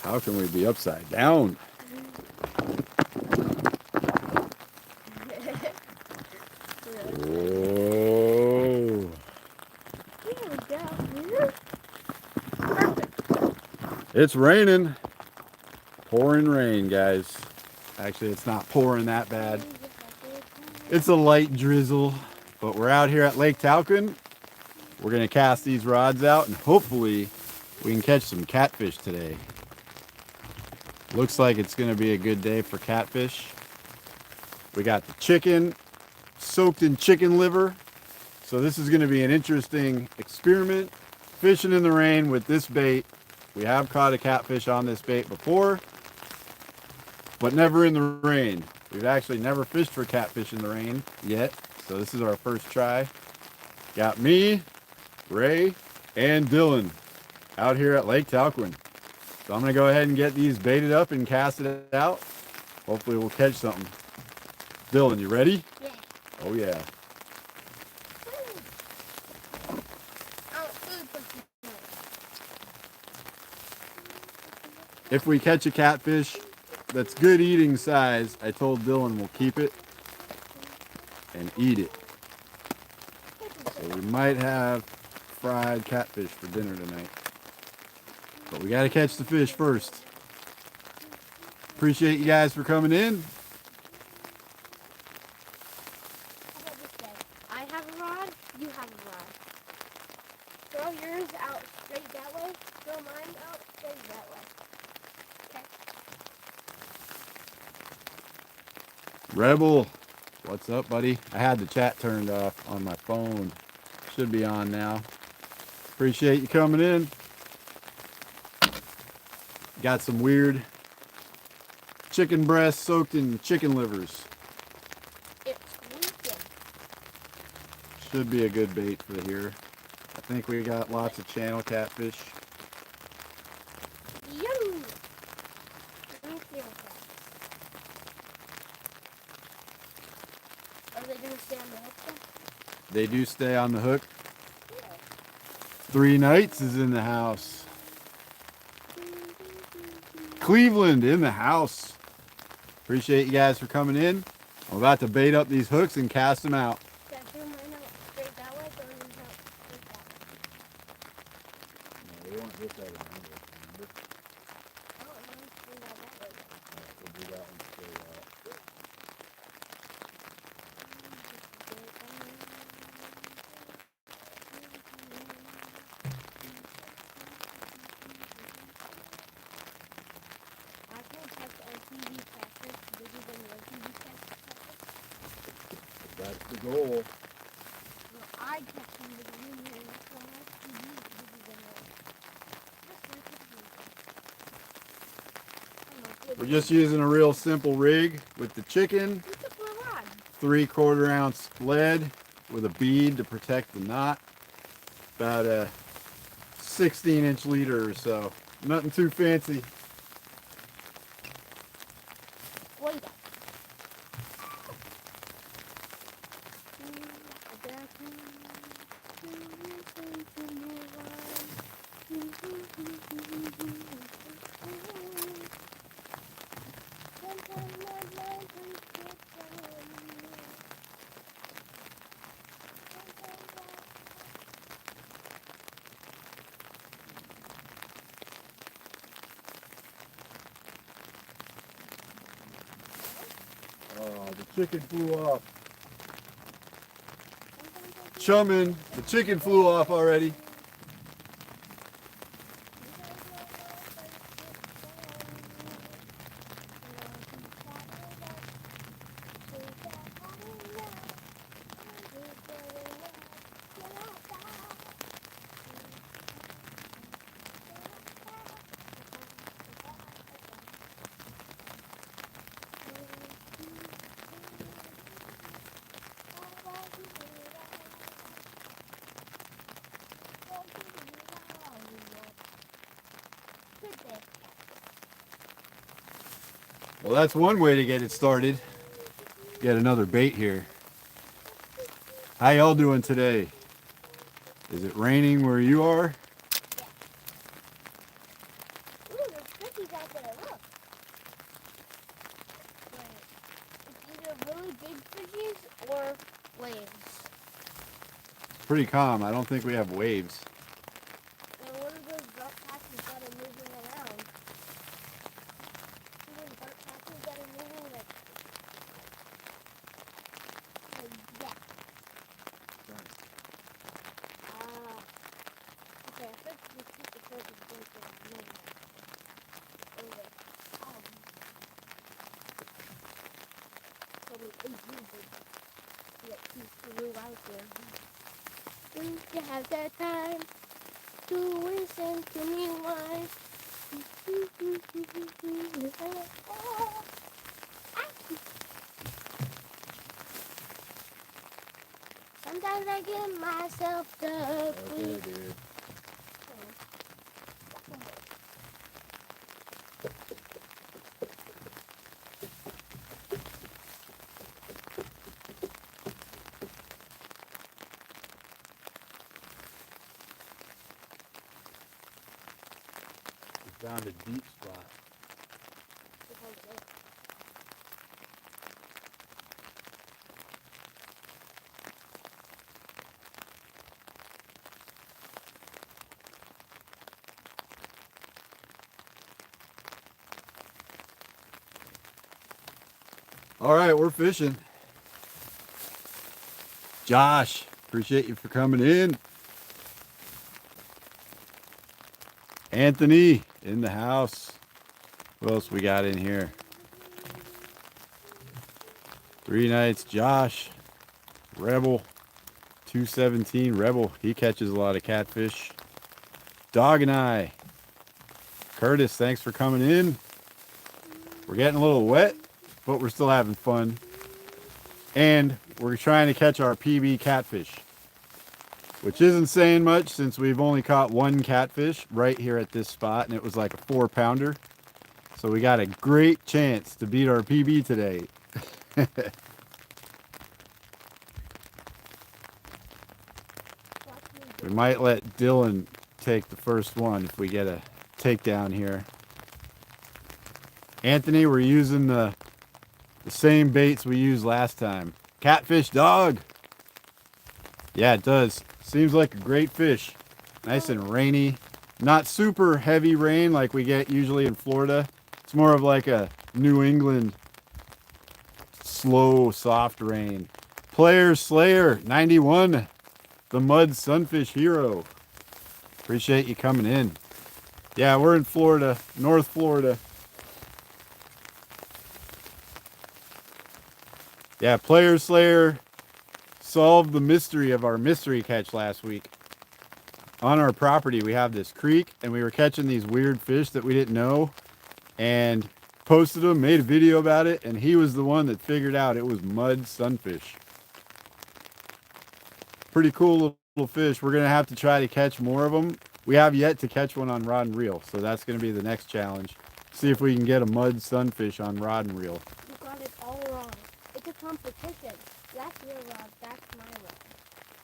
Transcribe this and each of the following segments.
How can we be upside down? Whoa. It's raining. Pouring rain, guys. Actually, it's not pouring that bad. It's a light drizzle, but we're out here at Lake Talcon. We're going to cast these rods out and hopefully we can catch some catfish today. Looks like it's going to be a good day for catfish. We got the chicken soaked in chicken liver. So this is going to be an interesting experiment. Fishing in the rain with this bait. We have caught a catfish on this bait before, but never in the rain. We've actually never fished for catfish in the rain yet. So this is our first try. Got me, Ray, and Dylan out here at Lake Talcon. So I'm going to go ahead and get these baited up and cast it out. Hopefully we'll catch something. Dylan, you ready? Yeah. Oh yeah. If we catch a catfish that's good eating size, I told Dylan we'll keep it and eat it. So we might have fried catfish for dinner tonight. But we got to catch the fish first. Appreciate you guys for coming in. How about this way? I have a rod, you have a rod. Throw yours out straight that way, throw mine out straight that way. Okay. Rebel, what's up, buddy? I had the chat turned off on my phone. Should be on now. Appreciate you coming in. Got some weird chicken breasts soaked in chicken livers. It's weekend. Should be a good bait for here. I think we got lots of channel catfish. Yum! Let me feel that. Are they going to stay on the hook then? They do stay on the hook. Yeah. 3 Nights is in the house. Cleveland in the house. Appreciate you guys for coming in. I'm about to bait up these hooks and cast them out. Can I throw mine out straight that way, throw yours out straight that way? No, we don't hit that angle, remember? Oh, mine's straight out that way. Alright, we'll do that one straight out. I can't touch LTV catfish bigger than the LTV catfish. That's the goal. Well, I catch them bigger than you, and that's why LTV is bigger than those. We're just using a real simple rig with the chicken, Who's the full rod? 3/4 ounce lead with a bead to protect the knot. About a 16-inch leader or so. Nothing too fancy. Wait up. Oh, the chicken flew off. Chumming, the chicken flew off already. Well, that's one way to get it started. Get another bait here. How y'all doing today? Is it raining where you are? there, look. Wait. It's either really big fishies or waves. Pretty calm. I don't think we have waves. And what are those dark patches that are moving around? See those dark patches that are moving like that? Okay, I think we keep the focus going for a minute. Over. Probably 8 years. Let these two out there. Don't you have that time to listen to me whine? Sometimes I get myself stuck. Okay, dude. We found a deep spot. All right, we're fishing. Josh, appreciate you for coming in. Anthony in the house. What else we got in here? 3 Nights, Josh, Rebel, 217 Rebel. He catches a lot of catfish. Dog and I. Curtis, thanks for coming in. We're getting a little wet, but we're still having fun. And we're trying to catch our PB catfish, which isn't saying much since we've only caught 1 catfish right here at this spot, and it was like a 4-pounder. So we got a great chance to beat our PB today. We might let Dylan take the first one if we get a takedown here. Anthony, we're using the same baits we used last time. Catfish dog. Yeah, it does. Seems like a great fish. Nice and rainy. Not super heavy rain like we get usually in Florida. It's more of like a New England slow, soft rain. Player Slayer 91, the mud sunfish hero. Appreciate you coming in. Yeah, we're in Florida, North Florida. Yeah, Player Slayer solved the mystery of our mystery catch last week. On our property, we have this creek, and we were catching these weird fish that we didn't know, and posted them, made a video about it, and he was the one that figured out it was mud sunfish. Pretty cool little fish. We're going to have to try to catch more of them. We have yet to catch one on rod and reel, so that's going to be the next challenge. See if we can get a mud sunfish on rod and reel. You got it all wrong. It's a competition. That's your rod, that's my rod.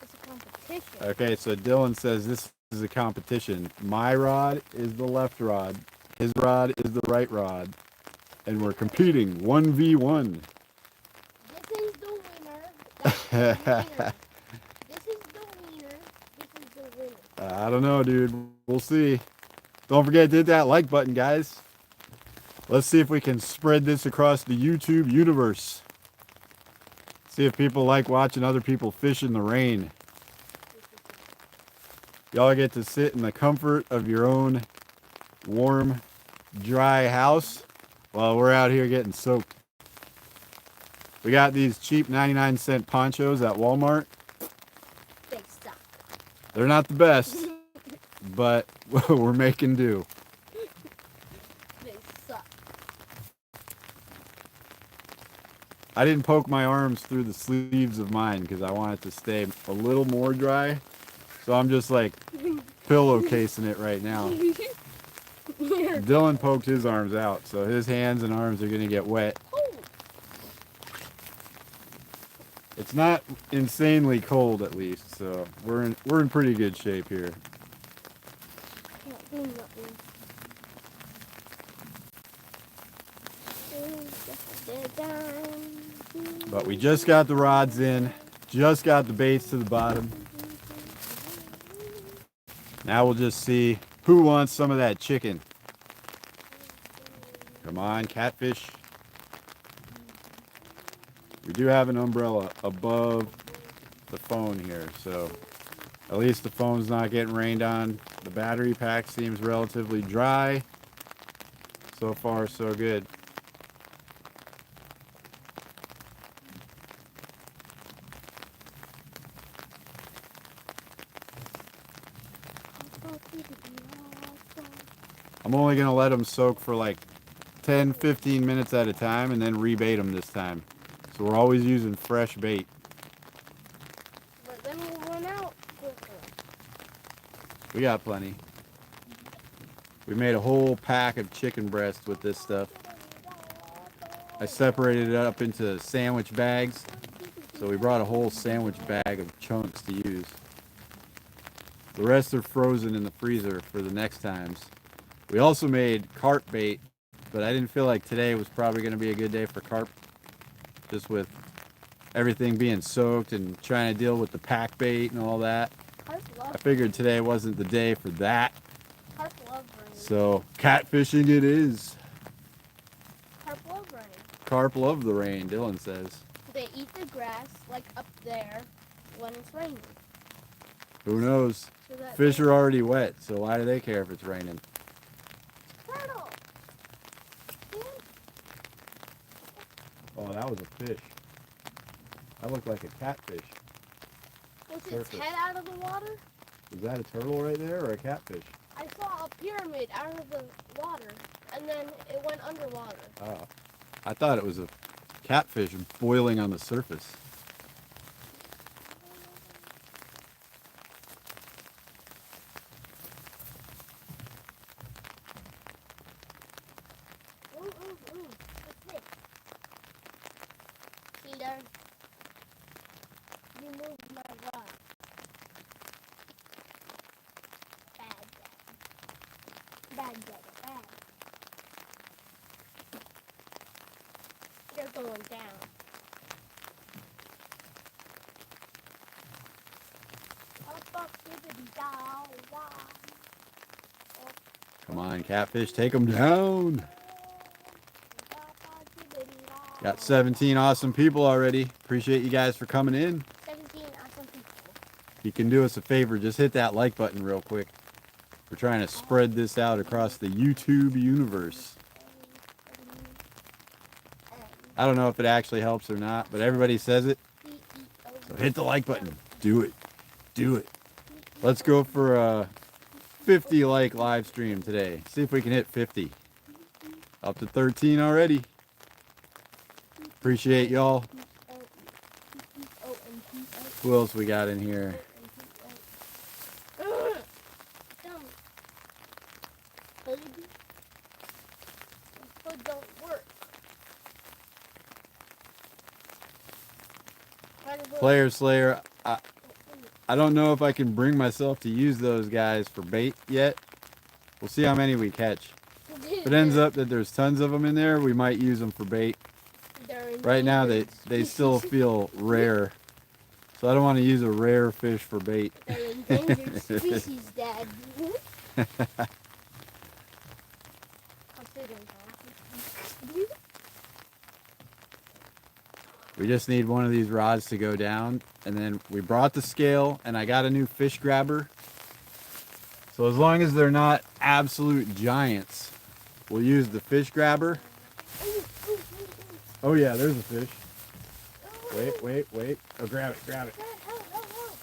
It's a competition. Okay, so Dylan says this is a competition. My rod is the left rod. His rod is the right rod. And we're competing 1v1. This is the winner. That's the winner. This is the winner. This is the winner. I don't know, dude. We'll see. Don't forget to hit that like button, guys. Let's see if we can spread this across the YouTube universe. See if people like watching other people fish in the rain. Y'all get to sit in the comfort of your own warm, dry house while we're out here getting soaked. We got these cheap 99-cent ponchos at Walmart. They suck. They're not the best, but we're making do. They suck. I didn't poke my arms through the sleeves of mine because I want it to stay a little more dry. So I'm just like pillowcasing it right now. Dylan poked his arms out, so his hands and arms are gonna get wet. It's not insanely cold, at least, so we're in pretty good shape here. But we just got the rods in, just got the baits to the bottom. Now we'll just see who wants some of that chicken. Come on, catfish. We do have an umbrella above the phone here, so at least the phone's not getting rained on. The battery pack seems relatively dry. So far, so good. I'm only going to let them soak for like 10-15 minutes at a time and then rebait them this time. So we're always using fresh bait. But then we'll run out quicker. We got plenty. We made a whole pack of chicken breasts with this stuff. I separated it up into sandwich bags. So we brought a whole sandwich bag of chunks to use. The rest are frozen in the freezer for the next times. We also made carp bait, but I didn't feel like today was probably going to be a good day for carp. Just with everything being soaked and trying to deal with the pack bait and all that. I figured today wasn't the day for that. Carp love rain. So catfishing it is. Carp love rain. Carp love the rain, Dylan says. They eat the grass like up there when it's raining. Who knows? So that Fish are already wet, so why do they care if it's raining? turtle. Oh, that was a fish. That looked like a catfish. Was its Surface. head out of the water? Is that a turtle right there or a catfish? I saw a pyramid out of the water, and then it went underwater. Oh, I thought it was a catfish boiling on the surface. What's this? Peter, you moved my rod. Bad dad. Bad dad. Bad. You're going down. Come on, catfish, take them down. Got 17 awesome people already. Appreciate you guys for coming in. 17 awesome people. If you can do us a favor, just hit that like button real quick. We're trying to spread this out across the YouTube universe. I don't know if it actually helps or not, but everybody says it. So hit the like button. Do it. Do it. Let's go for a 50 like live stream today. See if we can hit 50. Up to 13 already. Appreciate y'all. Who else we got in here? Player Slayer. I don't know if I can bring myself to use those guys for bait yet. We'll see how many we catch. If it ends up that there's tons of them in there, we might use them for bait. Right now they still feel rare. So I don't want to use a rare fish for bait. They're endangered species, Dad. We just need one of these rods to go down, and then we brought the scale, and I got a new fish grabber. So as long as they're not absolute giants, we'll use the fish grabber. Oh yeah, there's a fish. Wait. Oh, grab it.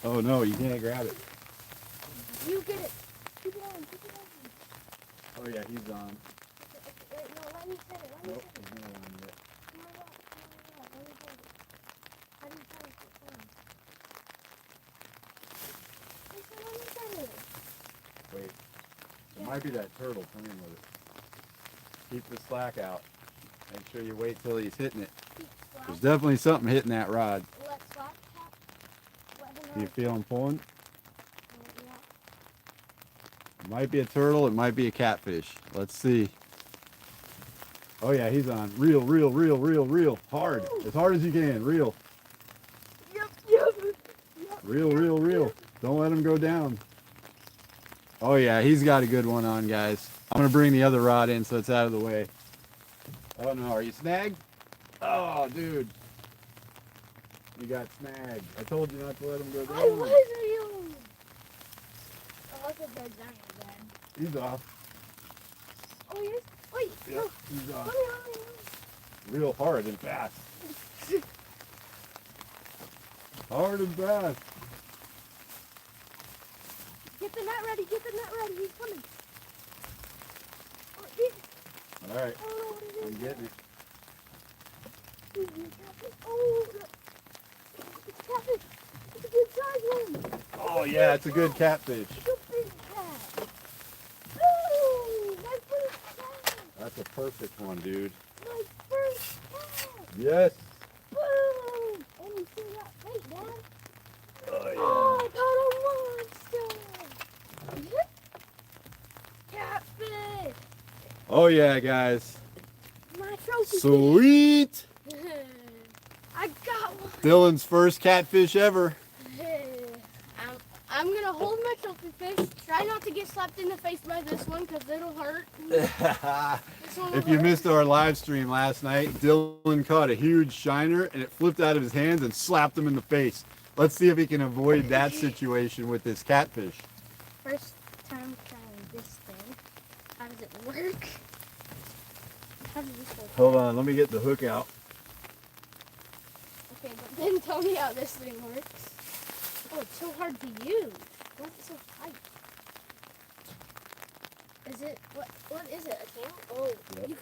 Oh no, you can't grab it. You get it. Keep it on. Oh yeah, he's on. Wait, no, let me set it. Nope, he's not on yet. Wait, it might be that turtle playing with it. Keep the slack out. Make sure you wait till he's hitting it. There's definitely something hitting that rod. Do you feel him pulling? It might be a turtle, it might be a catfish. Let's see. Oh yeah, he's on. Reel, reel, reel, reel, reel. Hard. As hard as you can. Reel. Yep, yep. Reel, reel, reel. Don't let him go down. Oh yeah, he's got a good one on, guys. I'm gonna bring the other rod in so it's out of the way. Oh no, are you snagged? Oh dude. You got snagged. I told you not to let him go down. I was reeling. Oh, look at that giant again. He's off. Oh, he is? Wait, Yep, no. he's off. Let me. Real hard and fast. Hard and fast. Get the net ready, he's coming. Oh, he's, Alright, I don't know what it is. I'm getting it. Oh, it's catfish. It's a good size one. Oh yeah, it's a good catfish. It's a big cat. Oh, my first cat. That's a perfect one, dude. My first cat. Yes. Boom. And you see that? Wait, Dad. Oh Oh, I got a monster. Catfish. Oh yeah, guys. My trophy. Sweet. I got one. Dylan's first catfish ever. I'm gonna hold my trophy fish. Try not to get slapped in the face by this one because it'll hurt. If you missed our live stream last night, Dylan caught a huge shiner and it flipped out of his hands and slapped him in the face. Let's see if he can avoid that situation with this catfish. First time trying this thing. How does it work? How does this work? Hold on, let me get the hook out. Okay, but then tell me how this thing works. Oh, it's so hard to use. Why is it so tight? Is it what is it? A cam? Oh, Yep. you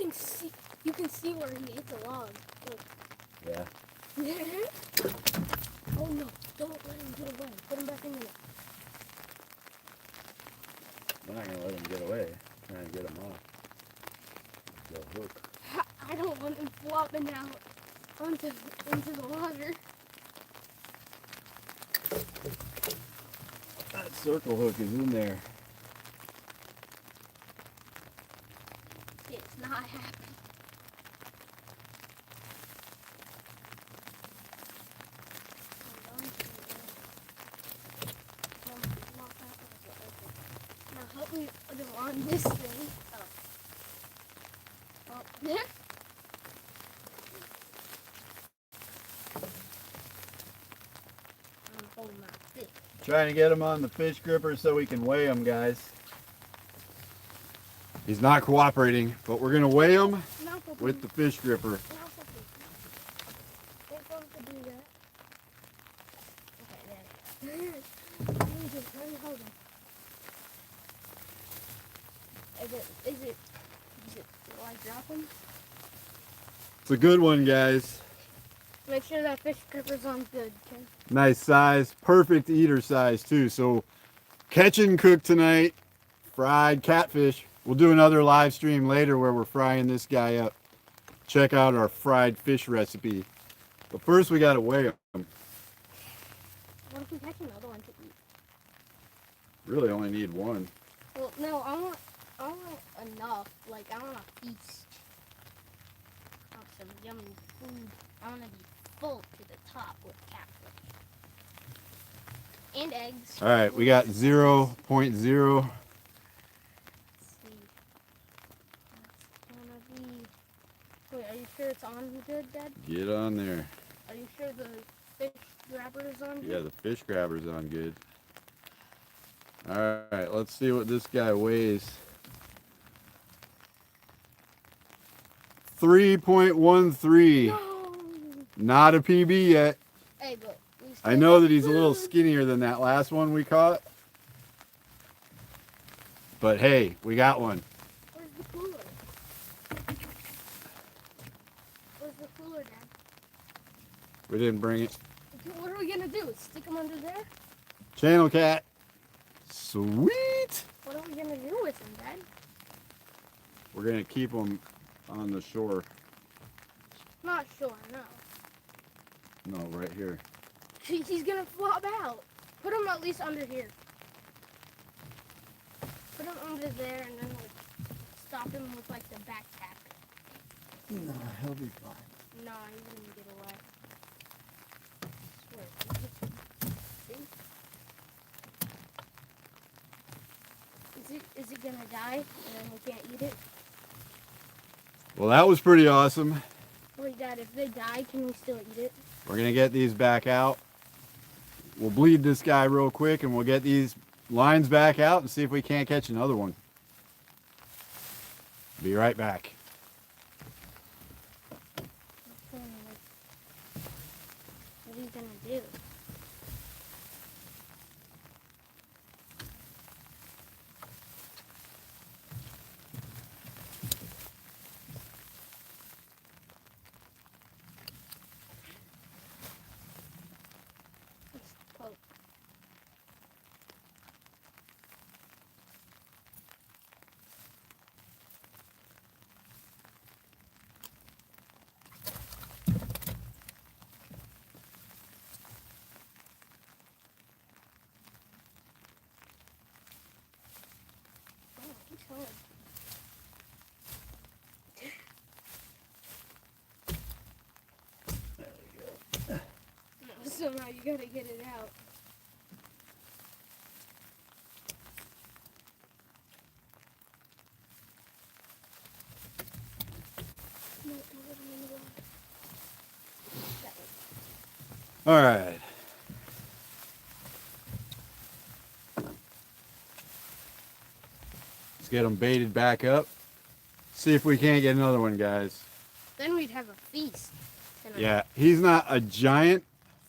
can see where he ate the log. Yeah. Oh no, don't let him get away. Put him back in there. I'm not gonna let him get away. I'm trying to get him off the hook. I don't want him flopping out into the water. That circle hook is in there. It's not happy. Now help me on this thing. Oh, there. I'm holding my fish. Trying to get him on the fish gripper so we can weigh him, guys. He's not cooperating, but we're gonna weigh him with the fish gripper. Will I drop him? It's a good one, guys. Make sure that fish gripper's on good, okay? Nice size, perfect eater size too. So catch and cook tonight, fried catfish. We'll do another live stream later where we're frying this guy up. Check out our fried fish recipe. But first we gotta weigh him. What if we catch another one to eat? Really only need one. Well, no, I want enough. Like, I want a feast. I want some yummy food. I want to be full to the top with catfish. And eggs. All right, we got 0.0. Let's see. It's gonna be... Wait, are you sure it's on good, Dad? Get on there. Are you sure the fish grabber is on good? Yeah, the fish grabber's on good. All right, let's see what this guy weighs. 3.13. No! Not a PB yet. Hey, but we still I know got that he's a little food. skinnier than that last one we caught. But hey, we got one. Where's the cooler? Where's the cooler, Dad? We didn't bring it. What are we gonna do? Stick him under there? Channel cat. Sweet. What are we gonna do with him, Dad? We're gonna keep him on the shore. Not sure, no. No, right here. He's gonna flop out. Put him at least under here. Put him under there and then like stop him with like the backpack. No, he'll be fine. No, he's gonna get away. I swear. See? Is it gonna die and then we can't eat it? Well, that was pretty awesome. Wait, Dad, if they die, can we still eat it? We're gonna get these back out. We'll bleed this guy real quick and we'll get these lines back out and see if we can't catch another one. Be right back. What are you gonna do? Let's poke. Oh, he's hard. So now you gotta get it out. No, that one. All right. Let's get them baited back up. See if we can't get another one, guys. Then we'd have a feast tonight. Yeah, he's not a giant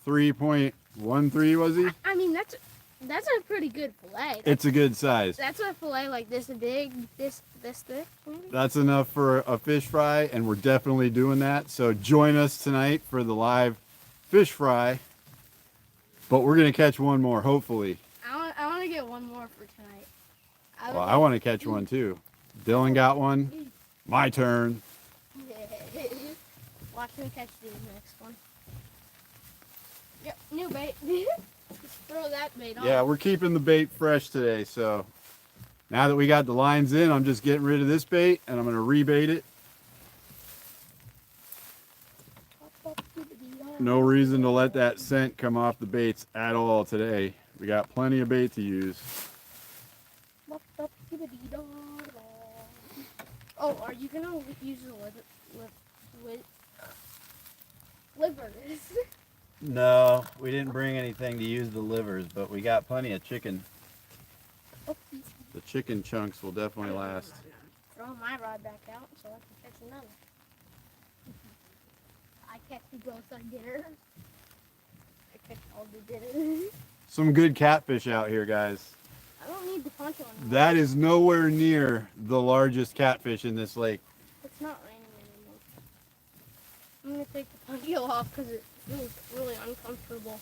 3.13, was he? I mean, that's a pretty good fillet. It's a good size. That's a fillet like this big, this thick. Maybe? That's enough for a fish fry, and we're definitely doing that. So join us tonight for the live fish fry. But we're gonna catch one more, hopefully. I want to get one more for tonight. Well, I want to catch one too. Dylan got one. My turn. Watch me catch the next one. Yep, new bait. Just throw that bait on. Yeah, we're keeping the bait fresh today. So now that we got the lines in, I'm just getting rid of this bait, and I'm gonna rebait it. No reason to let that scent come off the baits at all today. We got plenty of bait to use. Oh, are you gonna use the livers? No, we didn't bring anything to use the livers, but we got plenty of chicken. The chicken chunks will definitely last. Throw my rod back out so I can catch another. I catch you both on dinner. I catch all the dinner. Some good catfish out here, guys. I don't need the poncho anymore. That is nowhere near the largest catfish in this lake. It's not raining anymore. I'm going to take the poncho off because it feels really uncomfortable.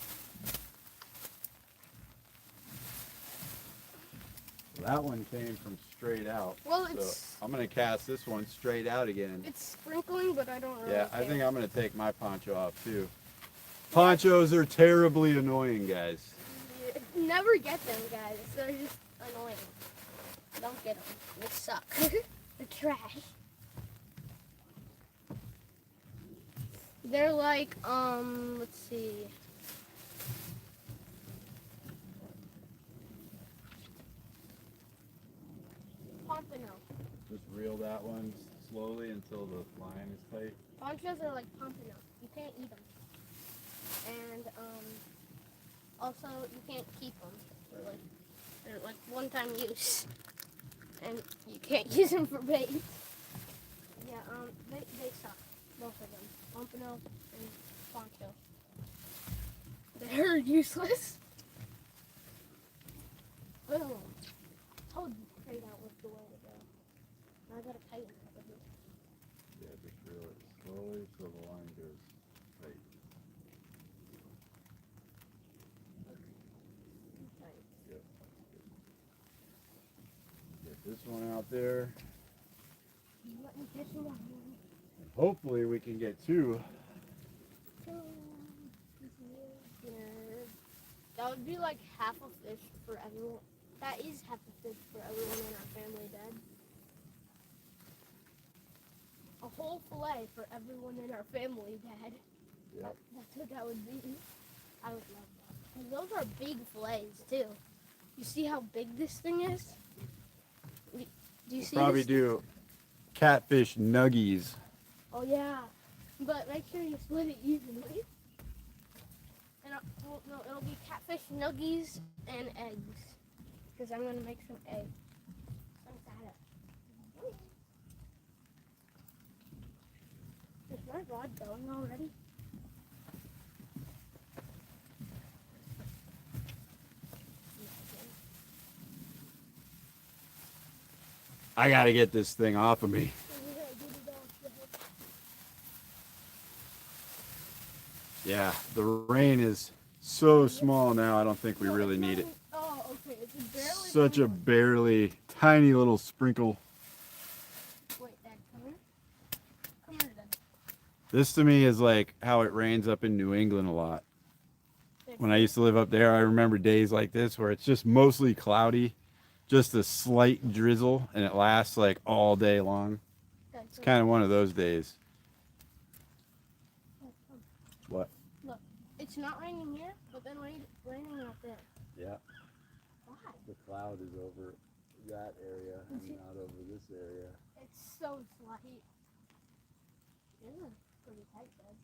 That one came from straight out. Well, so it's I'm going to cast this one straight out again. it's sprinkling, but I don't really Yeah, care. I think I'm going to take my poncho off too. Ponchos are terribly annoying, guys. Never get them, guys. They're just annoying. Don't get them. They suck. They're trash. They're like, let's see. Pompano. Just reel that one slowly until the line is tight. Ponchos are like pompano. You can't eat them. And, also, you can't keep them. They're like one-time use. And you can't use them for bait. Yeah, they suck. Both of them. Pompano and poncho. They're useless. Boom. Told you straight out was the way to go. Now I gotta tighten it. Yeah, just reel it slowly so the line goes tight. Yep. Get this one out there. Let me catch one. And hopefully we can get two. That would be like half a fish for everyone. That is half a fish for everyone in our family, Dad. A whole whole fillet for everyone in our family, Dad. Yep. That's what that would be. I would love that. And those are big fillets too. You see how big this thing is? Do you see Probably this? do catfish nuggies. Oh yeah, but make sure you split it evenly. And no, it'll be catfish nuggies and eggs. Because I'm gonna make some eggs. Is my rod going already? I gotta get this thing off of me. Yeah, the rain is so small now, I don't think we really need it. Oh, okay. It's barely. Such a barely tiny little sprinkle. Wait, Dad, come here. Come here, Dad. This to me is like how it rains up in New England a lot. When I used to live up there, I remember days like this where it's just mostly cloudy, just a slight drizzle, and it lasts like all day long. It's kind of one of those days. What? Look, it's not raining here, but then raining out there. Yeah. Why? The cloud is over that area and not over this area. It's so slight. Yeah, pretty tight, Dad.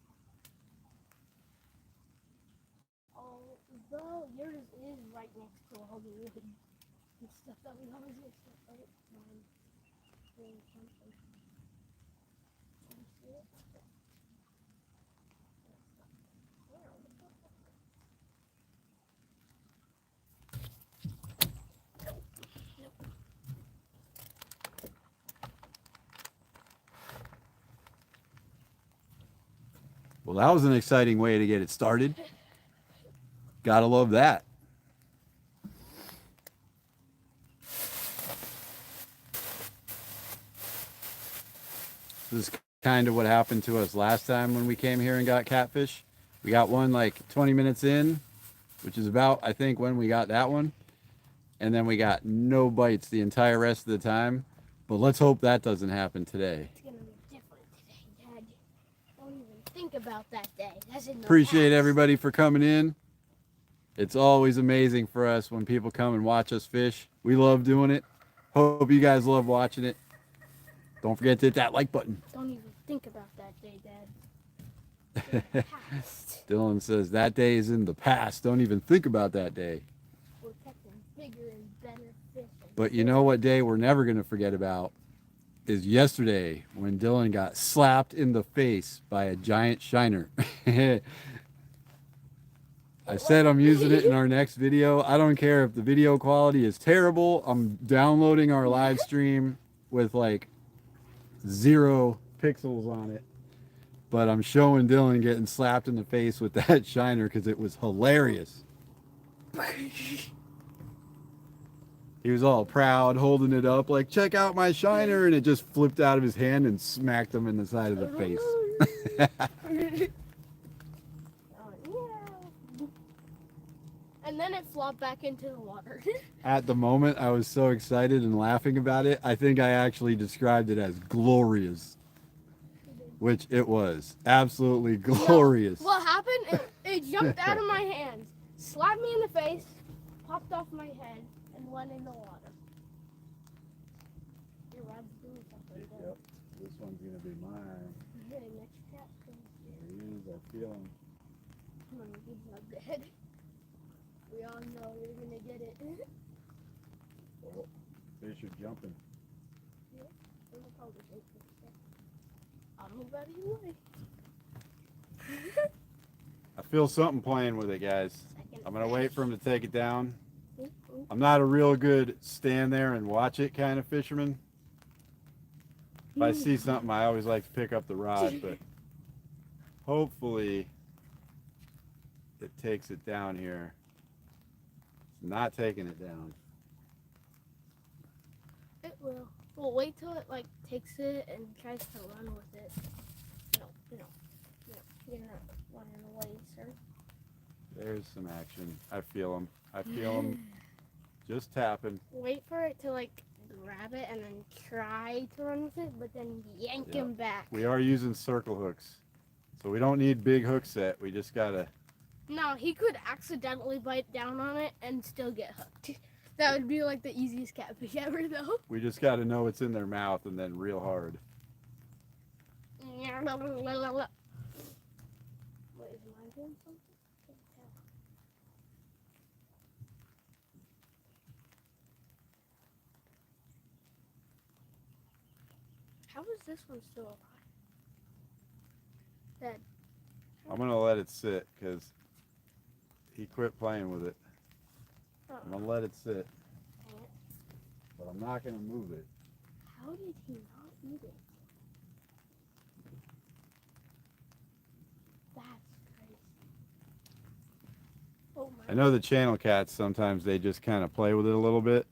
Although yours is right next to all the wood and stuff that we always used to fight. Mine doing something. Can you see it? Well, that was an exciting way to get it started. Gotta love that. This is kind of what happened to us last time when we came here and got catfish. We got one like 20 minutes in, which is about, I think, when we got that one. And then we got no bites the entire rest of the time. But let's hope that doesn't happen today. It's gonna be different today, Dad. Don't even think about that day. That's in the Appreciate past. everybody for coming in. It's always amazing for us when people come and watch us fish. We love doing it. Hope you guys love watching it. Don't forget to hit that like button. Don't even think about that day, Dad. It's in the past. Dylan says that day is in the past. Don't even think about that day. We're catching bigger and better fish. But you know what day we're never going to forget about is yesterday when Dylan got slapped in the face by a giant shiner. I said I'm using it in our next video. I don't care if the video quality is terrible. I'm downloading our live stream with like 0 pixels on it. But I'm showing Dylan getting slapped in the face with that shiner because it was hilarious. He was all proud, holding it up like, check out my shiner, and it just flipped out of his hand and smacked him in the side of the face. And then it flopped back into the water. At the moment, I was so excited and laughing about it, I think I actually described it as glorious. Which it was. Absolutely glorious. What happened? It jumped out of my hands, slapped me in the face, popped off my head, and went in the water. Your rod's doing something good. Yep. This one's going to be mine. Okay, next cat comes There he is. I feel him. Come on, he's not dead. We all know you're going to get it. Oh, fish are jumping. I'll move out of your way. I feel something playing with it, guys. Second I'm going to wait for him to take it down. fish. I'm not a real good stand there and watch it kind of fisherman. If I see something, I always like to pick up the rod, but hopefully it takes it down here. It's not taking it down. It will. Well, wait till it like takes it and tries to run with it. No, you're not running away, sir. There's some action. I feel him. I feel him just tapping. Wait for it to like grab it and then try to run with it, but then yank Yep. him back. We are using circle hooks, so we don't need big hook set. We just gotta. No, he could accidentally bite down on it and still get hooked. That would be like the easiest catfish ever, though. We just gotta know it's in their mouth and then reel hard. Wait, is mine doing something? Can't tell. How is this one still alive? Dead. I'm gonna let it sit because he quit playing with it. Oh, I'm gonna let it sit, dang it. but I'm not gonna move it. How did he not eat it? That's crazy. Oh my. I know the channel cats sometimes they just kind of play with it a little bit.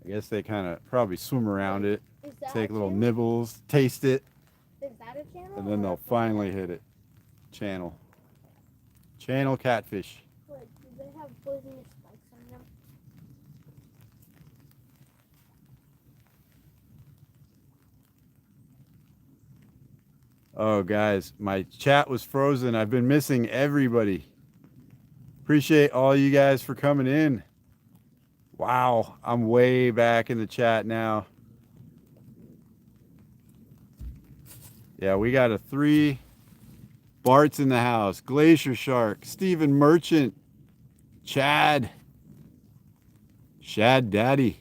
I guess they kind of probably swim around it, Is that take a little channel? nibbles, taste it, Is that a channel? and then or they'll a finally hit it. Channel catfish. Wait, do they have poisonous spikes on them? Oh, guys, my chat was frozen. I've been missing everybody. Appreciate all you guys for coming in. Wow, I'm way back in the chat now. Yeah, we got 3 Bart's in the house. Glacier Shark, Stephen Merchant, Chad, Shad Daddy,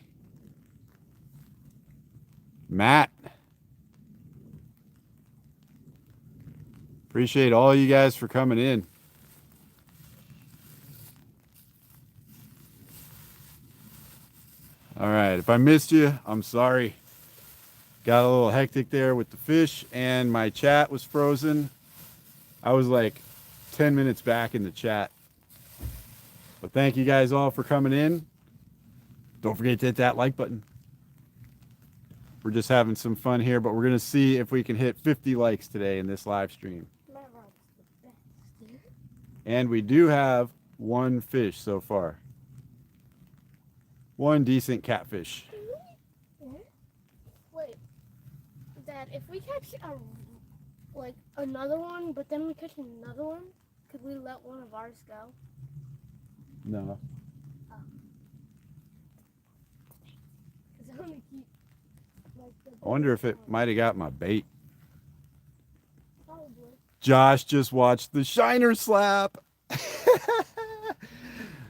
Matt. Appreciate all you guys for coming in. All right, if I missed you, I'm sorry. Got a little hectic there with the fish and my chat was frozen. I was like 10 minutes back in the chat. But thank you guys all for coming in. Don't forget to hit that like button. We're just having some fun here, but we're going to see if we can hit 50 likes today in this live stream. My rod's the best, dude. And we do have 1 fish so far. 1 decent catfish. Wait, Dad, if we catch another one, but then we catch another one, could we let one of ours go? No. Because I want to keep I wonder if it might have got my bait. Probably. Josh just watched the Shiner slap.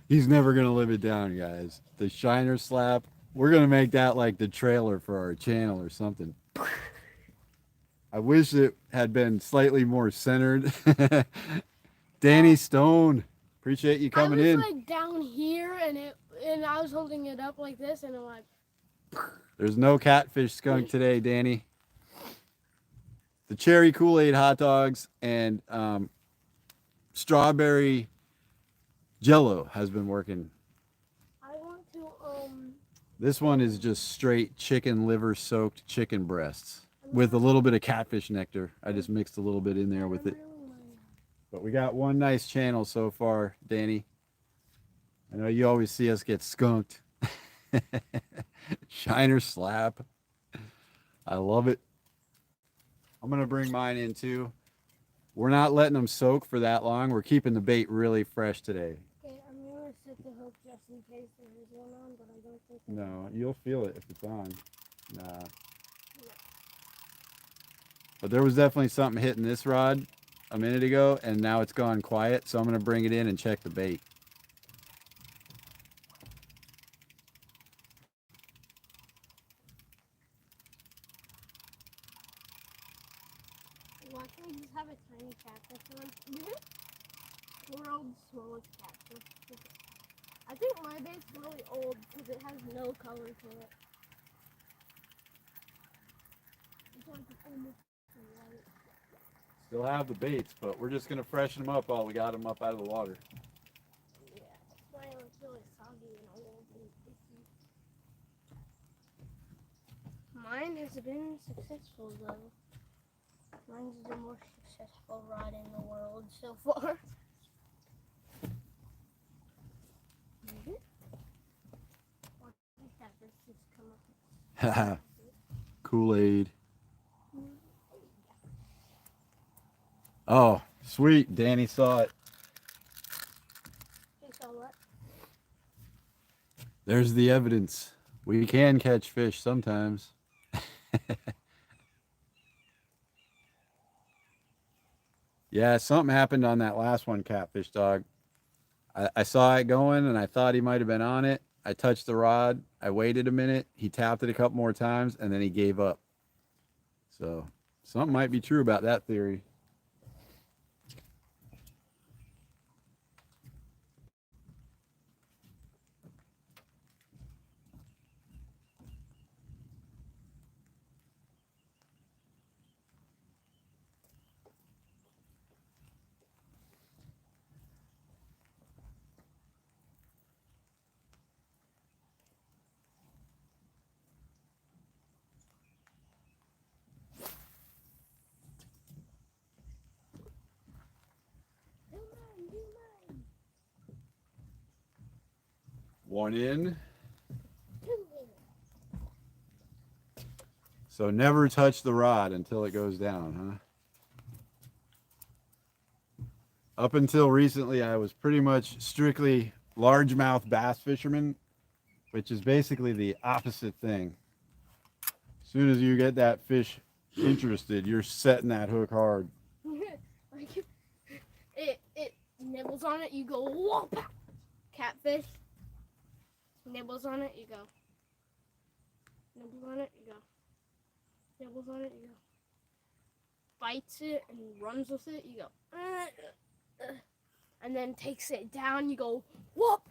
He's never going to live it down, guys. The Shiner slap. We're going to make that like the trailer for our channel or something. I wish it had been slightly more centered. Danny Stone, appreciate you coming in. I was like down here and I was holding it up like this and I'm like. There's no catfish skunk today, Danny. The cherry Kool-Aid hot dogs and strawberry Jello has been working. I want to This one is just straight chicken liver soaked chicken breasts with a little bit of catfish nectar. I just mixed a little bit in there with it. But we got 1 nice channel so far, Danny. I know you always see us get skunked. Shiner slap. I love it. I'm going to bring mine in too. We're not letting them soak for that long. We're keeping the bait really fresh today. Okay, I'm going to set the hook just in case there is one on, but I don't think No, you'll feel it if it's on. Nah. But there was definitely something hitting this rod a minute ago, and now it's gone quiet, so I'm going to bring it in and check the bait. Why can't we just have a tiny catfish one? World's smallest catfish. I think my bait's really old because it has no color to it. It's like almost white. Still have the baits, but we're just going to freshen them up while we got them up out of the water. Yeah, that's why it's really soggy and old and icky. Mine has been successful though. Mine's the most successful rod in the world so far. catfish just come up. Kool-Aid. Oh, sweet. Danny saw it. You saw what? There's the evidence. We can catch fish sometimes. Yeah, something happened on that last one, Catfish Dog. I saw it going and I thought he might have been on it. I touched the rod. I waited a minute. He tapped it a couple more times and then he gave up. So something might be true about that theory. Do mine, do mine. One in. Do it. So never touch the rod until it goes down, huh? Up until recently, I was pretty much strictly largemouth bass fisherman, which is basically the opposite thing. As soon as you get that fish interested, you're setting that hook hard. Like it nibbles on it, you go whoop. Catfish nibbles on it, you go. Nibbles on it, you go. Nibbles on it, you go. Bites it and runs with it, you go. And then takes it down, you go whoop.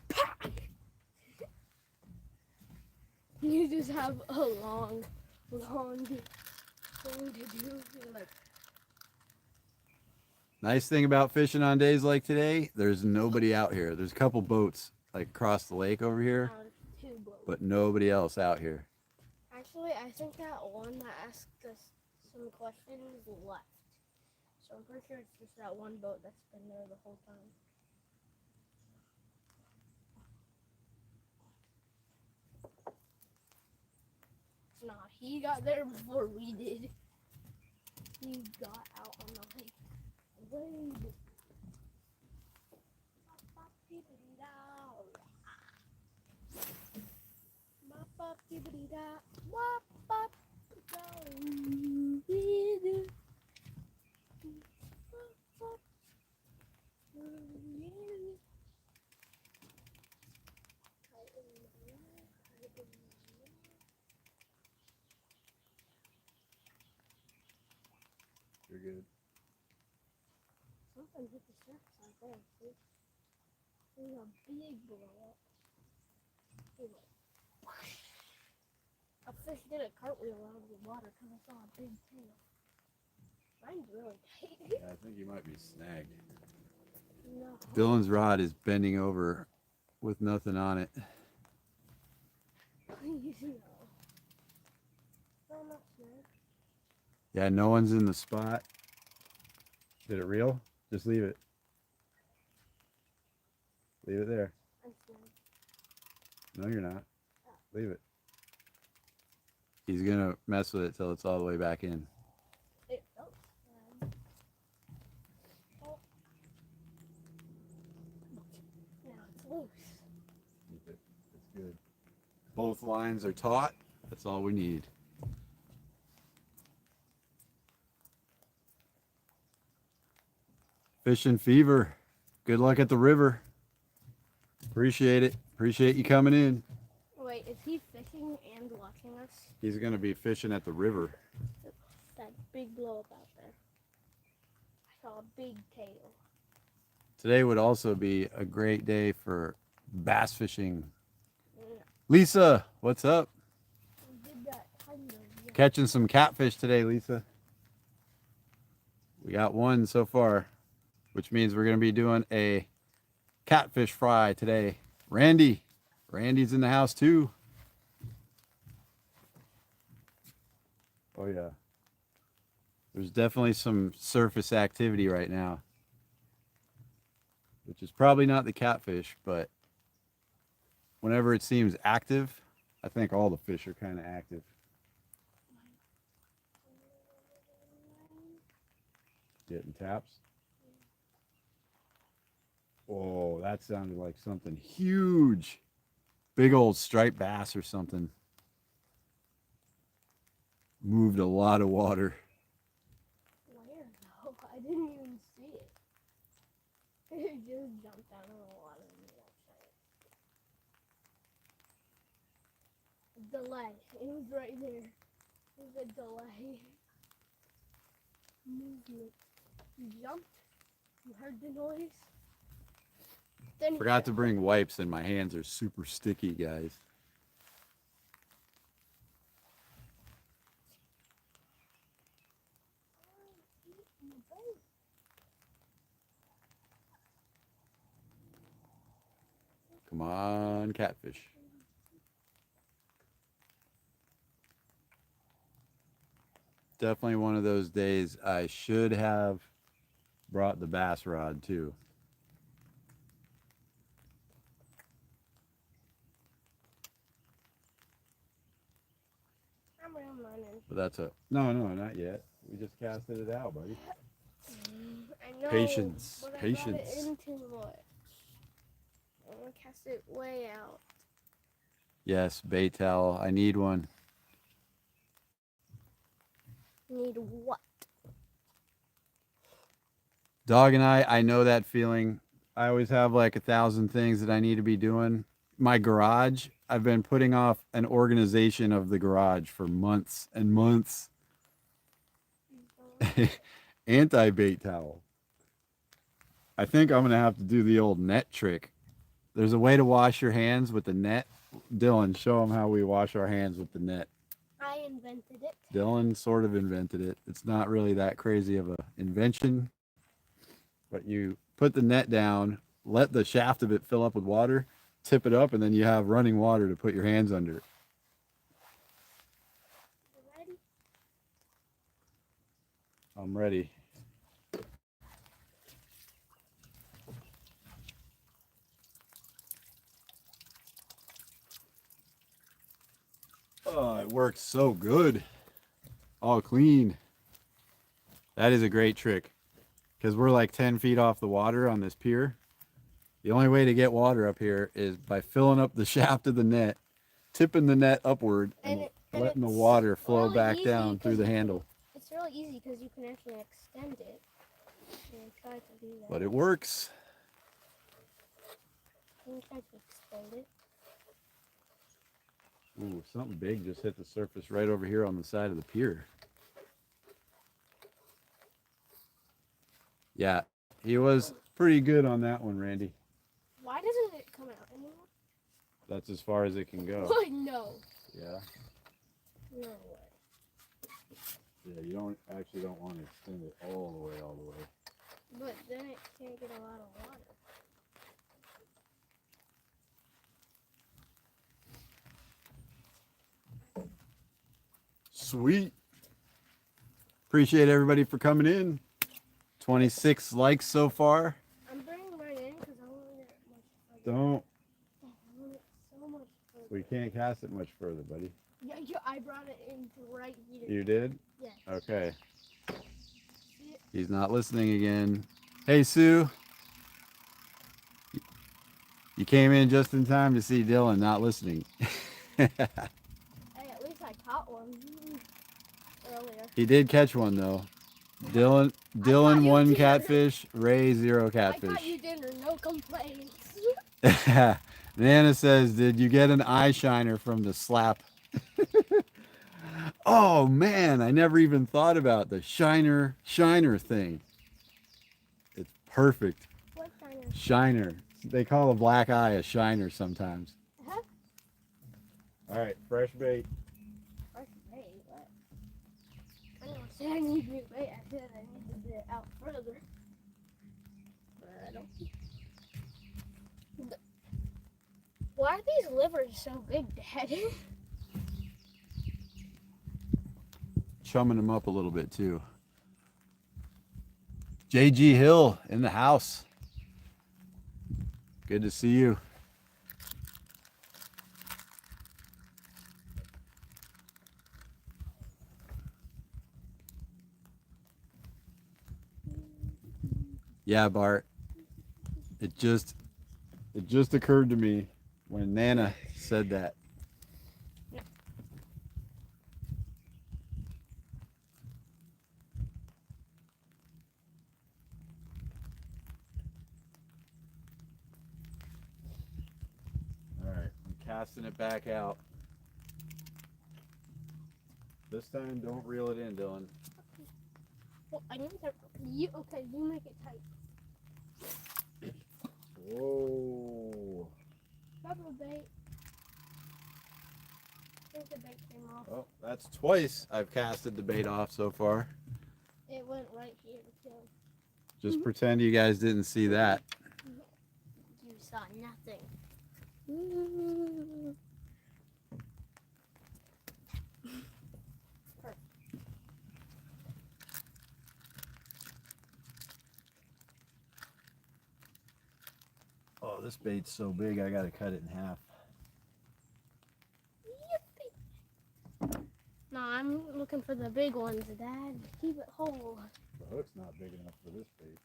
You just have a long thing to do. You're like, Nice thing about fishing on days like today, there's nobody out here. There's a couple boats like across the lake over here, two boats. but nobody else out here. Actually, I think that one that asked us some questions left. So I'm pretty sure it's just that one boat that's been there the whole time. Nah, he got there before we did. He got out on the lake. Wait. You're good. Something hit the surface out there, see? There's a big blow up. A fish did a cartwheel out of the water because I saw a big tail. Mine's really tight. Yeah, I think you might be snagged. No. Dylan's rod is bending over with nothing on it. Please no. No, I'm not sure. Yeah, no one's in the spot. Did it reel? Just leave it. Leave it there. I'm scared. No, you're not. Leave it. He's gonna mess with it till it's all the way back in. It felt bad. Oh. Now it's loose. Keep it. It's good. Both lines are taut. That's all we need. Fishing fever. Good luck at the river. Appreciate it. Appreciate you coming in. Wait, is he fishing and watching us? He's gonna be fishing at the river. That big blow up out there. I saw a big tail. Today would also be a great day for bass fishing. Yeah. Lisa, what's up? We did that kind of. Yeah. Catching some catfish today, Lisa. We got one so far, which means we're gonna be doing a catfish fry today. Randy's in the house too. Oh yeah. There's definitely some surface activity right now, which is probably not the catfish, but whenever it seems active, I think all the fish are kind of active. Getting taps. Oh, that sounded like something huge. Big old striped bass or something. Moved a lot of water. Where though? I didn't even see it. It just jumped out of the water and made that giant. Delay. It was right there. It was a delay. Movement. You jumped. You heard the noise. Then Forgot to bring wipes and my hands are super sticky, guys. Come on, catfish. Definitely one of those days I should have brought the bass rod too. I'm running. But that's a no, not yet. We just casted it out, buddy. I know. Patience, But patience. I got it in too much. I'm gonna cast it way out. Yes, bait towel. I need one. Need what? Dog and I know that feeling. I always have like 1,000 things that I need to be doing. My garage, I've been putting off an organization of the garage for months and months. Anti-bait towel. I think I'm going to have to do the old net trick. There's a way to wash your hands with the net. Dylan, show them how we wash our hands with the net. I invented it. Dylan sort of invented it. It's not really that crazy of an invention. But you put the net down, let the shaft of it fill up with water, tip it up, and then you have running water to put your hands under it. You ready? I'm ready. Oh, it works so good. All clean. That is a great trick because we're like 10 feet off the water on this pier. The only way to get water up here is by filling up the shaft of the net, tipping the net upward, and letting the water flow really back easy down through the handle. It's really easy because you can actually extend it. And try to do that. But it works. Can you try to extend it? Ooh, something big just hit the surface right over here on the side of the pier. Yeah, he was pretty good on that one, Randy. Why doesn't it come out anymore? That's as far as it can go. What? No. Yeah. No way. Yeah, you don't want to extend it all the way. But then it can't get a lot of water. Sweet. Appreciate everybody for coming in. 26 likes so far. I'm bringing mine in because I want it much further. Don't. I want it so much further. We can't cast it much further, buddy. Yeah, I brought it in to right here. You did? Yeah. Okay. See it? He's not listening again. Hey, Sue. You came in just in time to see Dylan not listening. Hey, at least I caught one earlier. He did catch one, though. Dylan you 1 did. catfish, Ray 0 I catfish. caught you dinner, no complaints. Nana says, did you get an eye shiner from the slap? Oh man, I never even thought about the shiner thing. It's perfect. What shiner? Shiner. They call a black eye a shiner sometimes. Uh-huh. All right, fresh bait. Fresh bait? What? I don't say I need new bait. I said I need to get it out further. But I don't. Why are these livers so big, Dad? Chumming them up a little bit too. JG Hill in the house. Good to see you. Yeah, Bart. It just occurred to me when Nana said that. All right, I'm casting it back out. This time, don't reel it in, Dylan. Well, I need to. You okay? You make it tight. Whoa. Double bait. I think the bait came off. Oh, that's twice I've casted the bait off so far. It went right here too. Just pretend you guys didn't see that. You saw nothing. Oh, this bait's so big I gotta cut it in half. Yippee. No, I'm looking for the big ones, Dad. Keep it whole. The hook's not big enough for this bait.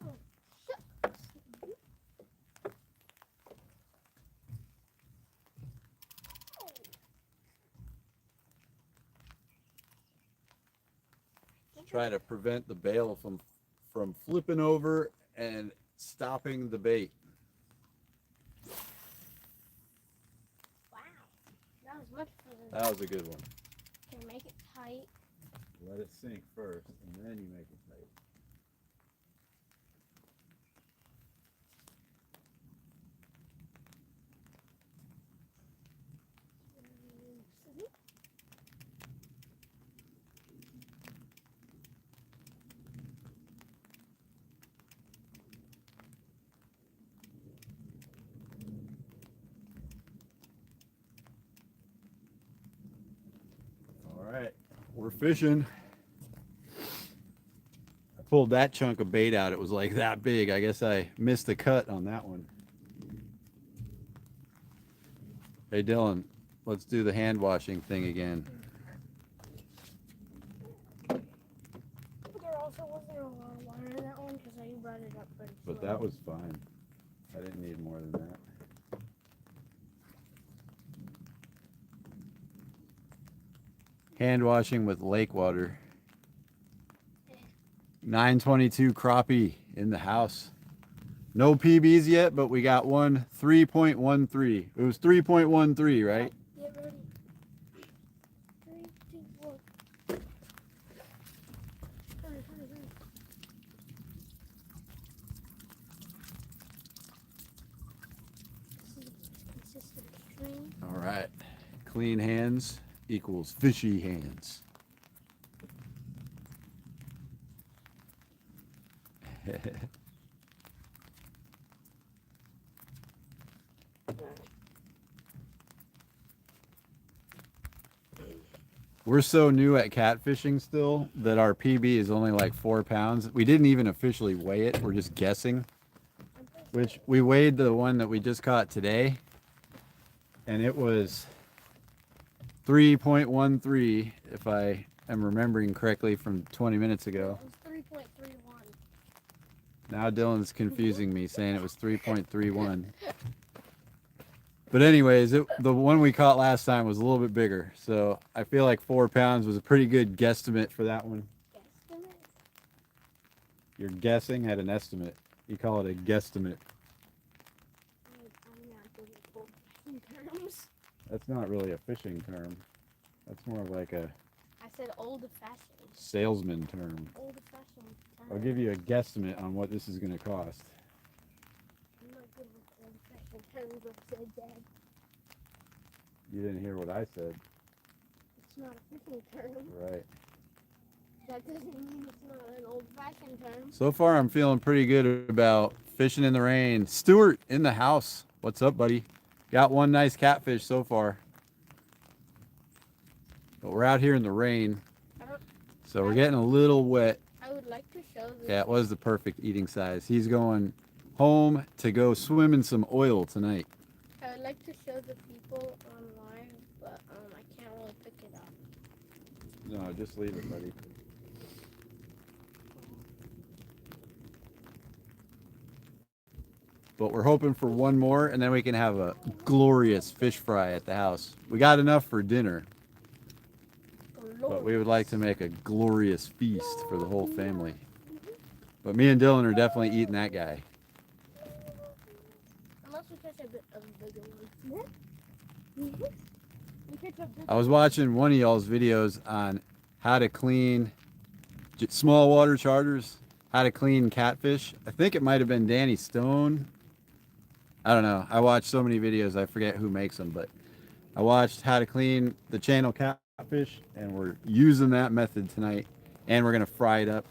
Oh, shucks. Trying to prevent the bail from flipping over and stopping the bait. Wow, that was much fun. That was a good one. Okay, make it tight. Let it sink first, and then you make it tight. All right, we're fishing. I pulled that chunk of bait out. It was like that big. I guess I missed the cut on that one. Hey, Dylan, let's do the hand washing thing again. There also wasn't a lot of water in that one because I brought it up pretty But slow. that was fine. I didn't need more than that. Hand washing with lake water. 922 crappie in the house. No PBs yet, but we got one 3.13. It was 3.13, right? Get ready. 3, 2, 1. Hurry, hurry, hurry. This is a consistent stream. All right. Clean hands equals fishy hands. We're so new at catfishing still that our PB is only like 4 pounds. We didn't even officially weigh it. We're just guessing. Which we weighed the one that we just caught today, and it was 3.13, if I am remembering correctly from 20 minutes ago. It was 3.31. Now Dylan's confusing me, saying it was 3.31. But anyways, the one we caught last time was a little bit bigger, so I feel like 4 pounds was a pretty good guesstimate for that one. Guesstimate? You're guessing at an estimate. You call it a guesstimate. I'm not good at old-fashioned terms. That's not really a fishing term. That's more of like a I said old-fashioned. salesman term. Old-fashioned terms. I'll give you a guesstimate on what this is going to cost. I'm not good with old-fashioned terms, I said, Dad. You didn't hear what I said. It's not a fishing term. Right. That doesn't mean it's not an old-fashioned term. So far, I'm feeling pretty good about fishing in the rain. Stuart in the house. What's up, buddy? Got one nice catfish so far. But we're out here in the rain, so we're getting a little wet. I would like to show this. Yeah, it was the perfect eating size. He's going home to go swim in some oil tonight. I would like to show the people online, but I can't really pick it up. No, just leave it, buddy. but we're hoping for one more, and then we can have a glorious fish fry at the house. We got enough for dinner, but we would like to make a glorious feast for the whole family. But me and Dylan are definitely eating that guy. Unless we catch a bit of a bigger one. We catch a big I was watching one of y'all's videos on how to clean small water charters, how to clean catfish. I think it might have been Danny Stone. I don't know. I watched so many videos, I forget who makes them, but I watched how to clean the channel catfish, and we're using that method tonight, and we're going to fry it up.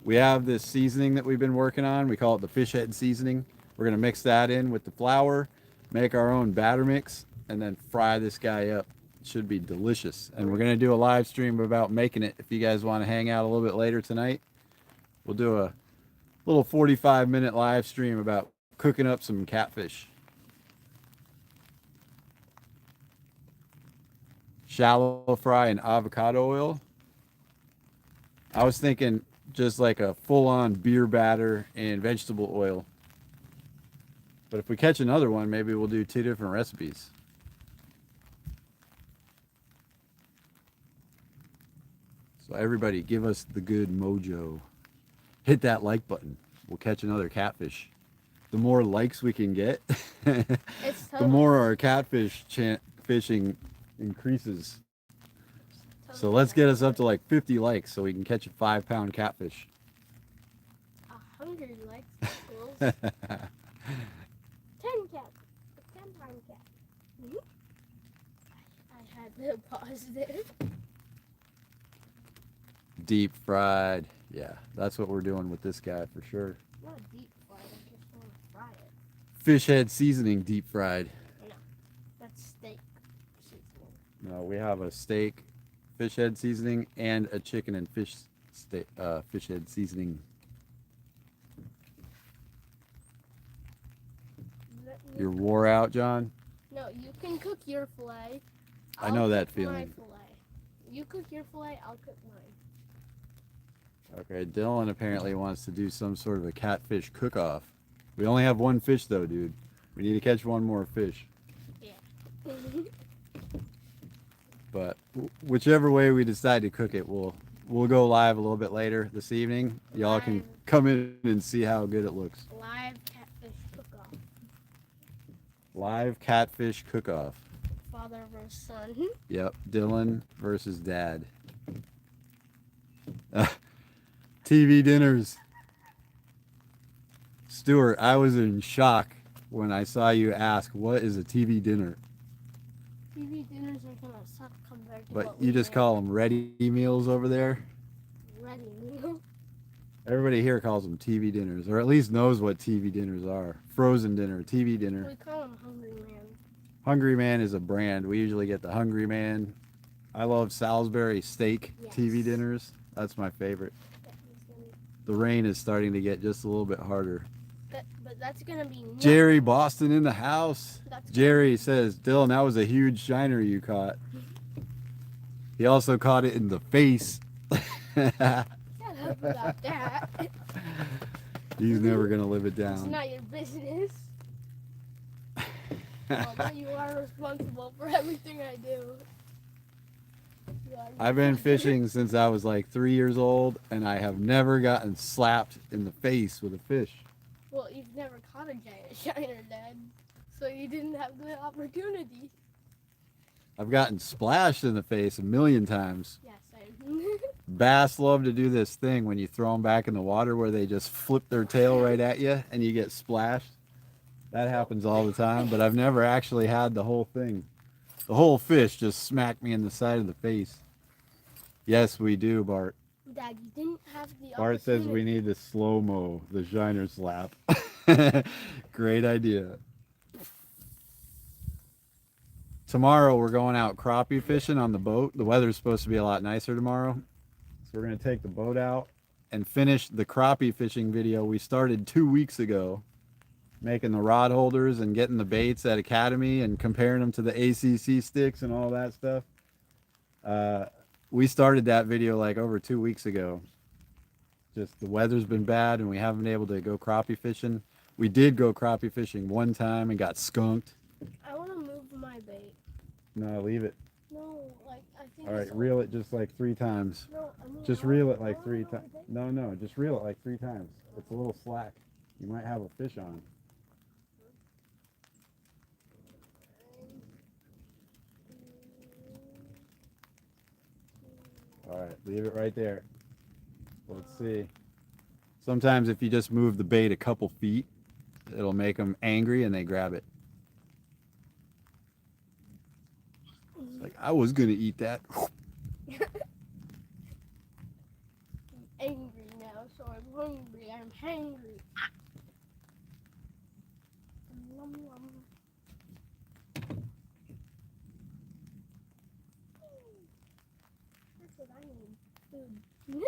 We have this seasoning that we've been working on. We call it the fish head seasoning. We're going to mix that in with the flour, make our own batter mix, and then fry this guy up. It should be delicious. And we're going to do a live stream about making it. If you guys want to hang out a little bit later tonight, we'll do a little 45-minute live stream about cooking up some catfish. Shallow fry in avocado oil. I was thinking just like a full-on beer batter and vegetable oil. But if we catch another one, maybe we'll do 2 different recipes. So everybody, give us the good mojo. Hit that like button. We'll catch another catfish. The more likes we can get, the more our catfish fishing increases. So let's get us up to like 50 likes so we can catch a 5-pound catfish. 100 likes equals 10 cat. 10-pound cat. I had to pause there. Deep fried. Yeah, that's what we're doing with this guy for sure. Not deep fried, I just want to fry it. Fish head seasoning deep fried. No, that's steak seasoning. No, we have a steak, fish head seasoning, and a chicken and fish head seasoning. You're wore out, John? No, you can cook your fillet. I know that cook my feeling. fillet. You cook your fillet, I'll cook mine. Okay, Dylan apparently wants to do some sort of a catfish cook-off. We only have one fish though, dude. We need to catch one more fish. Yeah. But whichever way we decide to cook it, we'll go live a little bit later this evening. Y'all can come in and see how good it looks. Live catfish cook-off. Live catfish cook-off. Father versus son. Yep, Dylan versus Dad. TV dinners. Stuart, I was in shock when I saw you ask, what is a TV dinner? TV dinners are gonna suck compared to But what you we just make. call them ready meals over there? Ready meal. Everybody here calls them TV dinners, or at least knows what TV dinners are. Frozen dinner, TV dinner. We call them Hungry Man. Hungry Man is a brand. We usually get the Hungry Man. I love Salisbury steak TV Yes. dinners. That's my favorite. Yeah, he's gonna- The rain is starting to get just a little bit harder. But that's gonna be nuts. Jerry Boston in the house. That's Jerry says, Dylan, that was a huge shiner you caught. He also caught it in the face. Shut up about that. He's never going to live it It's down. not your business. Although you are responsible for everything I do. You are I've been responsible. fishing since I was like 3 years old, and I have never gotten slapped in the face with a fish. Well, you've never caught a giant shiner, Dad. So you didn't have the opportunity. I've gotten splashed in the face a million times. Yes, I. Bass love to do this thing when you throw them back in the water where they just flip their tail right at you and you get splashed. That happens all the time, but I've never actually had the whole thing. The whole fish just smacked me in the side of the face. Yes, we do, Bart. Dad, you didn't have the Bart says we opportunity. need the slow-mo, the shiner slap. Great idea. Tomorrow we're going out crappie fishing on the boat. The weather's supposed to be a lot nicer tomorrow. So we're going to take the boat out and finish the crappie fishing video we started 2 weeks ago. Making the rod holders and getting the baits at Academy and comparing them to the ACC sticks and all that stuff. We started that video like over 2 weeks ago. Just the weather's been bad and we haven't been able to go crappie fishing. We did go crappie fishing one time and got skunked. I want to move my bait. No, leave it. No, like I think. All right, it's reel it just like 3 times. No, I mean, Just reel it like 3 times. No, no, just reel it like 3 times. It's a little slack. You might have a fish on. All right, leave it right there. Let's see. Sometimes if you just move the bait a couple feet, it'll make them angry and they grab it. It's like, I was gonna eat that. I'm angry now, so I'm hungry. I'm hangry. Nom, nom. That's what I need. Food.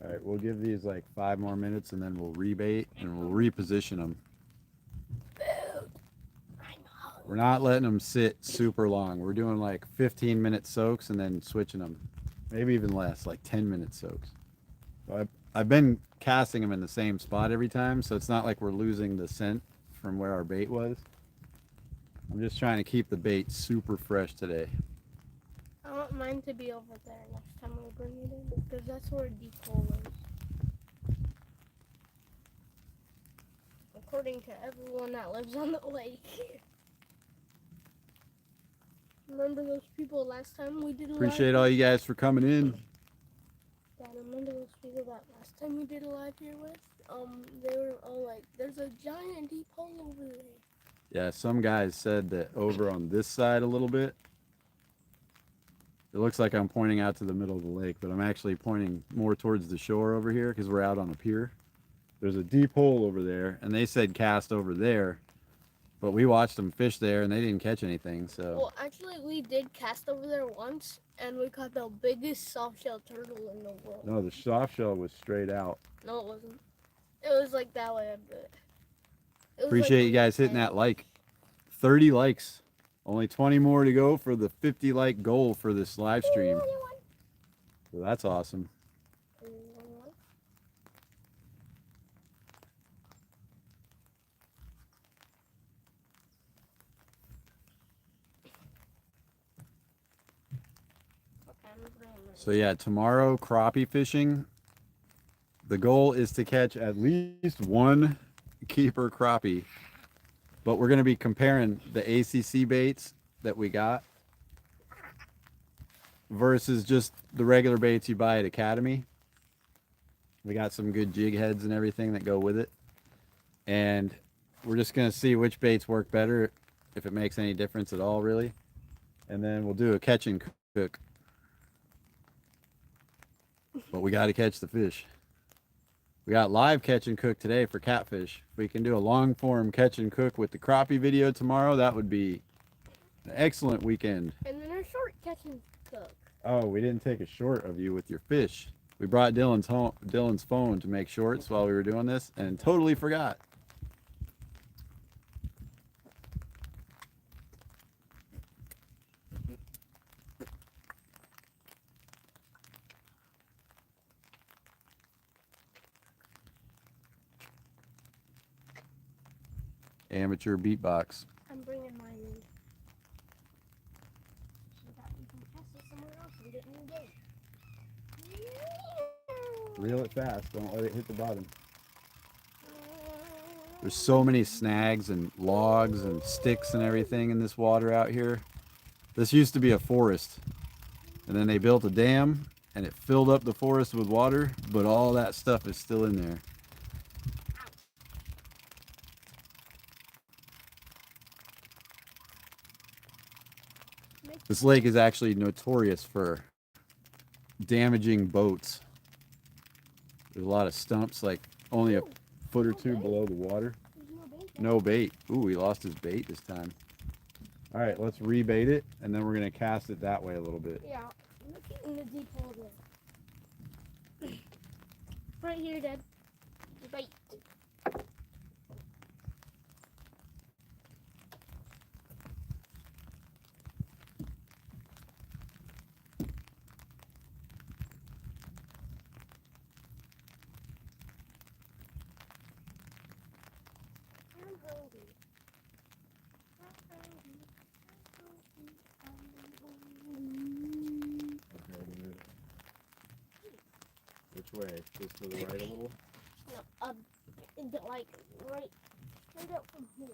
All right, we'll give these like 5 more minutes and then we'll rebait and we'll reposition them. Food. I'm hungry. We're not letting them sit super long. We're doing like 15-minute soaks and then switching them. Maybe even less, like 10-minute soaks. So I've been casting them in the same spot every time, so it's not like we're losing the scent from where our bait was. I'm just trying to keep the bait super fresh today. I want mine to be over there next time we bring it in, because that's where a deep hole is. According to everyone that lives on the lake. Remember those people last time we did a live? Appreciate all you guys for coming in. Dad, remember those people that last time we did a live here with? They were all like, there's a giant deep hole over there. Yeah, some guys said that over on this side a little bit, it looks like I'm pointing out to the middle of the lake, but I'm actually pointing more towards the shore over here because we're out on a pier. There's a deep hole over there, and they said cast over there, but we watched them fish there and they didn't catch anything. So Well, actually, we did cast over there once, and we caught the biggest soft-shell turtle in the world. no, the soft shell was straight out. No, it wasn't. It was like that way a bit. It was Appreciate like you guys hitting that like. 30 likes. Only 20 more to go for the 50 like goal for this live stream. So that's awesome. So yeah, tomorrow crappie fishing. The goal is to catch at least 1 keeper crappie. But we're going to be comparing the ACC baits that we got versus just the regular baits you buy at Academy. We got some good jig heads and everything that go with it. And we're just going to see which baits work better, if it makes any difference at all, really. And then we'll do a catch and cook. But we got to catch the fish. We got live catch and cook today for catfish. If we can do a long form catch and cook with the crappie video tomorrow, that would be an excellent weekend. And then a short catch and cook. Oh, we didn't take a short of you with your fish. We brought Dylan's phone to make shorts while we were doing this and totally forgot. Amateur beatbox. I'm bringing mine in. So that we can cast it somewhere else and get new bait. Reel it fast. Don't let it hit the bottom. There's so many snags and logs and sticks and everything in this water out here. This used to be a forest. And then they built a dam and it filled up the forest with water, but all that stuff is still in there. This lake is actually notorious for damaging boats. There's a lot of stumps, like only a foot or two below the water. No bait. Ooh, he lost his bait this time. All right, let's rebait it, and then we're going to cast it that way a little bit. Yeah, look in the deep hole there. Right here, Dad. The bait. Okay, dude. Which way? Just to the right a little? No, like right straight up from here.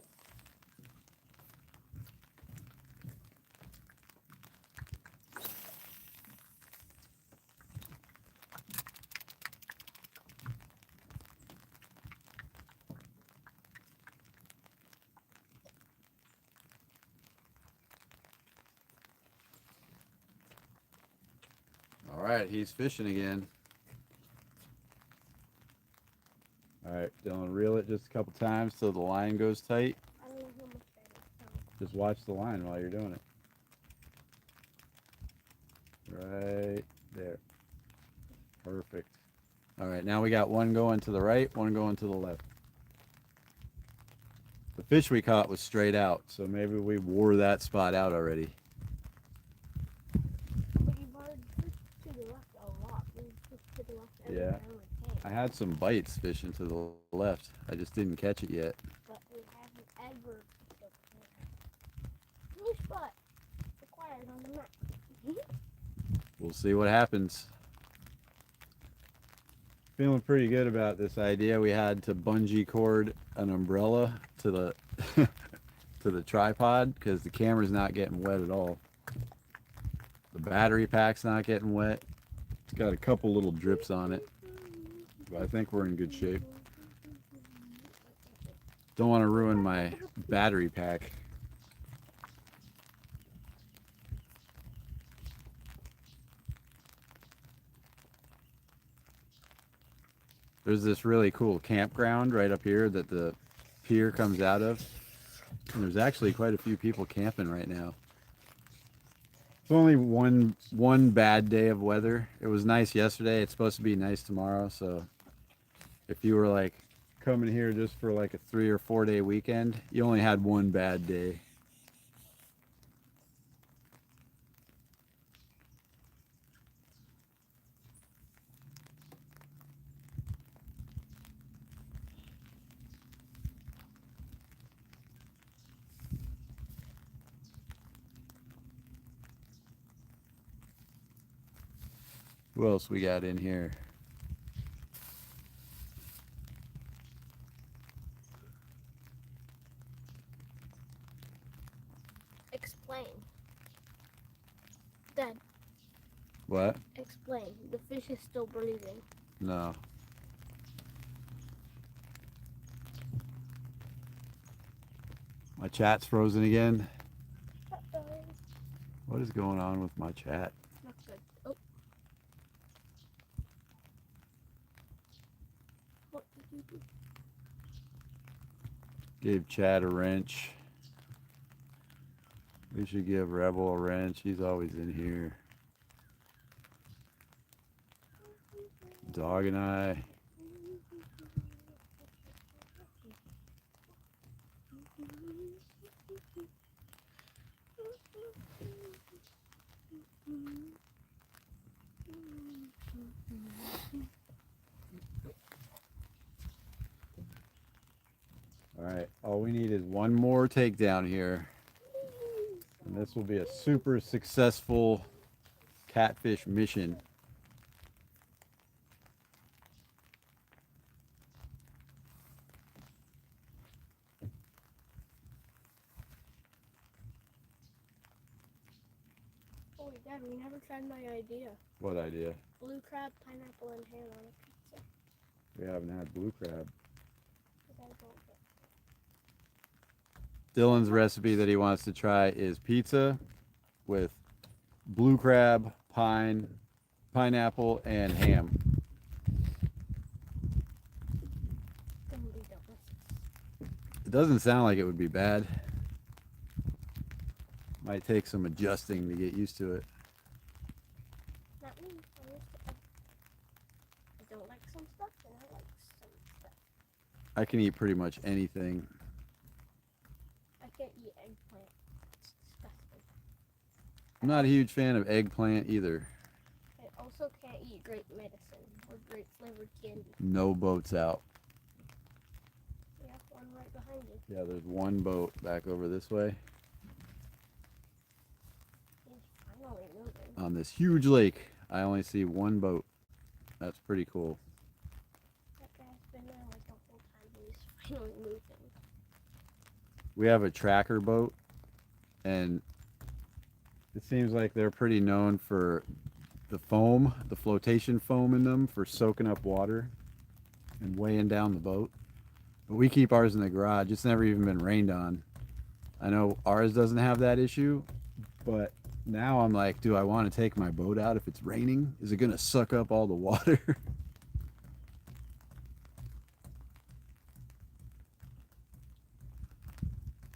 All right, he's fishing again. All right, Dylan, reel it just a couple times so the line goes tight. I don't know how much that is. Just watch the line while you're doing it. Right there. Perfect. All right, now we got one going to the right, one going to the left. The fish we caught was straight out, so maybe we wore that spot out already. But you've already pushed to the left a lot. We pushed to the left every Yeah. time we came. I had some bites fishing to the left. I just didn't catch it yet. But we haven't ever picked up a new spot acquired on the map. We'll see what happens. Feeling pretty good about this idea. We had to bungee cord an umbrella to the to the tripod because the camera's not getting wet at all. The battery pack's not getting wet. It's got a couple little drips on it, but I think we're in good shape. Don't want to ruin my battery pack. There's this really cool campground right up here that the pier comes out of. And there's actually quite a few people camping right now. It's only one bad day of weather. It was nice yesterday. It's supposed to be nice tomorrow. So if you were like coming here just for like a 3 or 4 day weekend, you only had one bad day. Who else we got in here? Explain. Dad, What? explain. The fish is still breathing. No. My chat's frozen again. Uh-oh. What is going on with my chat? Not good. Oh. What did you do? Gave Chad a wrench. We should give Rebel a wrench. He's always in here. Dog and I. All right, all we need is one more takedown here. And this will be a super successful catfish mission. Oh, Dad, we never tried my idea. What idea? Blue crab, pineapple, and ham on a pizza. We haven't had blue crab. But I don't get Dylan's recipe that he wants to try is pizza with blue crab, pineapple, and ham. gonna be delicious. It doesn't sound like it would be bad. Might take some adjusting to get used to it. Not me. I don't like some stuff, and I like some stuff. I can eat pretty much anything. I can't eat eggplant. It's disgusting. I'm not a huge fan of eggplant either. I also can't eat grape medicine or grape flavored candy. No boats out. Yeah, one right behind you. Yeah, there's one boat back over this way He's finally moving. on this huge lake. I only see one boat. That's pretty cool. That guy's been there like the whole time, but he's finally moving. We have a tracker boat, and it seems like they're pretty known for the foam, the flotation foam in them for soaking up water and weighing down the boat. But we keep ours in the garage. It's never even been rained on. I know ours doesn't have that issue, but now I'm like, do I want to take my boat out if it's raining? Is it going to suck up all the water?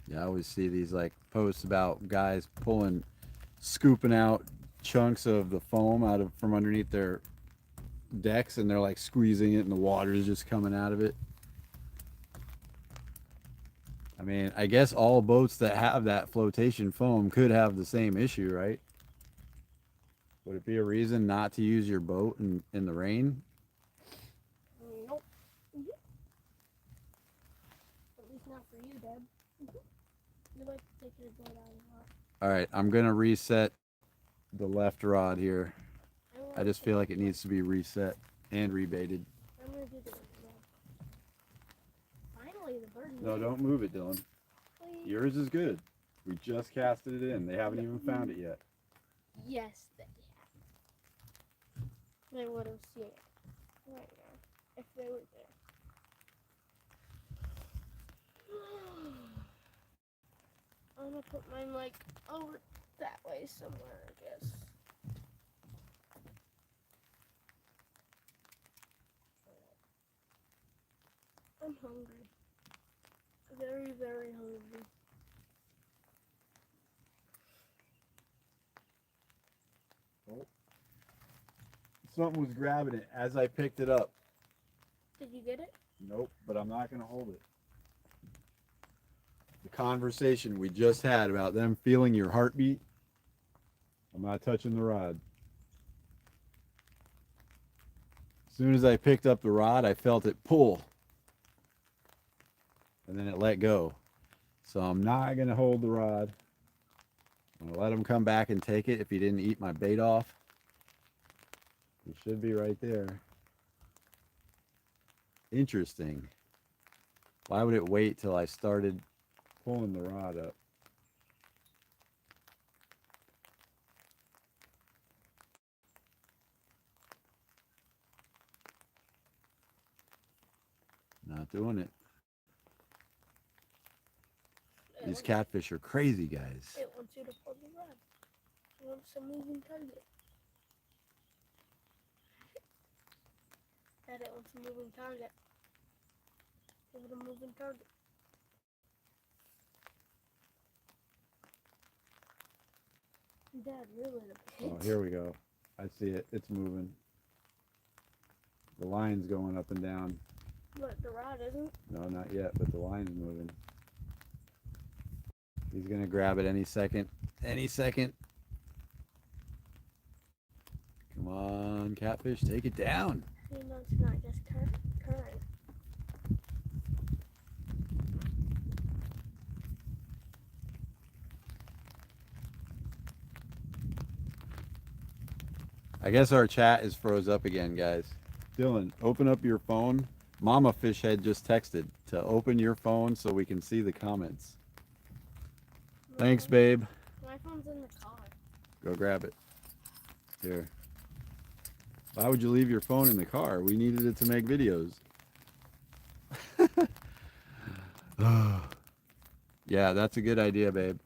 Yeah, I always see these like posts about guys scooping out chunks of the foam out of from underneath their decks, and they're like squeezing it and the water is just coming out of it. I mean, I guess all boats that have that flotation foam could have the same issue, right? Would it be a reason not to use your boat in the rain? Nope. At least not for you, Deb. You like to take your boat out a lot. All right, I'm going to reset the left rod here. I just feel like it needs to be reset and rebaited. I'm gonna do the finally the bird. No, don't move it, Dylan. Please. Yours is good. We just casted it in. They haven't even found it yet. Yes, they have. They would have seen it right now if they were there. I'm gonna put mine like over that way somewhere, I guess. I'm hungry. Very, very hungry. Oh. Something was grabbing it as I picked it up. Did you get it? Nope, but I'm not going to hold it. The conversation we just had about them feeling your heartbeat, I'm not touching the rod. As soon as I picked up the rod, I felt it pull. And then it let go. So I'm not going to hold the rod. I'm going to let him come back and take it if he didn't eat my bait off. He should be right there. Interesting. Why would it wait till I started pulling the rod up? Not doing it. These catfish are crazy, guys. It wants you to pull the rod. It wants a moving target. Dad, it wants a moving target. Give it a moving target. Dad, really the Oh, here we go. I see it. It's moving. The line's going up and down. But the rod isn't? No, not yet, but the line's moving. He's going to grab it any second. Any second. Come on, catfish, take it down. You know it's not just current. I guess our chat is froze up again, guys. Dylan, open up your phone. Mama Fishhead just texted to open your phone so we can see the comments. Thanks, babe. My phone's in the car. Go grab it. Here. Why would you leave your phone in the car? We needed it to make videos. Yeah, that's a good idea, babe.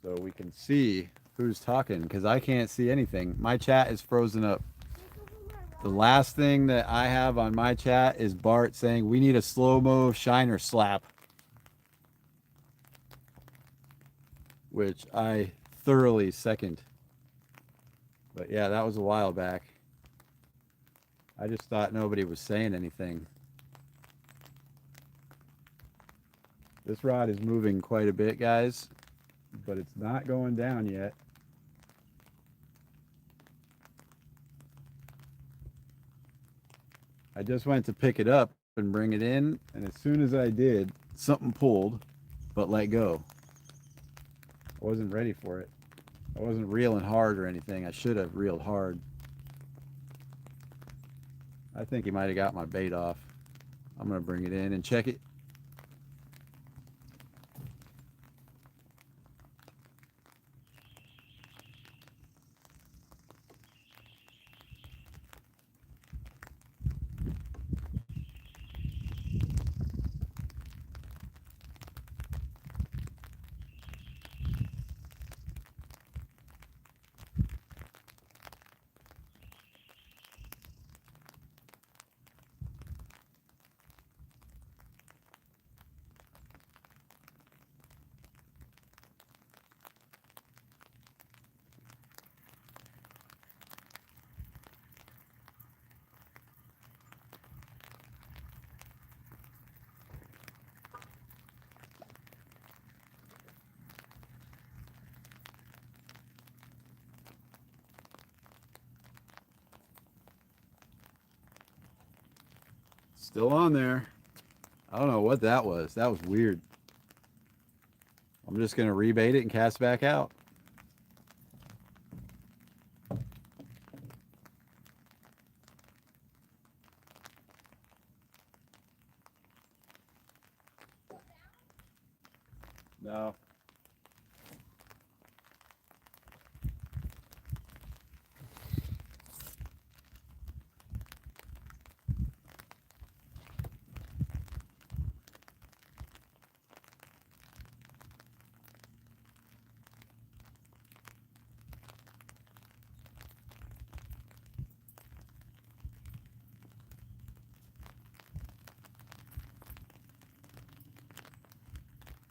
So we can see who's talking, because I can't see anything. My chat is frozen up. The last thing that I have on my chat is Bart saying we need a slow-mo shiner slap, which I thoroughly second. But yeah, that was a while back. I just thought nobody was saying anything. This rod is moving quite a bit, guys, but it's not going down yet. I just went to pick it up and bring it in. And as soon as I did, something pulled, but let go. I wasn't ready for it. I wasn't reeling hard or anything. I should have reeled hard. I think he might have got my bait off. I'm going to bring it in and check it. Still on there. I don't know what that was. That was weird. I'm just going to rebait it and cast back out. No.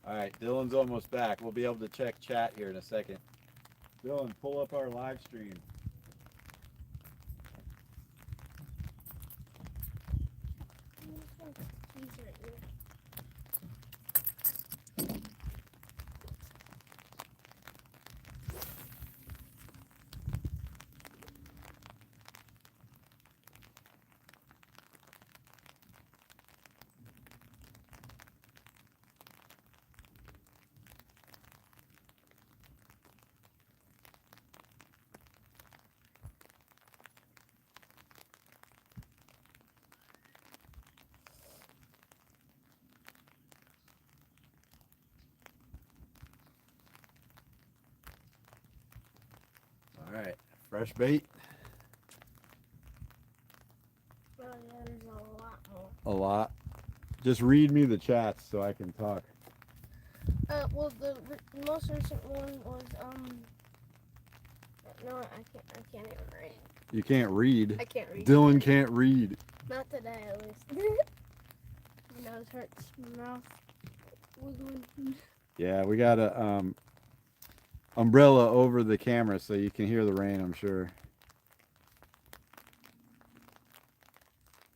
All right, Dylan's almost back. We'll be able to check chat here in a second. Dylan, pull up our live stream. All right, fresh bait. Oh, yeah, there's a lot more. A lot. Just read me the chats so I can talk. Well, the most recent one was, no, I can't even read. You can't read. I can't read. Dylan can't read. Not today, at least. My nose hurts, my mouth wiggling. Yeah, we got a umbrella over the camera so you can hear the rain, I'm sure.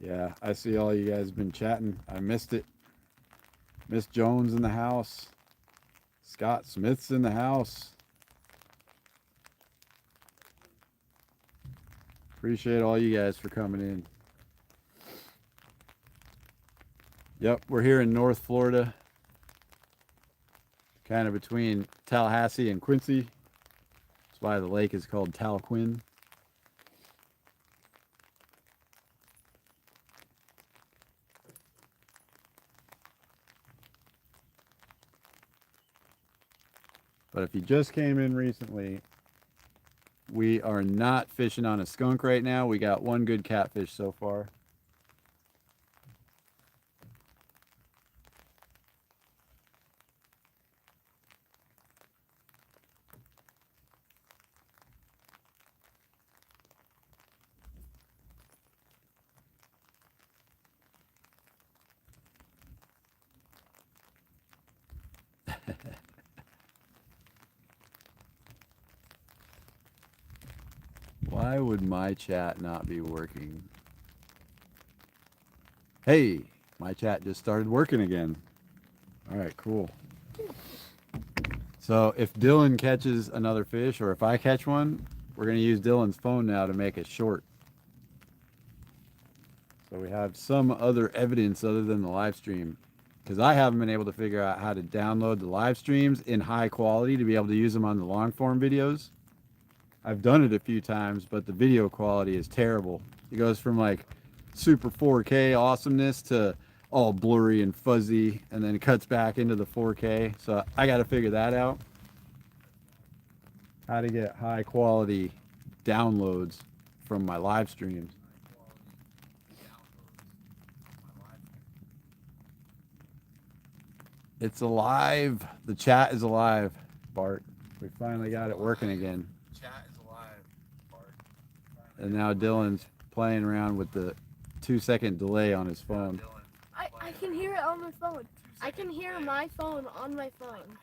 Yeah, I see all you guys been chatting. I missed it. Miss Jones in the house. Scott Smith's in the house. Appreciate all you guys for coming in. Yep, we're here in North Florida. Kind of between Tallahassee and Quincy. That's why the lake is called Talquin. But if you just came in recently, we are not fishing on a skunk right now. We got one good catfish so far. Why would my chat not be working? Hey, my chat just started working again. All right, cool. So if Dylan catches another fish, or if I catch one, we're going to use Dylan's phone now to make it short. So we have some other evidence other than the live stream, because I haven't been able to figure out how to download the live streams in high quality to be able to use them on the long form videos. I've done it a few times, but the video quality is terrible. It goes from like super 4K awesomeness to all blurry and fuzzy, and then it cuts back into the 4K. So I got to figure that out. How to get high quality downloads from my live streams. It's alive. The chat is alive, Bart. We finally got it working again. Chat is alive, Bart. And now Dylan's playing around with the 2-second delay on his phone. I can hear it on my phone. I can hear my phone on my phone.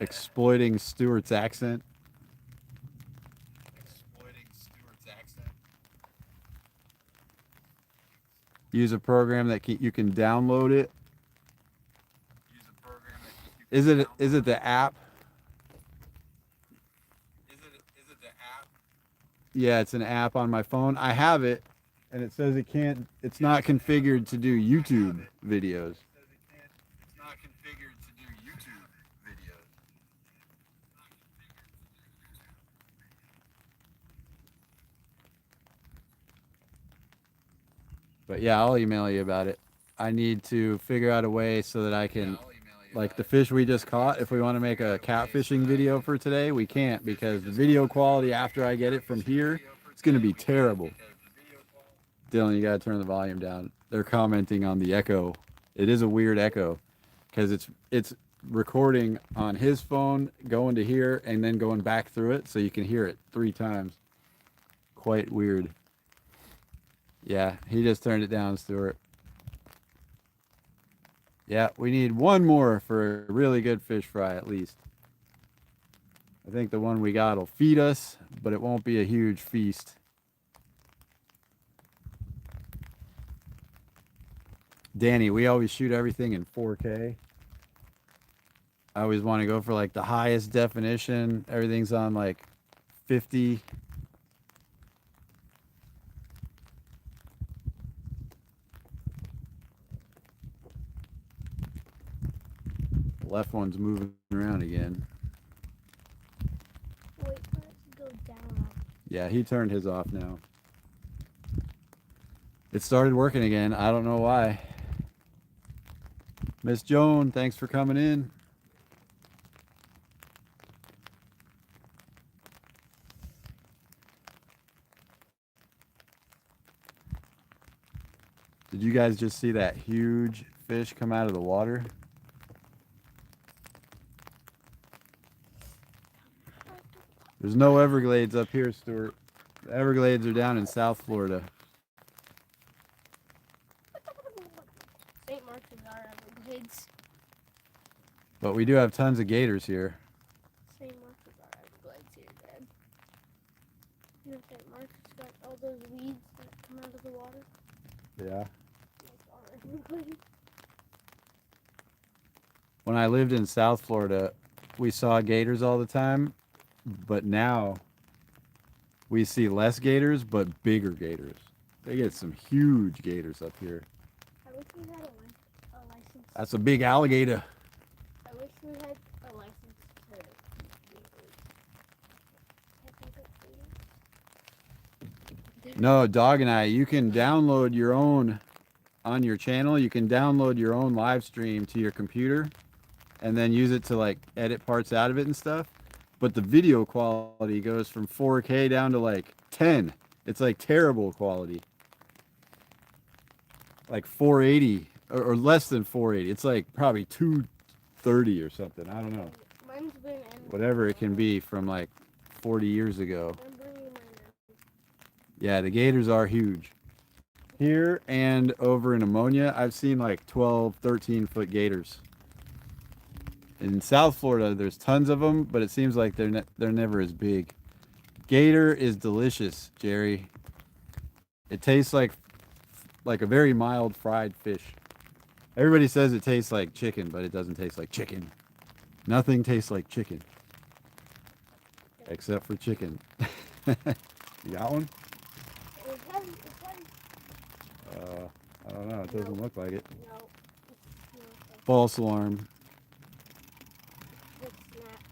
Exploiting Stewart's accent. Use a program that you can download it. Is it the app? Is it the app? Yeah, it's an app on my phone. I have it, and it says it's not configured to do YouTube videos. It's not configured to do YouTube videos. But yeah, I'll email you about it. I need to figure out a way so that I can, like the fish we just caught, if we want to make a catfishing video for today, we can't, because the video quality after I get it from here, it's going to be terrible. Dylan, you got to turn the volume down. They're commenting on the echo. It is a weird echo because it's recording on his phone, going to here, and then going back through it, so you can hear it 3 times. Quite weird. Yeah, he just turned it down, Stuart. Yeah, we need one more for a really good fish fry at least. I think the one we got will feed us, but it won't be a huge feast. Danny, we always shoot everything in 4K. I always want to go for like the highest definition. Everything's on like 50. Left one's moving around again. Wait for it to go down. Yeah, he turned his off now. It started working again. I don't know why. Miss Joan, thanks for coming in. Did you guys just see that huge fish come out of the water? There's no Everglades up here, Stuart. The Everglades are down in South Florida. St. Mark's is our Everglades. But we do have tons of gators here. St. Mark's is our Everglades here, Dad. You know St. Mark's got all those weeds that come out of the water? Yeah. Like our Everglades. When I lived in South Florida, we saw gators all the time. But now we see less gators, but bigger gators. They get some huge gators up here. I wish we had a license. That's a big alligator. I wish we had a license to gators. No, Dog and I, you can download your own on your channel. You can download your own live stream to your computer and then use it to like edit parts out of it and stuff. But the video quality goes from 4K down to like 10. It's like terrible quality. Like 480 or less than 480. It's like probably 230 or something. I don't know. Mine's been Whatever it can be from like 40 years ago. I'm bringing mine out. Yeah, the gators are huge. Here and over in Ammonia, I've seen like 12, 13-foot gators. In South Florida, there's tons of them, but it seems like they're never as big. Gator is delicious, Jerry. It tastes like a very mild fried fish. Everybody says it tastes like chicken, but it doesn't taste like chicken. Nothing tastes like chicken. except for chicken. You got one? It's heavy. It's heavy. I don't know. It doesn't Nope. look like it. No. It's not. False alarm. It's snap.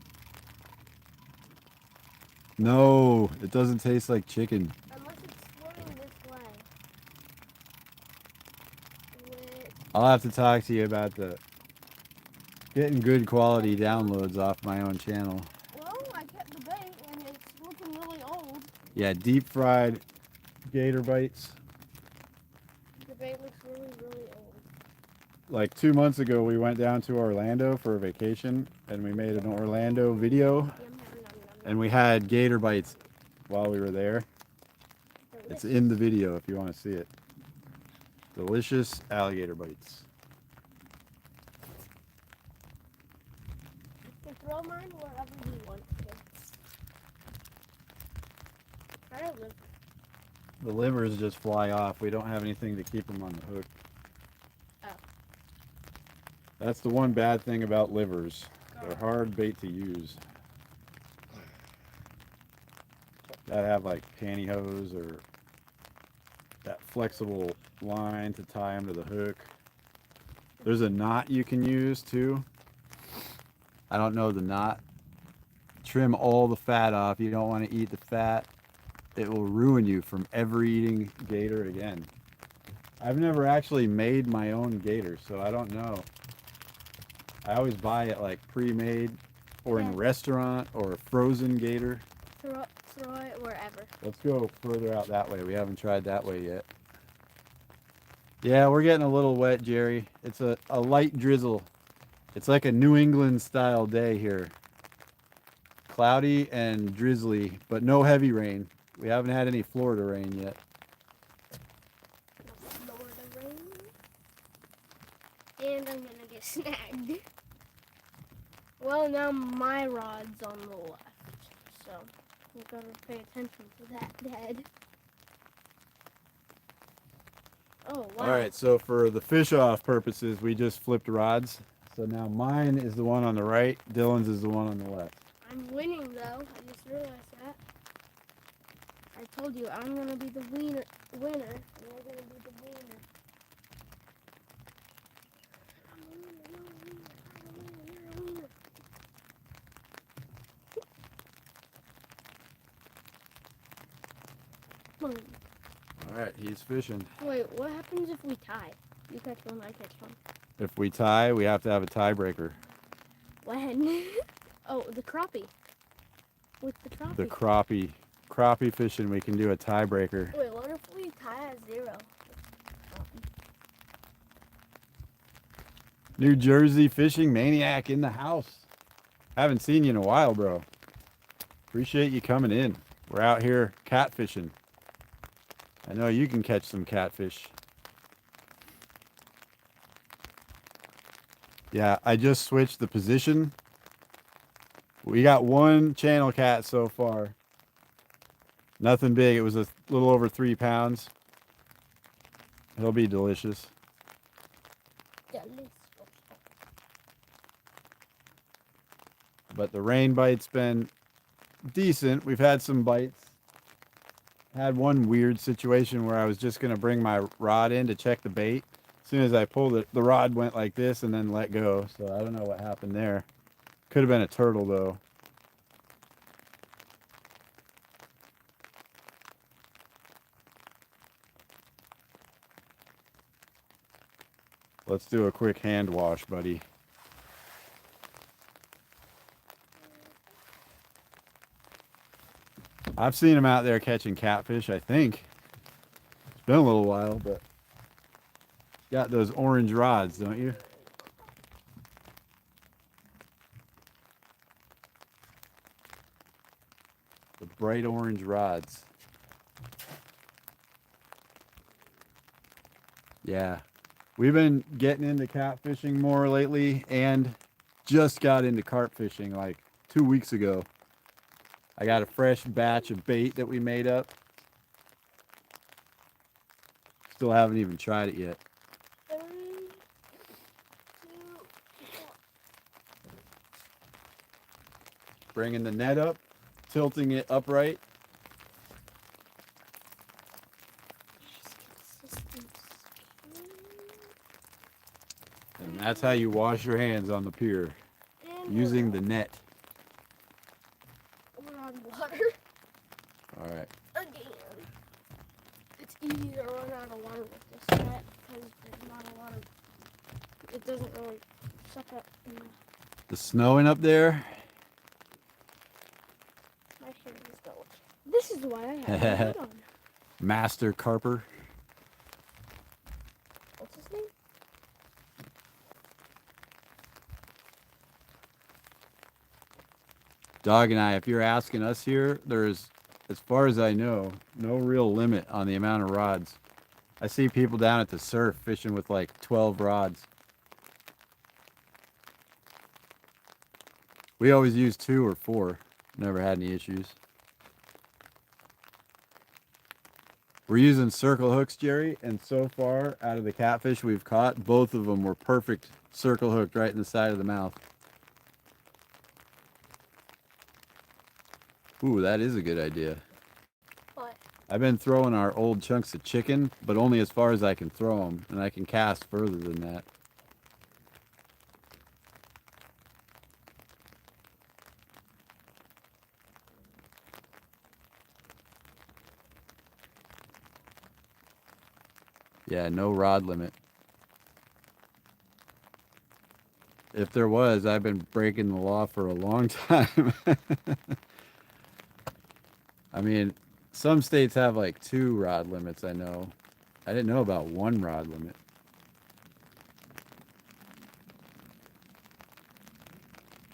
No, it doesn't taste like chicken. Unless it's swimming this way. With, I'll have to talk to you about the getting good quality downloads off my own channel. well, I kept the bait and it's looking really old. Yeah, deep fried gator bites. The bait looks really, really old. Like 2 months ago, we went down to Orlando for a vacation and we made an Orlando video Yum, yum, yum, yum, and we had gator bites while we were there. It's in the video if you want to see it. Delicious alligator bites. You can throw mine wherever you want to. Try to live. The livers just fly off. We don't have anything to keep them on the hook. Oh. That's the one bad thing about livers. They're hard bait to use. That have like pantyhose or that flexible line to tie them to the hook. There's a knot you can use too. I don't know the knot. Trim all the fat off. You don't want to eat the fat. It will ruin you from ever eating gator again. I've never actually made my own gator, so I don't know. I always buy it like pre-made or in a restaurant or a frozen gator. Throw it wherever. Let's go further out that way. We haven't tried that way yet. Yeah, we're getting a little wet, Jerry. It's a light drizzle. It's like a New England style day here. Cloudy and drizzly, but no heavy rain. We haven't had any Florida rain yet. Florida rain. And I'm gonna get snagged. Well, now my rod's on the left, so you gotta pay attention to that, Dad. Oh, wow. All right, so for the fish off purposes, we just flipped rods. So now mine is the one on the right, Dylan's is the one on the left. I'm winning, though. I just realized that. I told you I'm gonna be the winner, and you're gonna be the winner. I'm a winner, you're a winner, I'm a winner, you're a winner. Boom. All right, he's fishing. Wait, what happens if we tie? You catch one, I catch one. If we tie, we have to have a tiebreaker. When? Oh, the crappie. With the crappie. The crappie fishing, we can do a tiebreaker. Wait, what if we tie at 0? New Jersey fishing maniac in the house. Haven't seen you in a while, bro. Appreciate you coming in. We're out here catfishing. I know you can catch some catfish. Yeah, I just switched the position. We got one channel cat so far. Nothing big. It was a little over 3 pounds. He'll be delicious. Delicious. But the rain bite's been decent. We've had some bites. Had one weird situation where I was just going to bring my rod in to check the bait. As soon as I pulled it, the rod went like this and then let go. So I don't know what happened there. Could have been a turtle though. Let's do a quick hand wash, buddy. I've seen him out there catching catfish, I think. It's been a little while, but got those orange rods, don't you? The bright orange rods. Yeah. We've been getting into catfishing more lately and just got into carp fishing like 2 weeks ago. I got a fresh batch of bait that we made up. Still haven't even tried it yet. 3, 2, 1. Bringing the net up tilting it upright. And that's how you wash your hands on the pier, using the net. We're on water All right. again. It's easy to run out of water with this net because there's not a lot of. It doesn't really suck up. The snowing up there. My hair is going. This is why I have my hood on. Master Carper. What's his name? Dog and I, if you're asking us here, there's, as far as I know, no real limit on the amount of rods. I see people down at the surf fishing with like 12 rods. We always use 2 or 4. Never had any issues. We're using circle hooks, Jerry, and so far, out of the catfish we've caught, both of them were perfect circle hooked right in the side of the mouth. Ooh, that is a good idea. What? I've been throwing our old chunks of chicken, but only as far as I can throw them, and I can cast further than that. Yeah, no rod limit. If there was, I've been breaking the law for a long time. I mean, some states have like 2 rod limits, I know. I didn't know about 1 rod limit.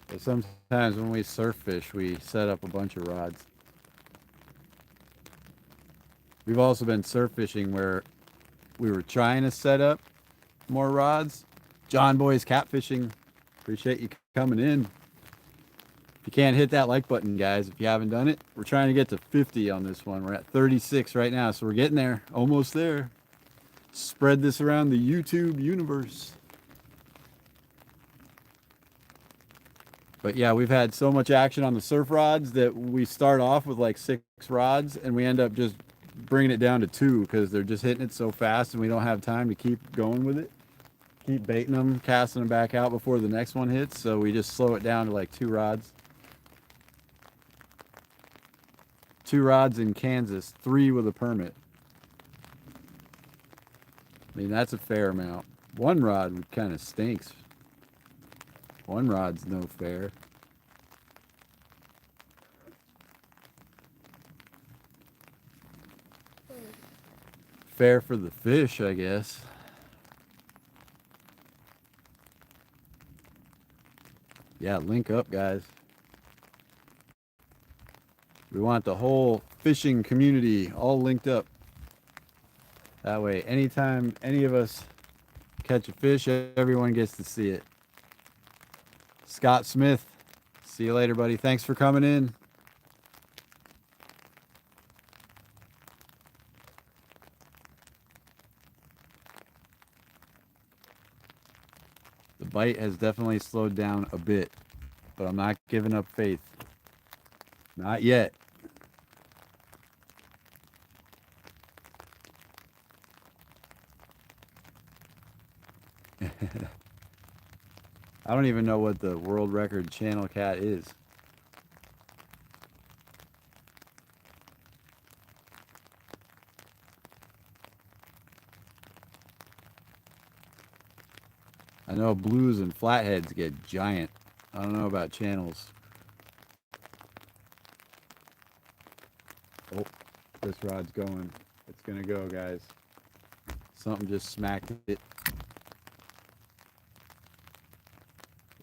But sometimes when we surf fish, we set up a bunch of rods. We've also been surf fishing where we were trying to set up more rods. John Boy's Catfishing. Appreciate you coming in. If you can't hit that like button, guys, if you haven't done it, we're trying to get to 50 on this one. We're at 36 right now, so we're getting there. Almost there. Spread this around the YouTube universe. But yeah, we've had so much action on the surf rods that we start off with like 6 rods, and we end up just bringing it down to 2 because they're just hitting it so fast, and we don't have time to keep going with it. Keep baiting them, casting them back out before the next one hits, so we just slow it down to like 2 rods. 2 rods in Kansas, 3 with a permit. I mean, that's a fair amount. 1 rod kind of stinks. 1 rod's no fair. Fair for the fish, I guess. Yeah, link up, guys. We want the whole fishing community all linked up. That way, anytime any of us catch a fish, everyone gets to see it. Scott Smith, see you later, buddy. Thanks for coming in. The bite has definitely slowed down a bit, but I'm not giving up faith. Not yet. I don't even know what the world record channel cat is. I know blues and flatheads get giant. I don't know about channels. Oh, this rod's going. It's gonna go, guys. Something just smacked it.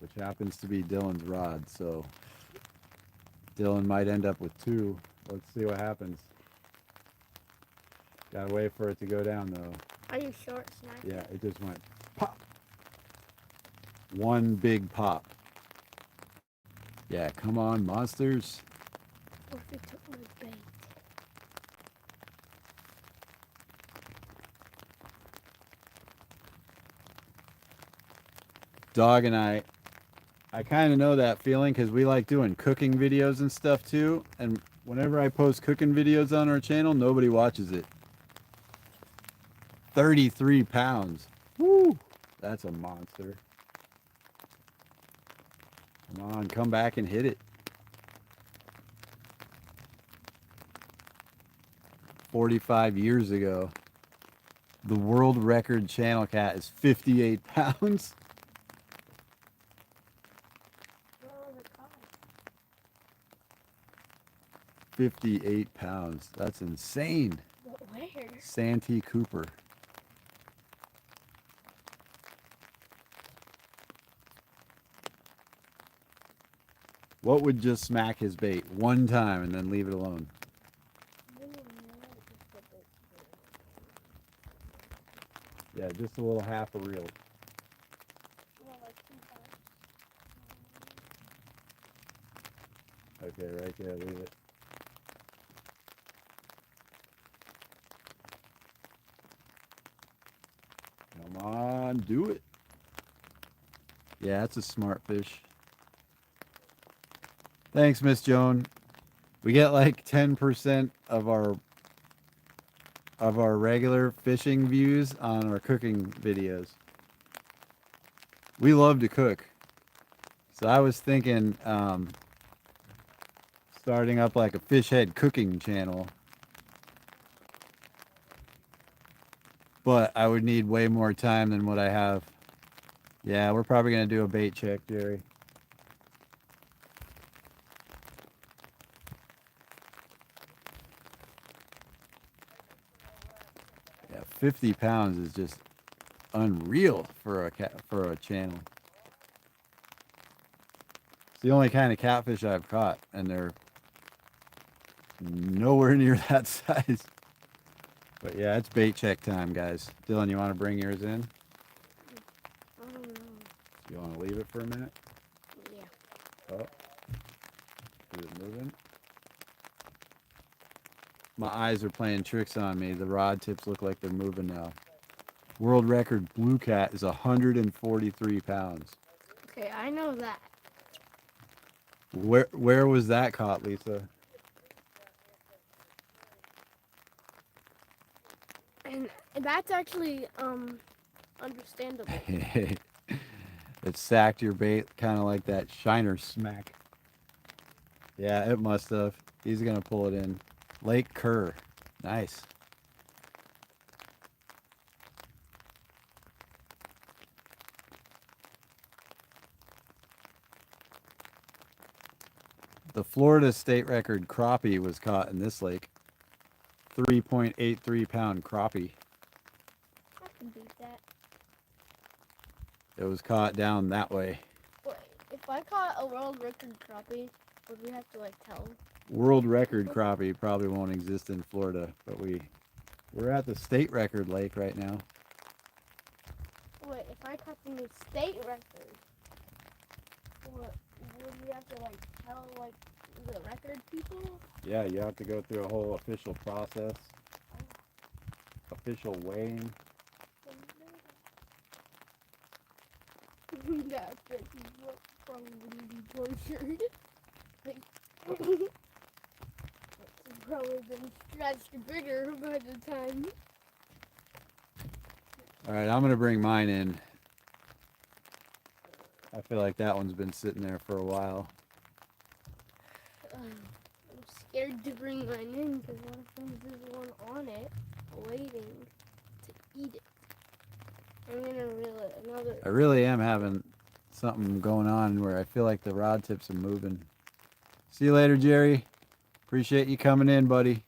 Which happens to be Dylan's rod, so Dylan might end up with 2. Let's see what happens. Gotta wait for it to go down, though. Are you sure it's not? Yeah, it just went pop. 1 big pop. Yeah, come on, monsters. What if it took my bait? Dog and I I kind of know that feeling because we like doing cooking videos and stuff too. And whenever I post cooking videos on our channel, nobody watches it. 33 pounds. Woo! That's a monster. Come on, come back and hit it. 45 years ago. The world record channel cat is 58 pounds. Where was it caught? 58 pounds. That's insane. Where? Santee Cooper. What would just smack his bait one time and then leave it alone? Yeah, just a little half a reel. Okay, right there, leave it. Come on, do it. Yeah, that's a smart fish. Thanks, Miss Joan. We get like 10% of our regular fishing views on our cooking videos. We love to cook. So I was thinking starting up like a fish head cooking channel. But I would need way more time than what I have. Yeah, we're probably going to do a bait check, Jerry. Yeah, 50 pounds is just unreal for a channel. It's the only kind of catfish I've caught, and they're nowhere near that size. But yeah, it's bait check time, guys. Dylan, you want to bring yours in? I don't know. You want to leave it for a minute? Yeah. Oh, is it moving? My eyes are playing tricks on me. The rod tips look like they're moving now. World record blue cat is 143 pounds. Okay, I know that. Where was that caught, Lisa? And that's actually understandable. It sacked your bait, kind of like that shiner smack. Yeah, it must have. He's gonna pull it in. Lake Kerr, nice. The Florida state record crappie was caught in this lake. 3.83 pound crappie. I can beat that. It was caught down that way. Wait, if I caught a world record crappie, would we have to like tell? World record crappie probably won't exist in Florida, but we're at the state record lake right now. Wait, if I caught the new state record, would we have to like tell like the record people? Yeah, you have to go through a whole official process. Official weighing. That fish is probably be tortured. Like, it's probably been stretched bigger by the time. All right, I'm gonna bring mine in. I feel like that one's been sitting there for a while. I'm scared to bring mine in because what if there's one on it waiting to eat it? I'm gonna reel it another. I really am having something going on where I feel like the rod tips are moving. See you later, Jerry. Appreciate you coming in, buddy.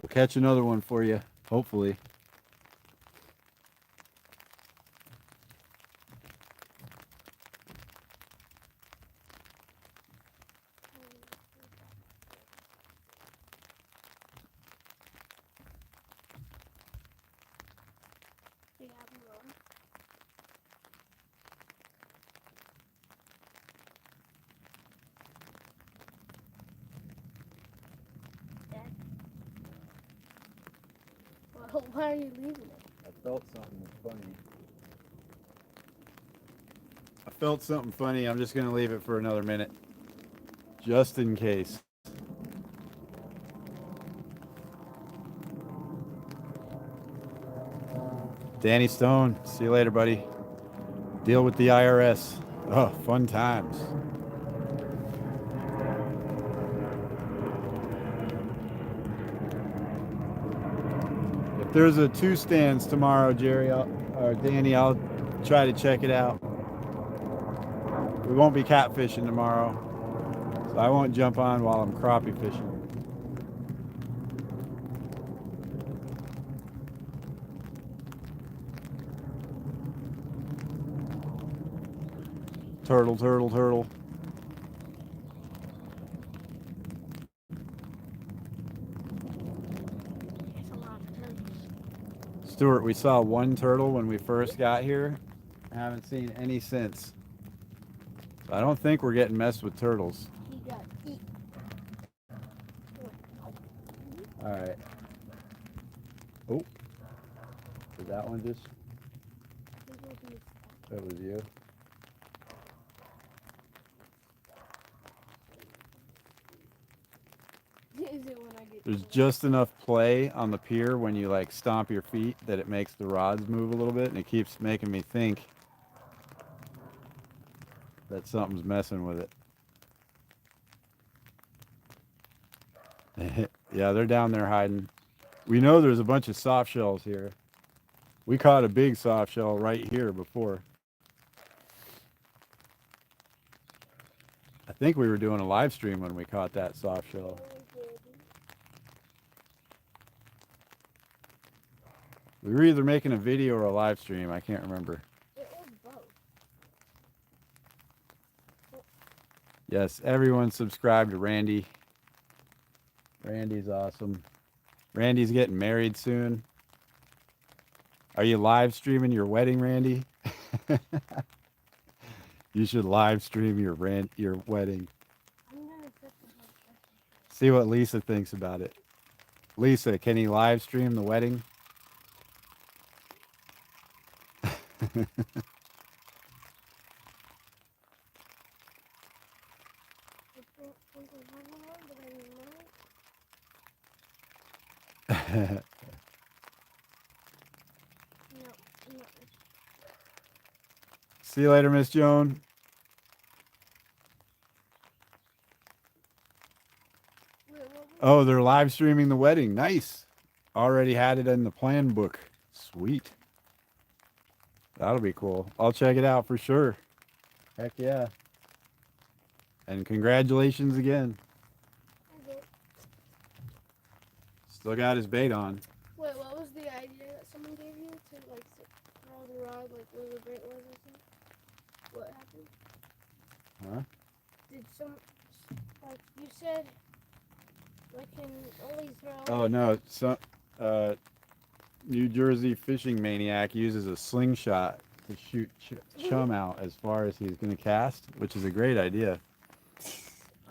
We'll catch another one for you, hopefully. Yeah, I'm wrong. Dad? Well, why are you leaving it? I felt something was funny. I felt something funny. I'm just gonna leave it for another minute, just in case. Danny Stone, see you later, buddy. Deal with the IRS. Oh, fun times. If there's a 2 stands tomorrow, Jerry or Danny, I'll try to check it out. We won't be catfishing tomorrow, so I won't jump on while I'm crappie fishing. Turtle, turtle, turtle. There's a lot of turtles. Stuart, we saw one turtle when we first got here. I haven't seen any since. So I don't think we're getting messed with turtles. You got eat. All right. Oh, did that one just? That was you. Is it when I get There's just enough play on the pier when you like stomp your feet that it makes the rods move a little bit, and it keeps making me think that something's messing with it. Yeah, they're down there hiding. We know there's a bunch of soft shells here. We caught a big soft shell right here before. I think we were doing a live stream when we caught that soft shell. We were either making a video or a live stream. I can't remember. It was both. Yes, everyone subscribe to Randy. Randy's awesome. Randy's getting married soon. Are you live streaming your wedding, Randy? You should live stream your wedding. I'm gonna set the house. See what Lisa thinks about it. Lisa, can he live stream the wedding? See you later, Miss Joan. Oh, they're live streaming the wedding. Nice. Already had it in the plan book. Sweet. That'll be cool. I'll check it out for sure. Heck yeah. And congratulations again. Still got his bait on. Wait, what was the idea that someone gave you to like throw the rod like where the bait was or something? What happened? Huh? Did some like you said I can only throw? Oh no, some New Jersey fishing maniac uses a slingshot to shoot chum out as far as he's going to cast, which is a great idea.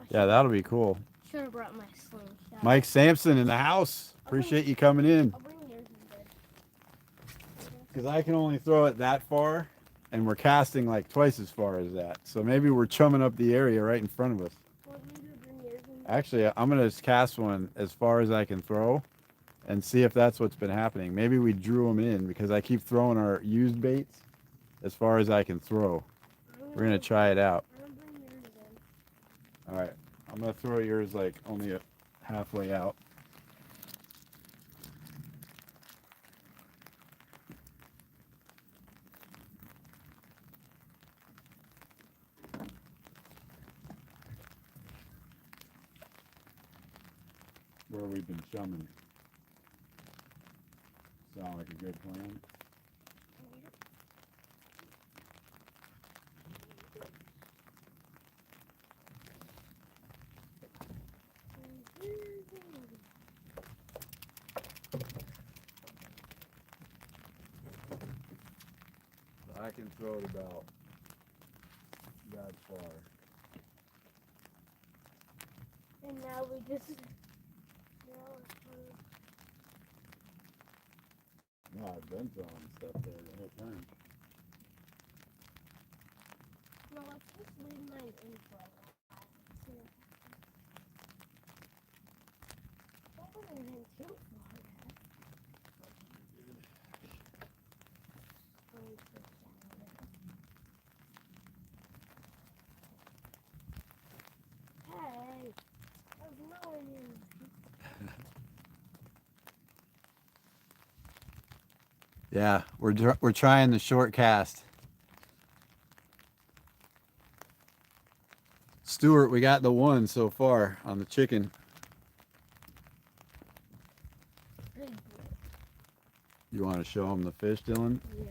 Yeah, that'll be cool. Should have brought my slingshot. Mike Sampson in the house. Appreciate you coming in. I'll bring yours instead. Because I can only throw it that far, and we're casting like twice as far as that. So maybe we're chumming up the area right in front of us. Want me to bring yours instead? Actually, I'm going to cast one as far as I can throw and see if that's what's been happening. Maybe we drew them in because I keep throwing our used baits as far as I can throw. We're going to try it out. I'm gonna bring yours in. All right. I'm going to throw yours like only halfway out. Where we've been chumming. Sound like a good plan? I can throw it about that far. And now we just. No, I've been throwing stuff there the whole time. No, let's just leave mine in for a while. See what happens. That wasn't even too far, Dad. Hey, that was nowhere near me. Yeah, we're trying the short cast. Stuart, we got the one so far on the chicken. Big boy. You want to show him the fish, Dylan? Yeah.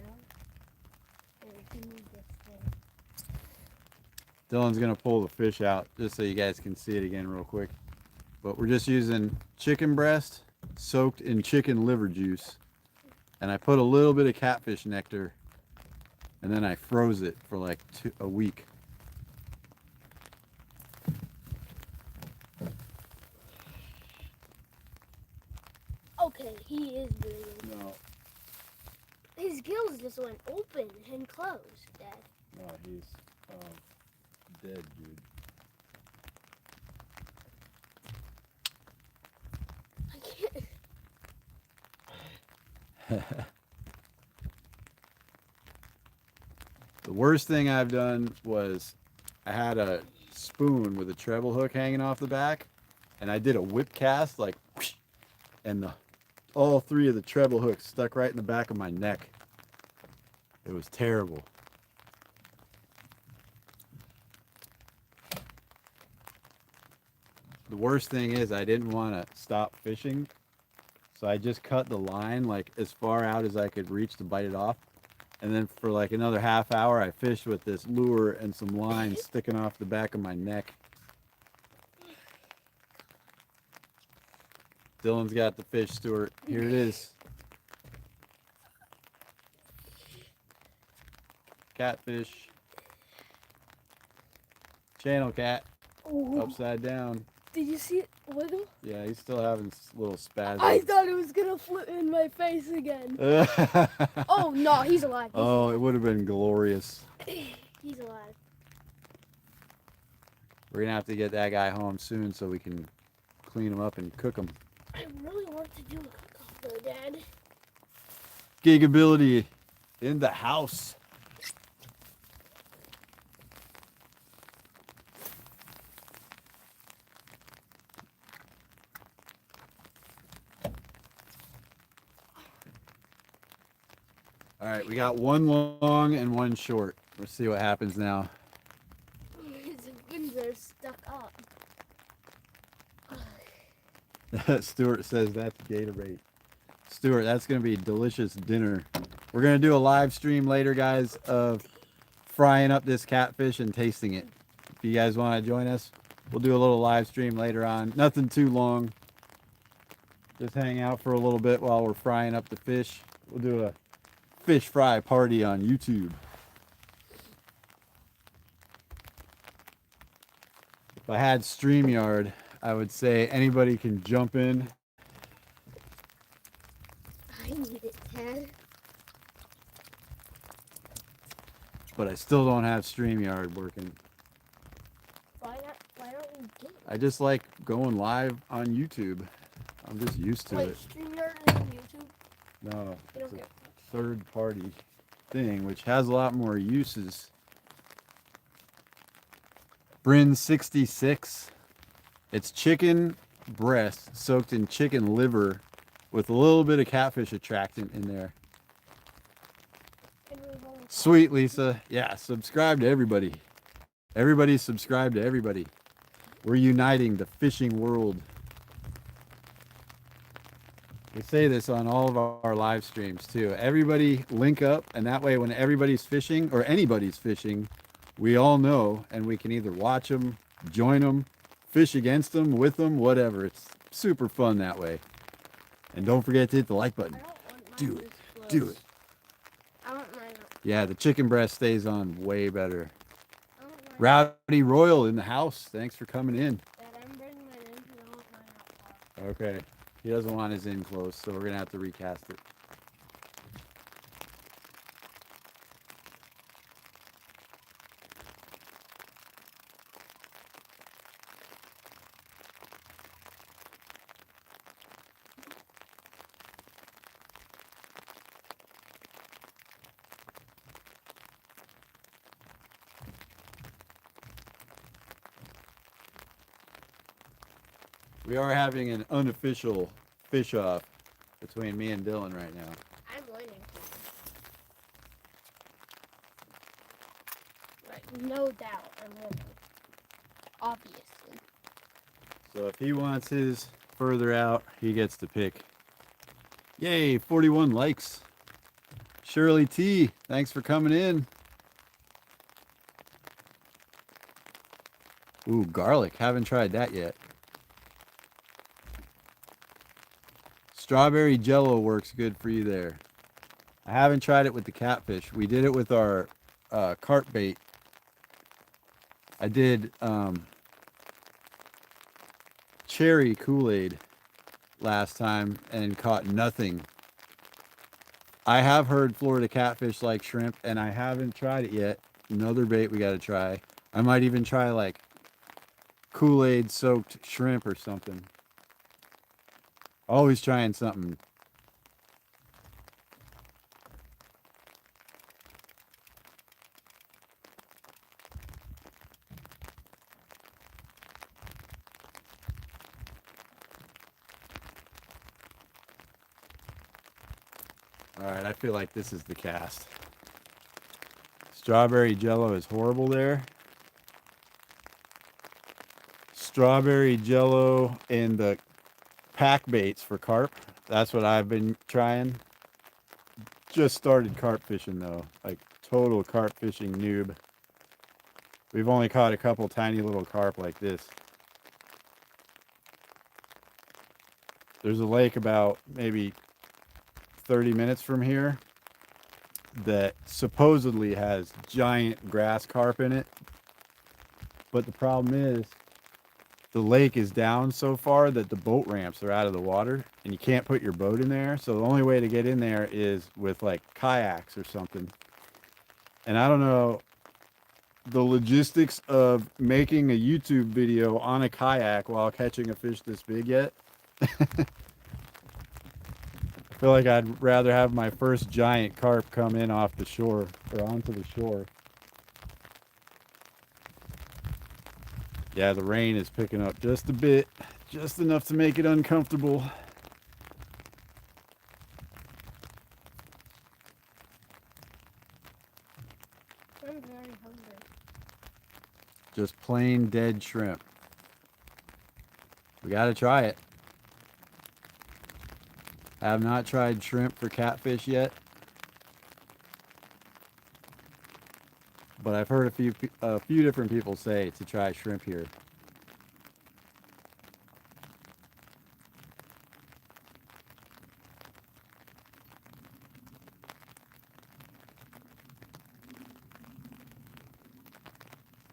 Here, give me this thing. Dylan's gonna pull the fish out just so you guys can see it again real quick. But we're just using chicken breast soaked in chicken liver juice. And I put a little bit of catfish nectar and then I froze it for like a week. Okay, he is breathing. No, His gills just went open and closed, Dad. no, he's dead, dude. I can't. The worst thing I've done was I had a spoon with a treble hook hanging off the back, and I did a whip cast, like, whoosh, and all three of the treble hooks stuck right in the back of my neck. It was terrible. The worst thing is I didn't want to stop fishing, so I just cut the line like as far out as I could reach to bite it off. And then for like another half hour, I fished with this lure and some lines sticking off the back of my neck. Dylan's got the fish, Stuart. Here it is. Catfish. Channel cat. Ooh. Upside down. Did you see it wiggle? Yeah, he's still having little spasms. I thought it was gonna flip in my face again. Oh no, he's alive. Oh, it would have been glorious. He's alive. We're gonna have to get that guy home soon so we can clean him up and cook him. I really want to do a cook-off though, Dad. Gigability in the house. All right, we got one long and one short. Let's see what happens now. His fins are stuck up. Stuart says that's Gatorade. Stuart, that's going to be delicious dinner. We're going to do a live stream later, guys, of frying up this catfish and tasting it. If you guys want to join us, we'll do a little live stream later on. Nothing too long. Just hang out for a little bit while we're frying up the fish. We'll do a fish fry party on YouTube. If I had StreamYard, I would say anybody can jump in. I need it, Dad. But I still don't have StreamYard working. Why don't you get it? I just like going live on YouTube. I'm just used to Wait, it. StreamYard is on YouTube? No, You it's don't a get third party thing, which has a lot more uses. Bryn 66. It's chicken breast soaked in chicken liver with a little bit of catfish attractant in there. Sweet, Lisa. Yeah, subscribe to everybody. Everybody subscribe to everybody. We're uniting the fishing world. We say this on all of our live streams too. Everybody link up, and that way when everybody's fishing or anybody's fishing, we all know, and we can either watch them, join them, fish against them, with them, whatever. It's super fun that way. And don't forget to hit the like button. Do it. Do it. I want mine up. Yeah, the chicken breast stays on way better. I want mine up. Rowdy Royal in the house. Thanks for coming in. Dad, I'm bringing mine in because I want mine up. Okay. He doesn't want his in close, so we're going to have to recast it. We are having an unofficial fish off between me and Dylan right now. I'm learning. Like, no doubt, I'm learning. Obviously. So if he wants his further out, he gets to pick. Yay, 41 likes. Shirley T, thanks for coming in. Ooh, garlic. Haven't tried that yet. Strawberry Jello works good for you there. I haven't tried it with the catfish. We did it with our carp bait. I did cherry Kool-Aid last time and caught nothing. I have heard Florida catfish like shrimp, and I haven't tried it yet. Another bait we got to try. I might even try like Kool-Aid soaked shrimp or something. Always trying something. All right, I feel like this is the cast. Strawberry Jello is horrible there. Strawberry Jello and the pack baits for carp. That's what I've been trying. Just started carp fishing though, like total carp fishing noob. We've only caught a couple tiny little carp like this. There's a lake about maybe 30 minutes from here that supposedly has giant grass carp in it. But the problem is the lake is down so far that the boat ramps are out of the water and you can't put your boat in there. So the only way to get in there is with like kayaks or something. And I don't know the logistics of making a YouTube video on a kayak while catching a fish this big yet. I feel like I'd rather have my first giant carp come in off the shore or onto the shore. Yeah, the rain is picking up just a bit, just enough to make it uncomfortable. I'm very hungry. Just plain dead shrimp. We gotta try it. I have not tried shrimp for catfish yet, but I've heard a few different people say to try shrimp here.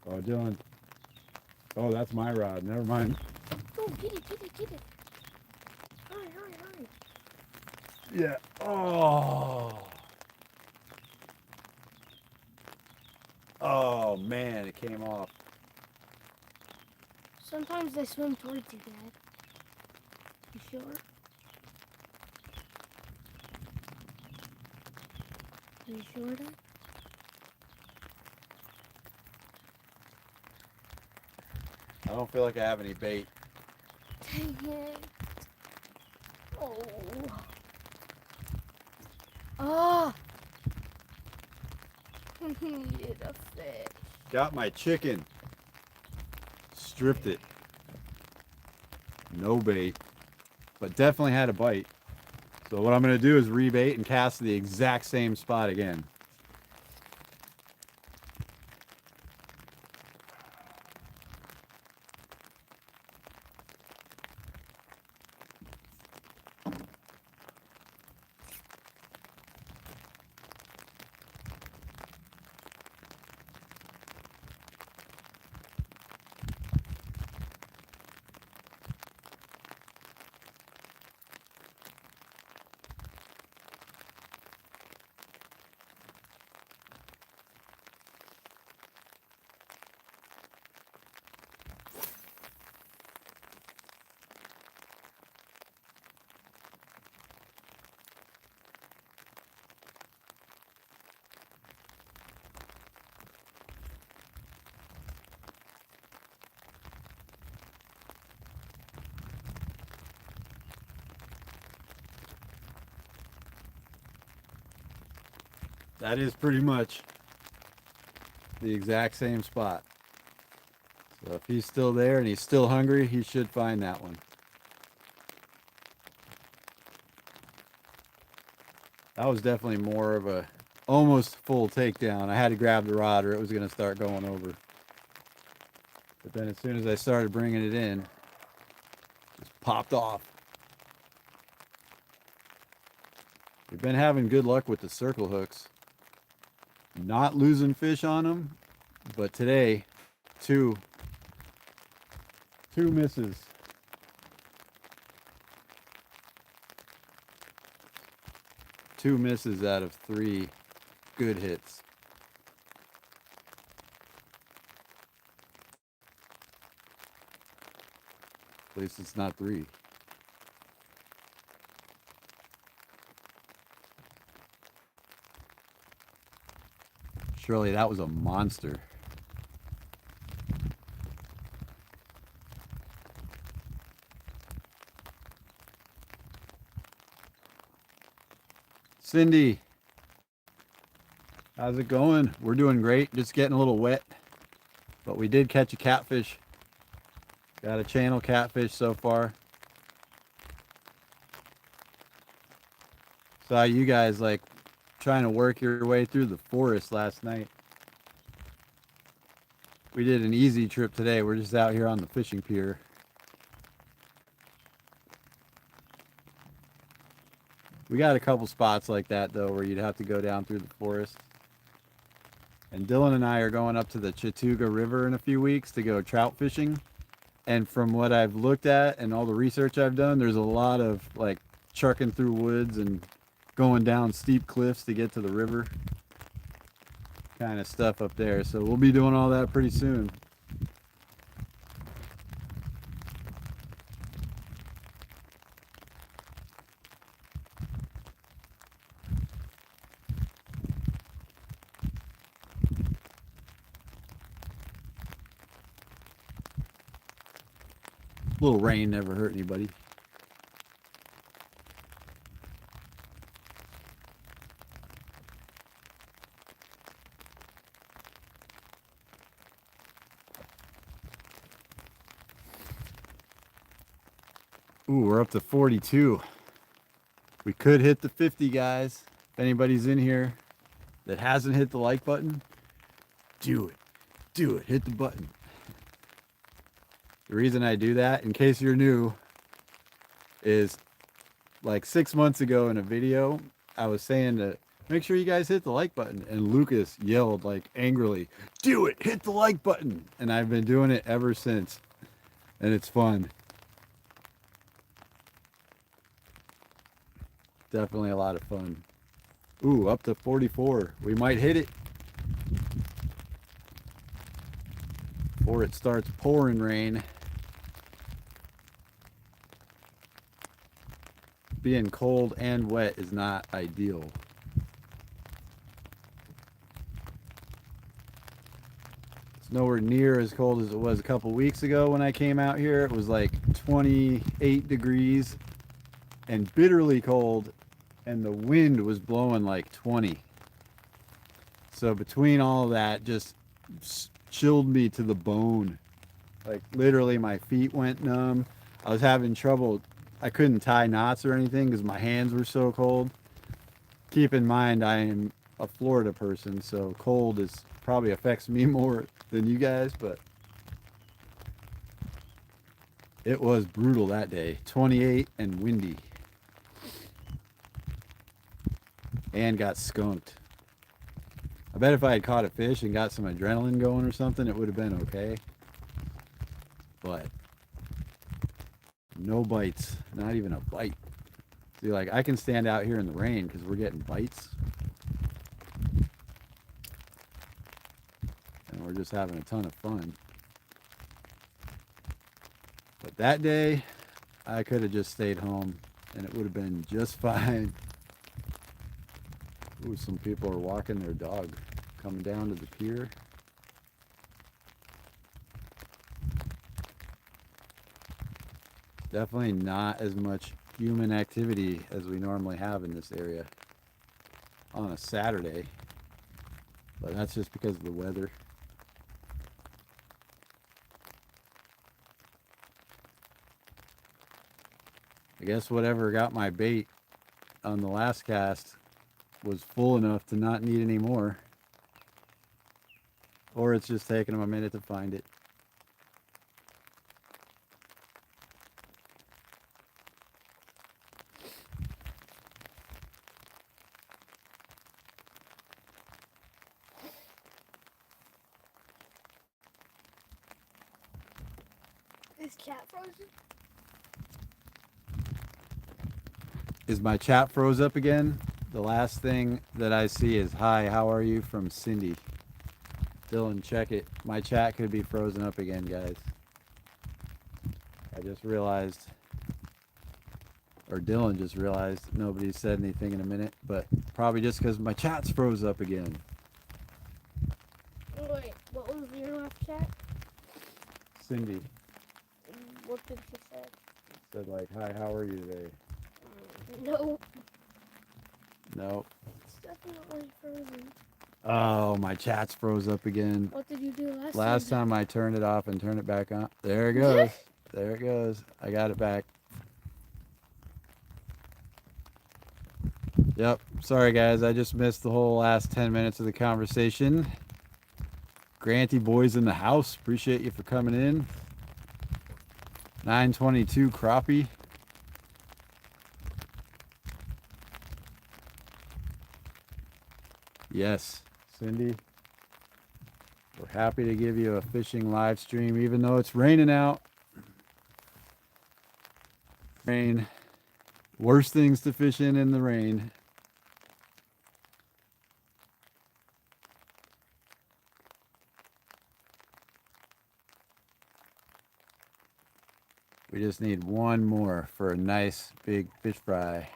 Oh, Dylan. Oh, that's my rod. Never mind. Oh, get it, get it, get it. Hurry, hurry, hurry. Yeah. Oh. Oh, man, it came off. Sometimes they swim towards you, Dad. You sure? Are you sure, Dad? I don't feel like I have any bait. Dang it. Oh. Oh. I needed a fish. Got my chicken. Stripped it. No bait, but definitely had a bite. So what I'm going to do is rebait and cast the exact same spot again. that is pretty much the exact same spot. So if he's still there and he's still hungry, he should find that one. That was definitely more of a almost full takedown. I had to grab the rod or it was going to start going over. But then as soon as I started bringing it in, it just popped off. We've been having good luck with the circle hooks. Not losing fish on them, but today, two misses. Two misses out of 3 good hits. At least it's not 3. Surely that was a monster. Cindy, how's it going? We're doing great, just getting a little wet, but we did catch a catfish. Got a channel catfish so far. Saw you guys like trying to work your way through the forest last night. We did an easy trip today. We're just out here on the fishing pier. We got a couple spots like that though where you'd have to go down through the forest. And Dylan and I are going up to the Chattooga River in a few weeks to go trout fishing. And from what I've looked at and all the research I've done, there's a lot of like trucking through woods and going down steep cliffs to get to the river kind of stuff up there. So we'll be doing all that pretty soon. A little rain never hurt anybody. Ooh, we're up to 42. We could hit the 50, guys. If anybody's in here that hasn't hit the like button, do it. Do it. Hit the button. The reason I do that, in case you're new, is like 6 months ago in a video, I was saying to make sure you guys hit the like button. And Lucas yelled like angrily, do it, hit the like button. And I've been doing it ever since. And it's fun. Definitely a lot of fun. Ooh, up to 44. We might hit it before it starts pouring rain. Being cold and wet is not ideal. It's nowhere near as cold as it was a couple weeks ago when I came out here. It was like 28 degrees and bitterly cold, and the wind was blowing like 20. So between all of that, just chilled me to the bone. Like literally my feet went numb. I was having trouble. I couldn't tie knots or anything because my hands were so cold. Keep in mind, I am a Florida person, so cold is probably affects me more than you guys, but it was brutal that day. 28 and windy. And got skunked. I bet if I had caught a fish and got some adrenaline going or something, it would have been okay. But no bites, not even a bite. See, like I can stand out here in the rain because we're getting bites. And we're just having a ton of fun. But that day, I could have just stayed home and it would have been just fine. Ooh, some people are walking their dog coming down to the pier. Definitely not as much human activity as we normally have in this area on a Saturday. But that's just because of the weather. I guess whatever got my bait on the last cast was full enough to not need any more. Or it's just taking them a minute to find it. Is Cat frozen? Is my chat froze up again? The last thing that I see is "Hi, how are you?" from Cindy. Dylan, check it. My chat could be frozen up again, guys. I just realized, or Dylan just realized, nobody said anything in a minute, but probably just because my chat's froze up again. Wait, what was your last chat? Cindy What did she say? said like, "Hi, how are you today?" No, No. it's definitely frozen. Oh, my chat's froze up again. What did you do Last time I turned it off and turned it back on. There it goes. There it goes. I got it back. Yep. Sorry, guys. I just missed the whole last 10 minutes of the conversation. Granty boys in the house. Appreciate you for coming in. 922 crappie. Yes, Cindy. We're happy to give you a fishing live stream, even though it's raining out. Rain. Worst things to fish in the rain. We just need one more for a nice big fish fry.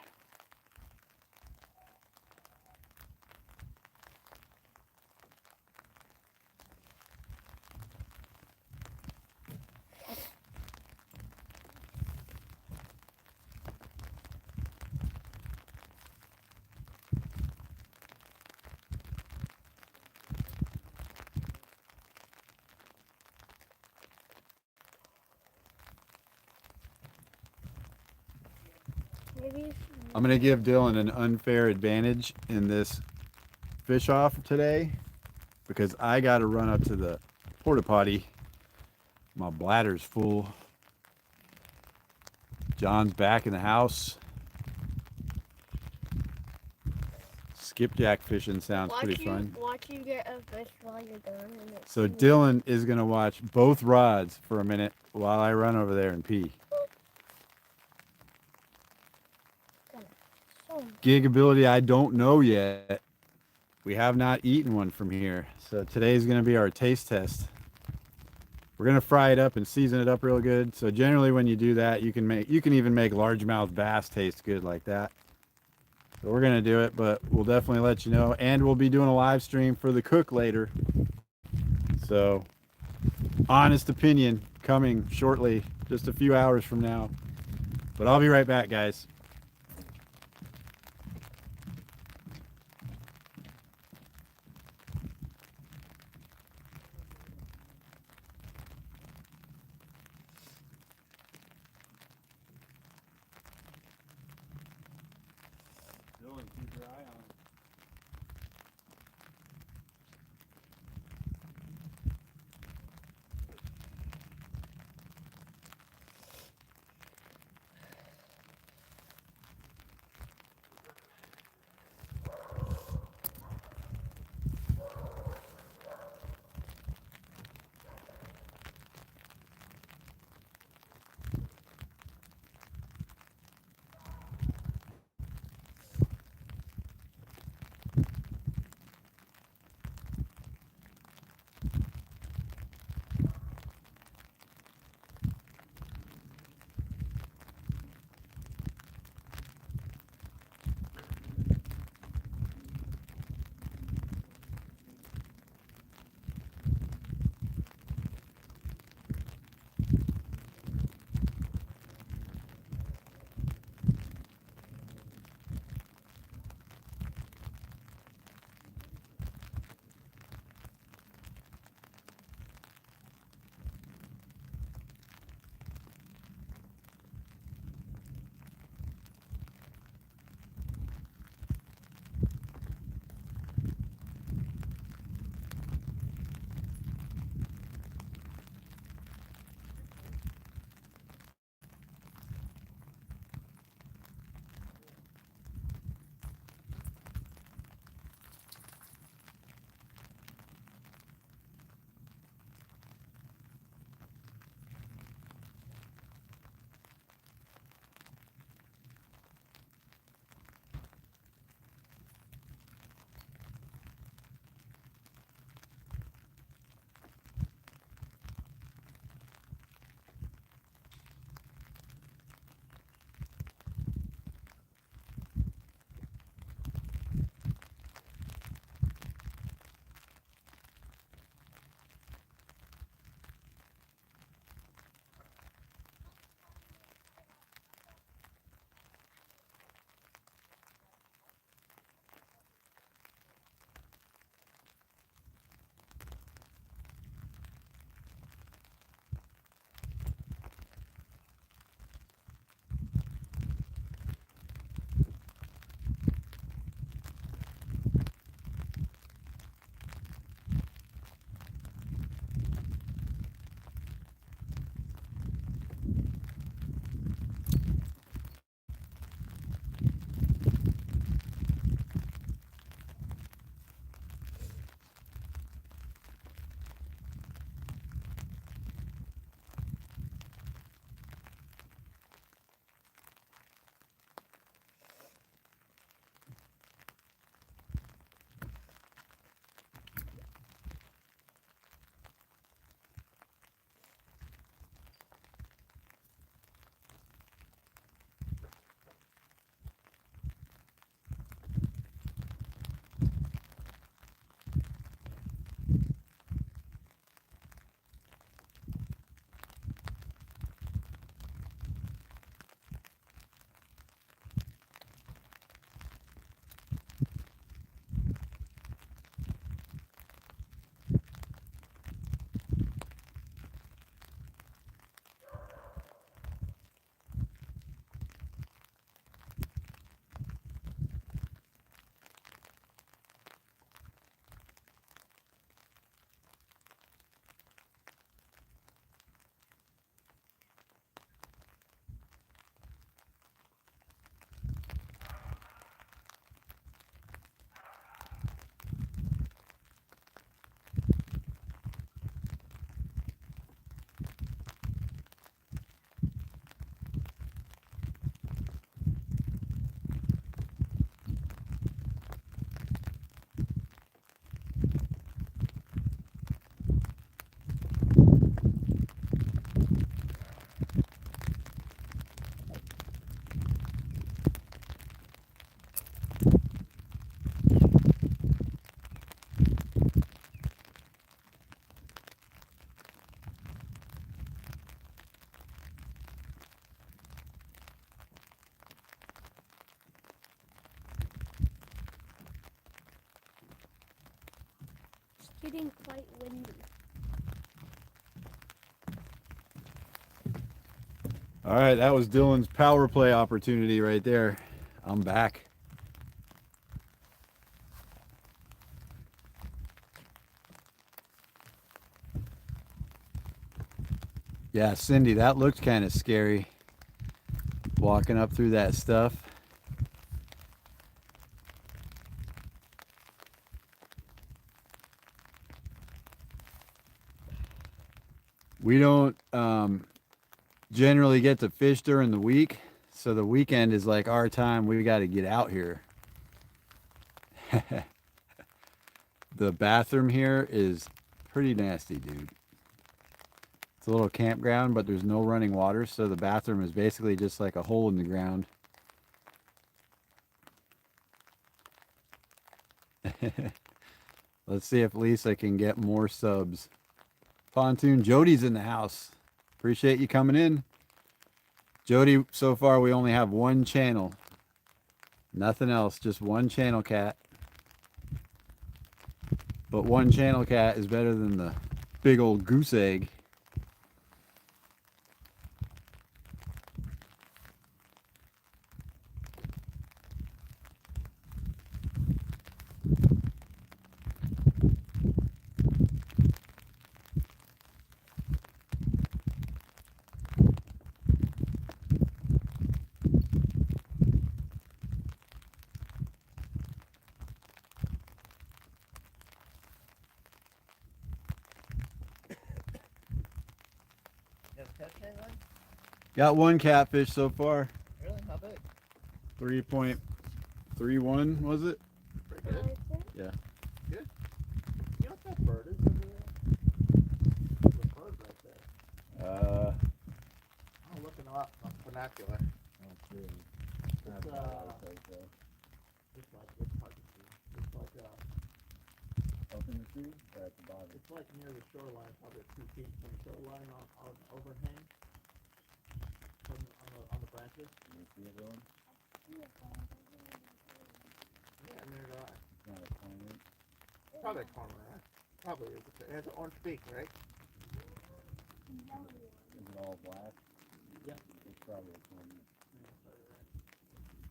Maybe I'm going to give Dylan an unfair advantage in this fish off today because I got to run up to the porta potty. My bladder's full. John's back in the house. Skipjack fishing sounds pretty fun. Watch you get a fish while you're done. So Dylan is going to watch both rods for a minute while I run over there and pee. Gig ability, I don't know yet. We have not eaten one from here. So today's going to be our taste test. We're going to fry it up and season it up real good. So generally when you do that, you can even make largemouth bass taste good like that. So we're going to do it, but we'll definitely let you know. And we'll be doing a live stream for the cook later. So honest opinion coming shortly, just a few hours from now. But I'll be right back, guys. Dylan, keep your eye on it. getting quite windy. All right, that was Dylan's power play opportunity right there. I'm back. Yeah, Cindy, that looked kind of scary. Walking up through that stuff. We don't generally get to fish during the week, so the weekend is like our time. We got to get out here. The bathroom here is pretty nasty, dude. It's a little campground, but there's no running water, so the bathroom is basically just like a hole in the ground. Let's see if Lisa can get more subs. Pontoon, Jody's in the house. Appreciate you coming in. Jody, so far we only have one channel. Nothing else, just one channel cat. But one channel cat is better than the big old goose egg. Got one catfish so far. Really? How big? 3.31 was it? Pretty good. Yeah. Good. You know what that bird is over there? There's a bird right there. I'm looking up on vernacular. It's like it's hard to see. It's like Up in the tree or at the bottom? it's like near the shoreline, probably 2 feet from the shoreline on overhang. On the branches. Can you see it, Dylan? Yeah, near the eye. It's not a cormorant. Probably a cormorant. Probably is. It has an orange beak, right? Is it all black? Yeah. It's probably a cormorant. Yeah, probably right.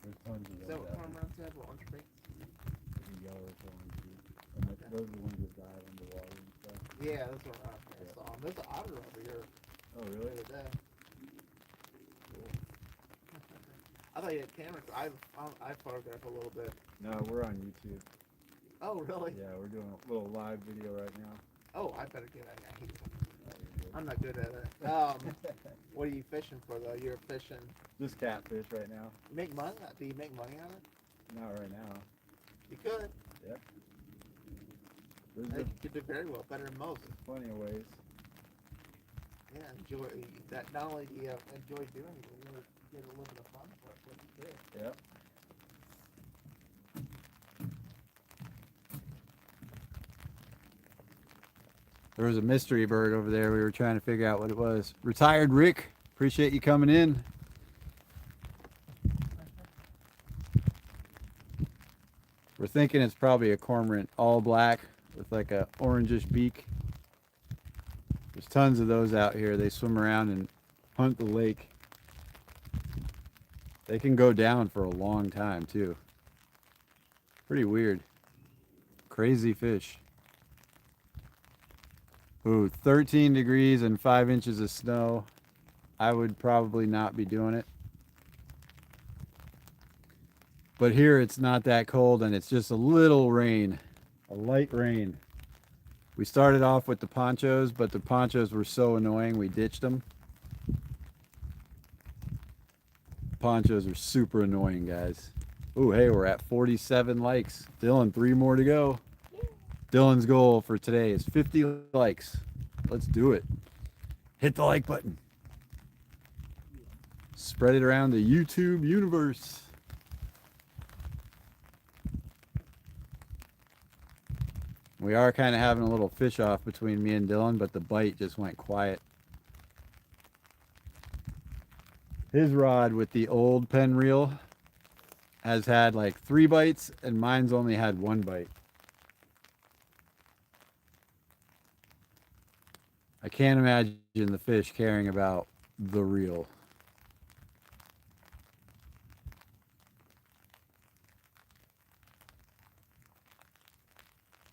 There's tons of Is those. that what cormorants have? Orange beaks? Yellow orange beak. And those are the ones that dive underwater and stuff. Yeah, that's what I saw. There's an otter over here Oh, the really? other day. I thought you had cameras. I photograph a little bit. No, we're on YouTube. Oh, really? Yeah, we're doing a little live video right now. Oh, I better get that. I'm not good at it. What are you fishing for, though? You're fishing. Just catfish right now. You make money? Do you make money on it? Not right now. You could. Yep. I think you could do very well, better than most. There's plenty of ways. Yeah, enjoy that. Not only do you enjoy doing it, you really get a little bit of fun for it. What you do. Yep. There was a mystery bird over there. We were trying to figure out what it was. Retired Rick, appreciate you coming in. We're thinking it's probably a cormorant, all black with like a orangish beak. There's tons of those out here. They swim around and hunt the lake. They can go down for a long time too. Pretty weird. Crazy fish. Ooh, 13 degrees and 5 inches of snow. I would probably not be doing it. But here it's not that cold and it's just a little rain, a light rain. We started off with the ponchos, but the ponchos were so annoying we ditched them. Ponchos are super annoying, guys. Ooh, hey, we're at 47 likes. Dylan, 3 more to go. Dylan's goal for today is 50 likes. Let's do it. Hit the like button. Spread it around the YouTube universe. We are kind of having a little fish off between me and Dylan, but the bite just went quiet. His rod with the old pen reel has had like 3 bites, and mine's only had 1 bite. I can't imagine the fish caring about the reel.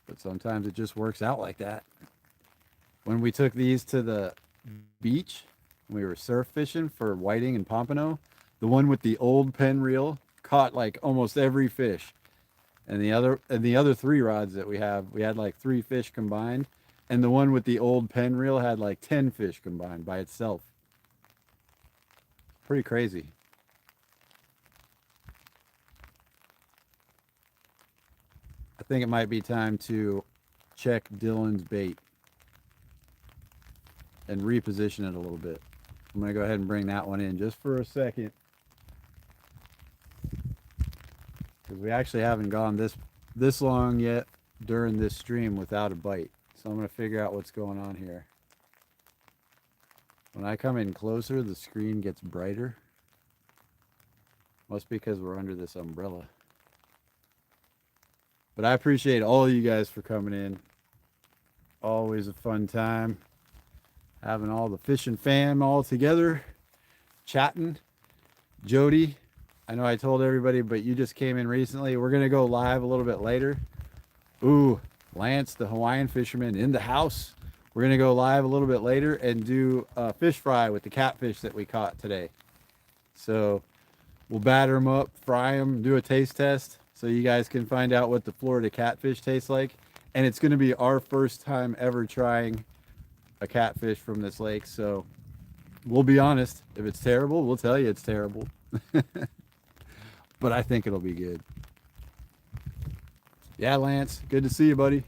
But sometimes it just works out like that. When we took these to the beach, we were surf fishing for whiting and pompano, the one with the old pen reel caught like almost every fish. And the other three rods that we had like 3 fish combined. And the one with the old pen reel had like 10 fish combined by itself. Pretty crazy. I think it might be time to check Dylan's bait and reposition it a little bit. I'm going to go ahead and bring that one in just for a second. Because we actually haven't gone this long yet during this stream without a bite. So I'm going to figure out what's going on here. When I come in closer, the screen gets brighter. Must be because we're under this umbrella. But I appreciate all of you guys for coming in. Always a fun time. Having all the fishing fam all together. Chatting. Jody, I know I told everybody, but you just came in recently. We're going to go live a little bit later. Ooh, Lance, the Hawaiian fisherman, in the house. We're going to go live a little bit later and do a fish fry with the catfish that we caught today. So we'll batter them up, fry them, do a taste test so you guys can find out what the Florida catfish tastes like. And it's going to be our first time ever trying a catfish from this lake. So we'll be honest. If it's terrible, we'll tell you it's terrible. But I think it'll be good. Yeah, Lance, good to see you, buddy.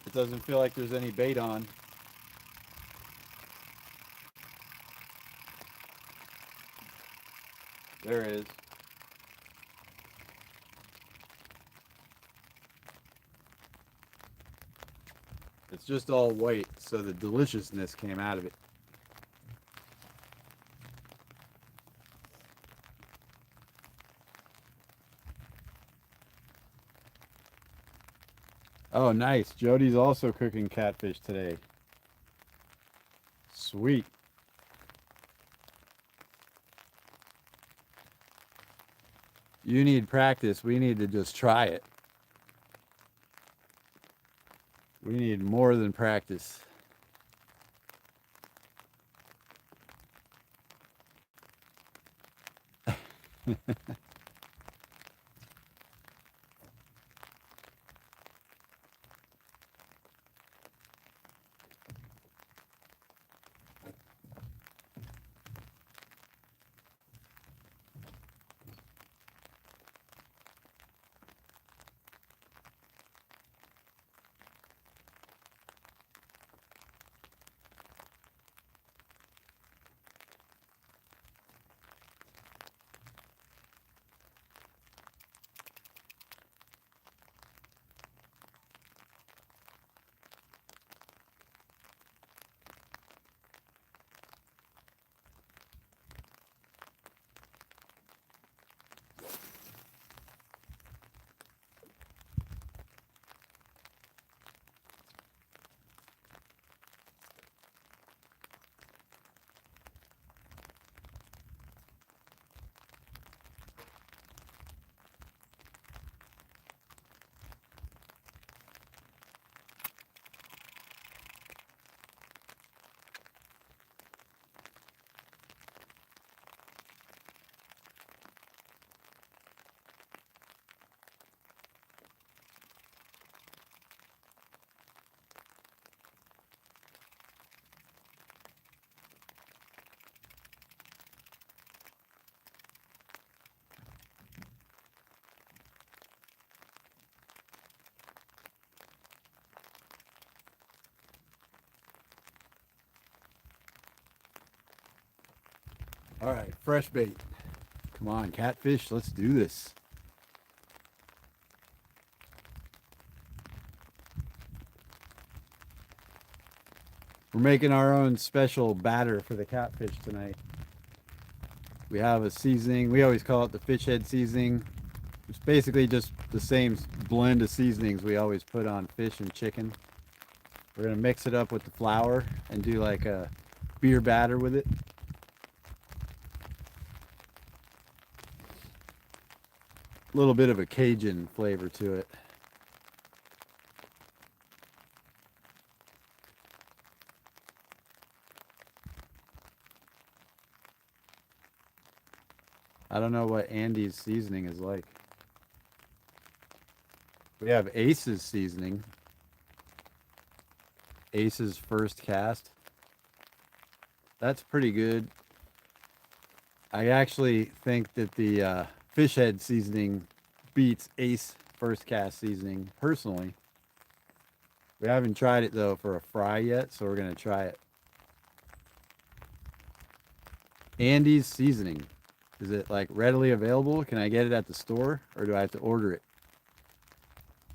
It doesn't feel like there's any bait on. There is. It's just all white, so the deliciousness came out of it. Oh, nice. Jody's also cooking catfish today. Sweet. You need practice. We need to just try it. We need more than practice. All right, fresh bait. Come on, catfish, let's do this. We're making our own special batter for the catfish tonight. We have a seasoning. We always call it the fish head seasoning. It's basically just the same blend of seasonings we always put on fish and chicken. We're going to mix it up with the flour and do like a beer batter with it. A little bit of a Cajun flavor to it. I don't know what Andy's seasoning is like. We have Ace's seasoning. Ace's first cast. That's pretty good. I actually think that the fish head seasoning beats Ace first cast seasoning personally. We haven't tried it though for a fry yet, so we're going to try it. Andy's seasoning. Is it like readily available? Can I get it at the store or do I have to order it?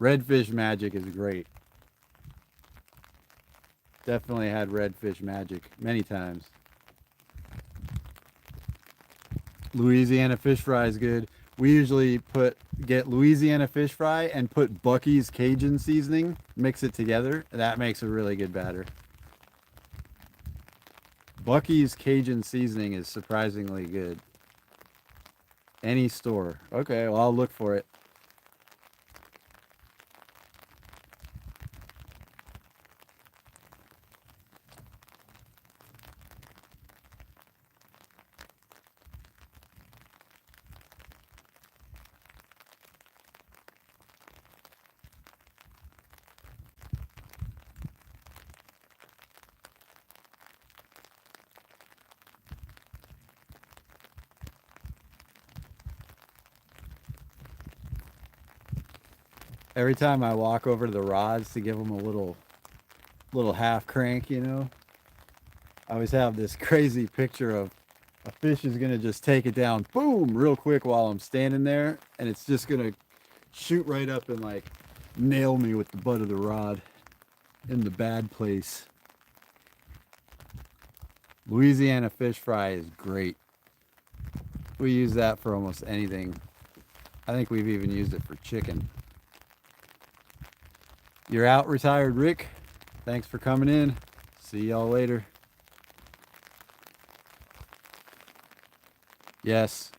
Redfish Magic is great. Definitely had Redfish Magic many times. Louisiana fish fry is good. We usually get Louisiana fish fry and put Bucky's Cajun seasoning, mix it together. That makes a really good batter. Bucky's Cajun seasoning is surprisingly good. Any store. Okay, well, I'll look for it. Every time I walk over to the rods to give them a little half crank, you know, I always have this crazy picture of a fish is going to just take it down, boom, real quick while I'm standing there, and it's just going to shoot right up and like nail me with the butt of the rod in the bad place. Louisiana fish fry is great. We use that for almost anything. I think we've even used it for chicken. You're out, retired Rick. Thanks for coming in. See y'all later. Yes,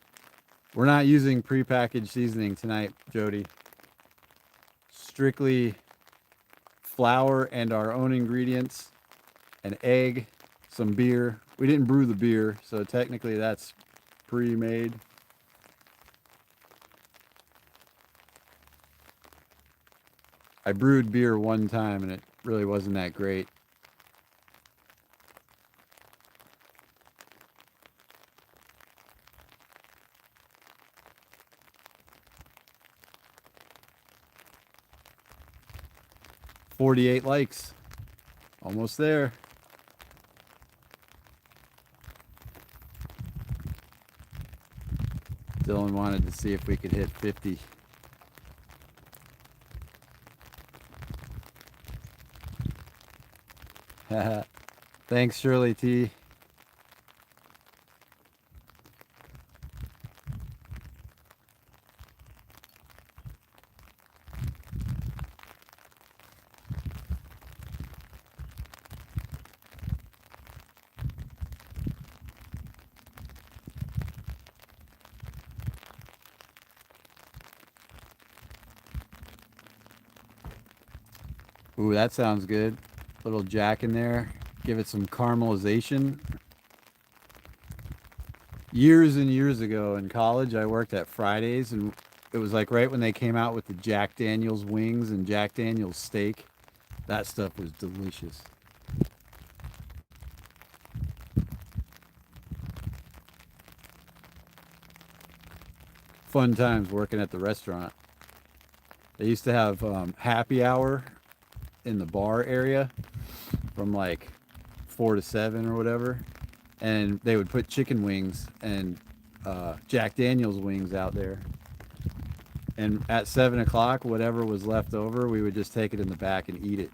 we're not using prepackaged seasoning tonight, Jody. Strictly flour and our own ingredients, an egg, some beer. We didn't brew the beer, so technically that's pre-made. I brewed beer one time and it really wasn't that great. $48 likes. Almost there. Dylan wanted to see if we could hit 50. Thanks, Shirley T. Ooh, that sounds good. Little jack in there. Give it some caramelization. Years and years ago in college, I worked at Fridays, and it was like right when they came out with the Jack Daniel's wings and Jack Daniel's steak. That stuff was delicious. Fun times working at the restaurant. They used to have happy hour in the bar area from like 4 to 7 or whatever. and they would put chicken wings and Jack Daniel's wings out there. And at 7 o'clock, whatever was left over, we would just take it in the back and eat it.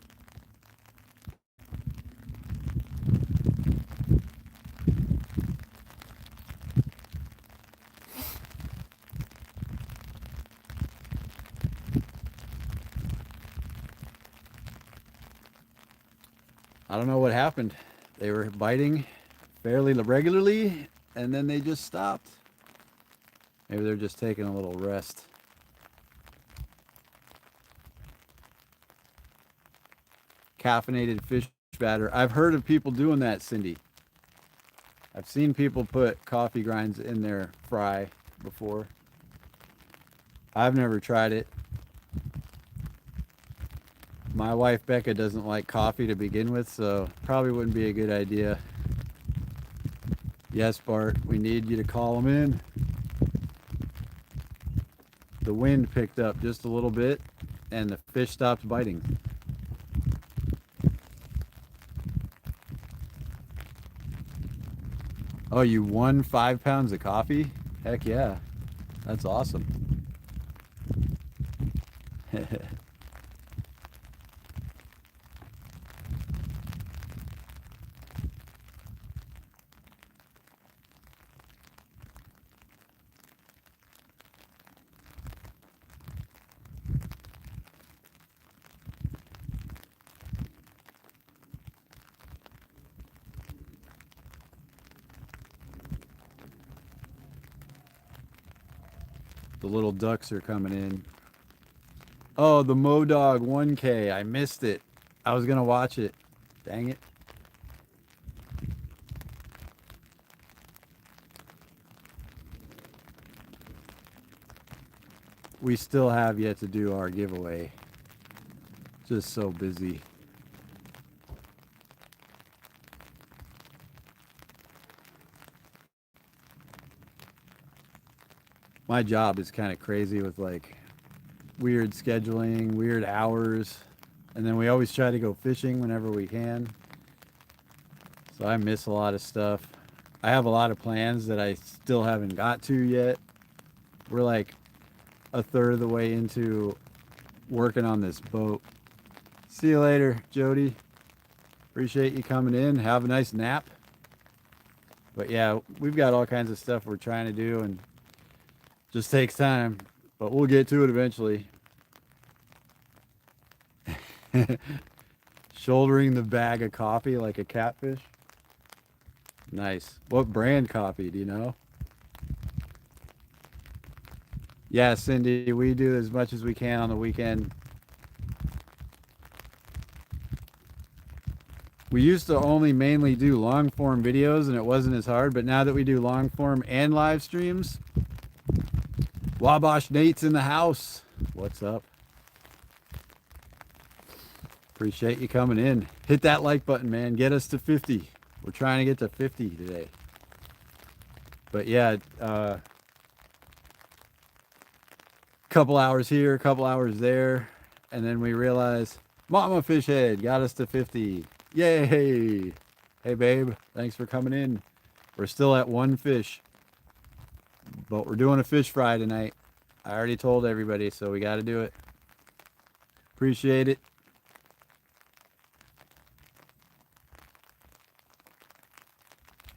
I don't know what happened. They were biting fairly regularly, and then they just stopped. Maybe they're just taking a little rest. Caffeinated fish batter. I've heard of people doing that, Cindy. I've seen people put coffee grinds in their fry before. I've never tried it. My wife Becca doesn't like coffee to begin with, so probably wouldn't be a good idea. Yes, Bart, we need you to call them in. The wind picked up just a little bit and the fish stopped biting. Oh, you won 5 pounds of coffee? Heck yeah. That's awesome. The little ducks are coming in. Oh, the Modog 1K. I missed it. I was going to watch it. Dang it. We still have yet to do our giveaway. Just so busy. My job is kind of crazy with like weird scheduling, weird hours, and then we always try to go fishing whenever we can. So I miss a lot of stuff. I have a lot of plans that I still haven't got to yet. We're like a third of the way into working on this boat. See you later, Jody. Appreciate you coming in. Have a nice nap. But yeah, we've got all kinds of stuff we're trying to do, and just takes time, but we'll get to it eventually. Shouldering the bag of coffee like a catfish. Nice. What brand coffee, do you know? Yeah, Cindy, we do as much as we can on the weekend. We used to only mainly do long form videos and it wasn't as hard, but now that we do long form and live streams, Wabash Nate's in the house. What's up? Appreciate you coming in. Hit that like button, man. Get us to 50. We're trying to get to 50 today. But yeah, couple hours here, couple hours there, and then we realize Mama Fish Head got us to 50. Yay! Hey babe, thanks for coming in. We're still at 1 fish. But we're doing a fish fry tonight. I already told everybody, so we got to do it. Appreciate it.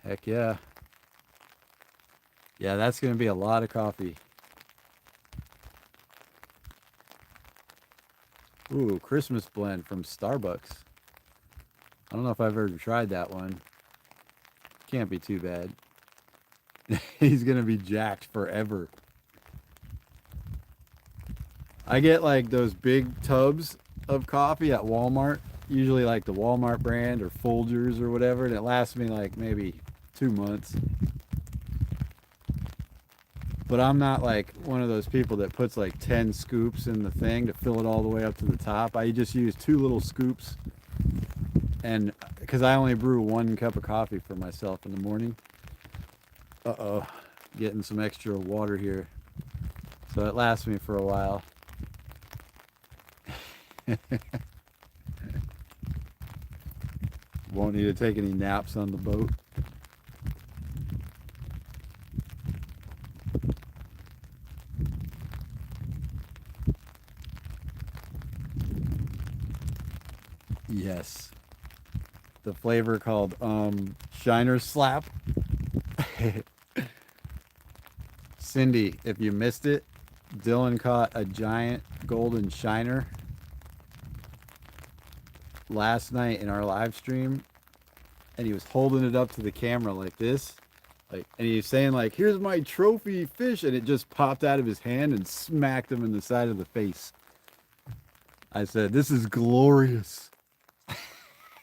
Heck yeah. Yeah, that's going to be a lot of coffee. Ooh, Christmas blend from Starbucks. I don't know if I've ever tried that one. Can't be too bad. He's gonna be jacked forever. I get like those big tubs of coffee at Walmart, usually like the Walmart brand or Folgers or whatever, and it lasts me like maybe 2 months. But I'm not like one of those people that puts like 10 scoops in the thing to fill it all the way up to the top. I just use 2 little scoops, and because I only brew 1 cup of coffee for myself in the morning. Uh-oh, getting some extra water here. So it lasts me for a while. Won't need to take any naps on the boat. the flavor called Shiner Slap. Cindy, if you missed it, Dylan caught a giant golden shiner last night in our live stream, and he was holding it up to the camera like this, like, and he was saying like, "Here's my trophy fish," and it just popped out of his hand and smacked him in the side of the face. I said, "This is glorious."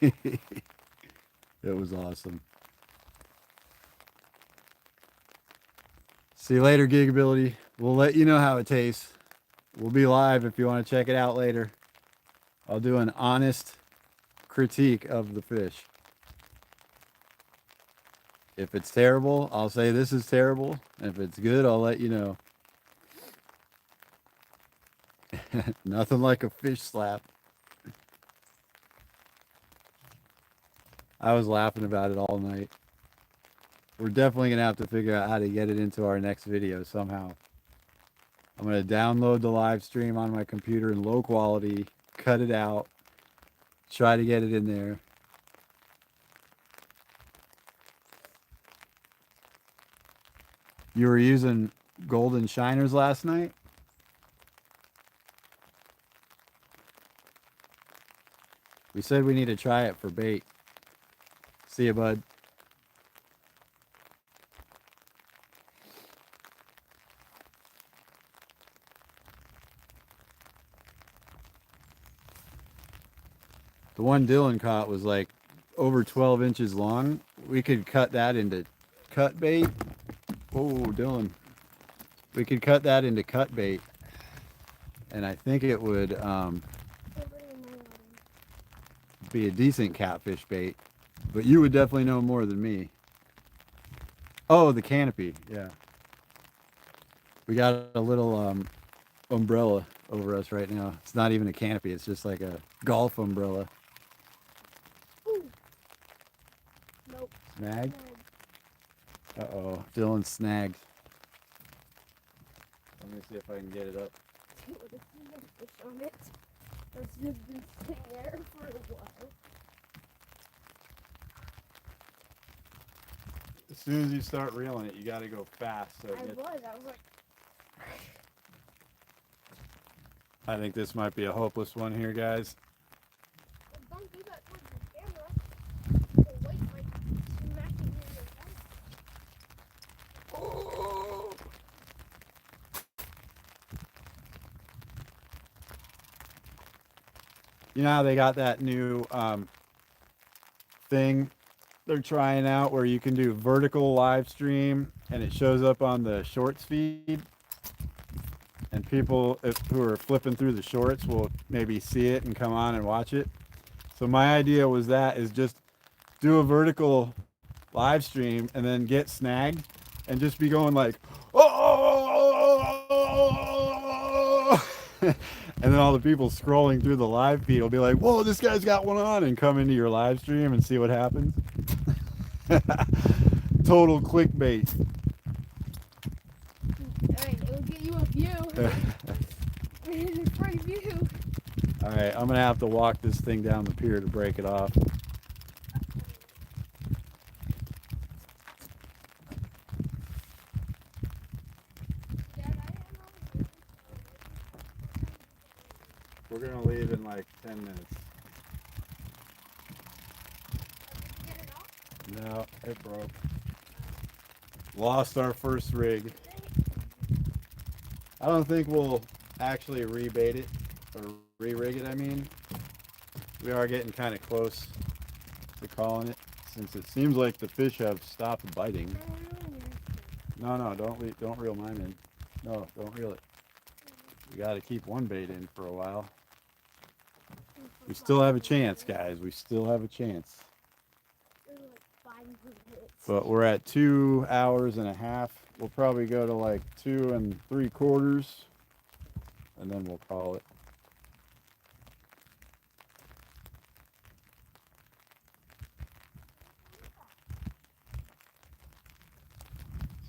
It was awesome. See you later, Gigability. We'll let you know how it tastes. We'll be live if you want to check it out later. I'll do an honest critique of the fish. If it's terrible, I'll say this is terrible. If it's good, I'll let you know. Nothing like a fish slap. I was laughing about it all night. We're definitely going to have to figure out how to get it into our next video somehow. I'm going to download the live stream on my computer in low quality, cut it out, try to get it in there. You were using golden shiners last night? We said we need to try it for bait. See you, bud. The one Dylan caught was like over 12 inches long. We could cut that into cut bait. Oh, Dylan. We could cut that into cut bait. And I think it would be a decent catfish bait. But you would definitely know more than me. Oh, the canopy. Yeah. We got a little umbrella over us right now. It's not even a canopy. It's just like a golf umbrella. Ooh. Nope. Snag? Uh-oh. Dylan snagged. Let me see if I can get it up. Dude, if you have fish on it, that's just been sitting there for a while. As soon as you start reeling it, you got to go fast. So I was like... I think this might be a hopeless one here, guys. Well, don't do that towards the camera. The weight might smack you in your head. Oh. You know how they got that new thing they're trying out where you can do vertical live stream and it shows up on the shorts feed, and people who are flipping through the shorts will maybe see it and come on and watch it. So my idea was is just do a vertical live stream and then get snagged and just be going like, oh, and then all the people scrolling through the live feed will be like, whoa, this guy's got one on, and come into your live stream and see what happens. Total clickbait. Alright, it'll get you a view. Free view. Alright, I'm gonna have to walk this thing down the pier to break it off. We're gonna leave in like 10 minutes. No, it broke. Lost our first rig. I don't think we'll actually rebait it, or re-rig it, I mean. We are getting kind of close to calling it, since it seems like the fish have stopped biting. No, don't reel mine in. No, don't reel it. We got to keep one bait in for a while. We still have a chance, guys. We still have a chance. But we're at 2 hours and a half. We'll probably go to like 2 3/4, and then we'll call it.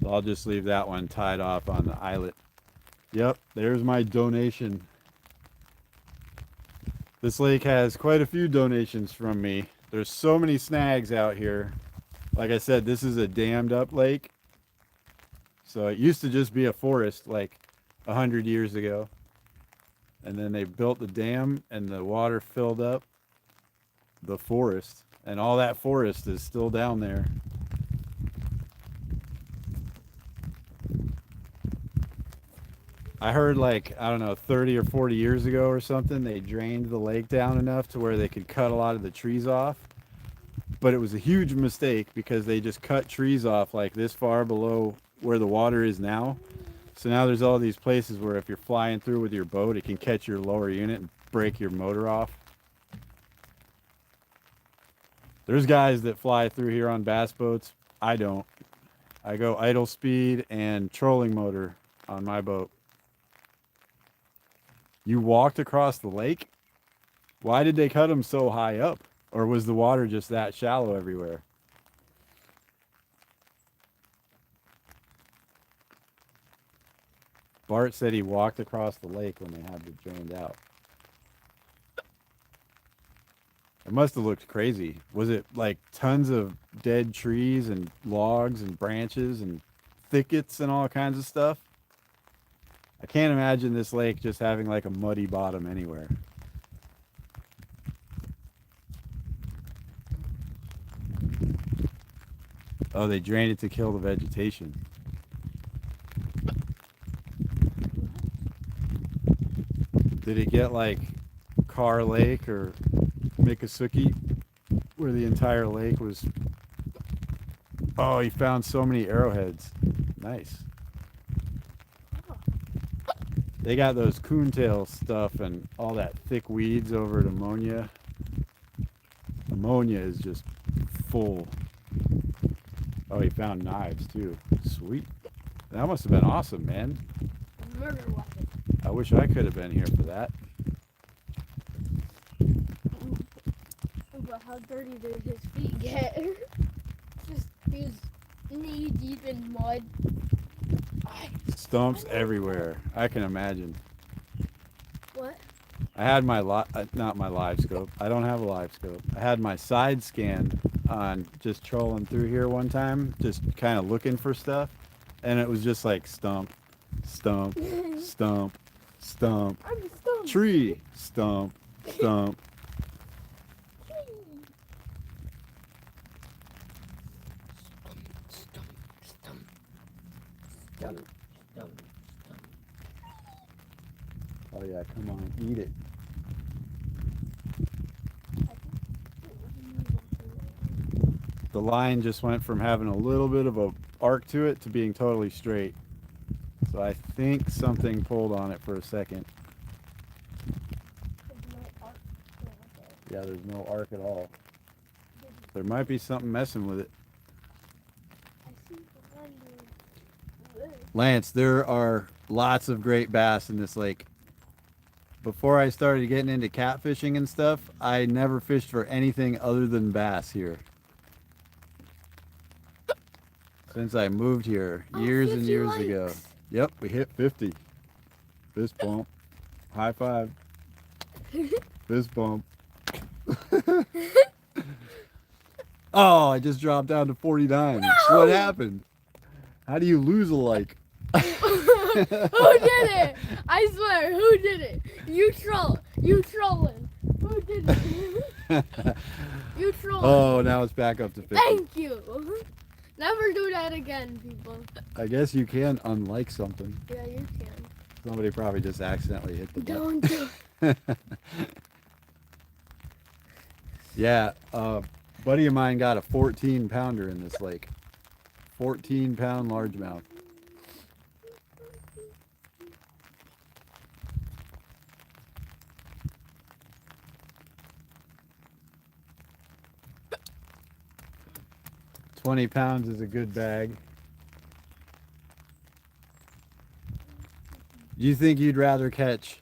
So I'll just leave that one tied off on the eyelet. Yep, there's my donation. This lake has quite a few donations from me. There's so many snags out here. Like I said, this is a dammed up lake. So it used to just be a forest like 100 years ago. And then they built the dam and the water filled up the forest. And all that forest is still down there. I heard like, I don't know, 30 or 40 years ago or something, they drained the lake down enough to where they could cut a lot of the trees off. But it was a huge mistake because they just cut trees off like this far below where the water is now. So now there's all these places where if you're flying through with your boat, it can catch your lower unit and break your motor off. There's guys that fly through here on bass boats. I don't. I go idle speed and trolling motor on my boat. You walked across the lake? Why did they cut them so high up? Or was the water just that shallow everywhere? Bart said he walked across the lake when they had it drained out. It must have looked crazy. Was it like tons of dead trees and logs and branches and thickets and all kinds of stuff? I can't imagine this lake just having like a muddy bottom anywhere. Oh, they drained it to kill the vegetation. Did it get like Carr Lake or Miccosukee, where the entire lake was? Oh, he found so many arrowheads. Nice. They got those coontail stuff and all that thick weeds over at Ammonia. Ammonia is just full. Oh, he found knives too. Sweet. That must have been awesome, man. A murder weapon. I wish I could have been here for that. But how dirty did his feet get? Just he was knee deep in mud. Stumps everywhere. I can imagine. What? I had my not my live scope. I don't have a live scope. I had my side scan on, just trolling through here one time, just kind of looking for stuff, and it was just like stump, stump, stump, stump, I'm stumped. tree, stump, stump. Oh yeah, come on, eat it. The line just went from having a little bit of a arc to it to being totally straight. So I think something pulled on it for a second. Yeah, there's no arc at all. There might be something messing with it. Lance, there are lots of great bass in this lake. Before I started getting into catfishing and stuff, I never fished for anything other than bass here. Since I moved here years and years ago. Yep, we hit 50. Fist bump. High five. Fist bump. Oh, I just dropped down to 49. No! What happened? How do you lose a like? Who did it? I swear, who did it? You trolling. Who did it? You trolling. Oh, now it's back up to 50. Thank you. Never do that again, people. I guess you can unlike something. Yeah, you can. Somebody probably just accidentally hit the button. Don't do it. Yeah, buddy of mine got a 14 pounder in this lake. 14 pound largemouth. £20 is a good bag. Do you think you'd rather catch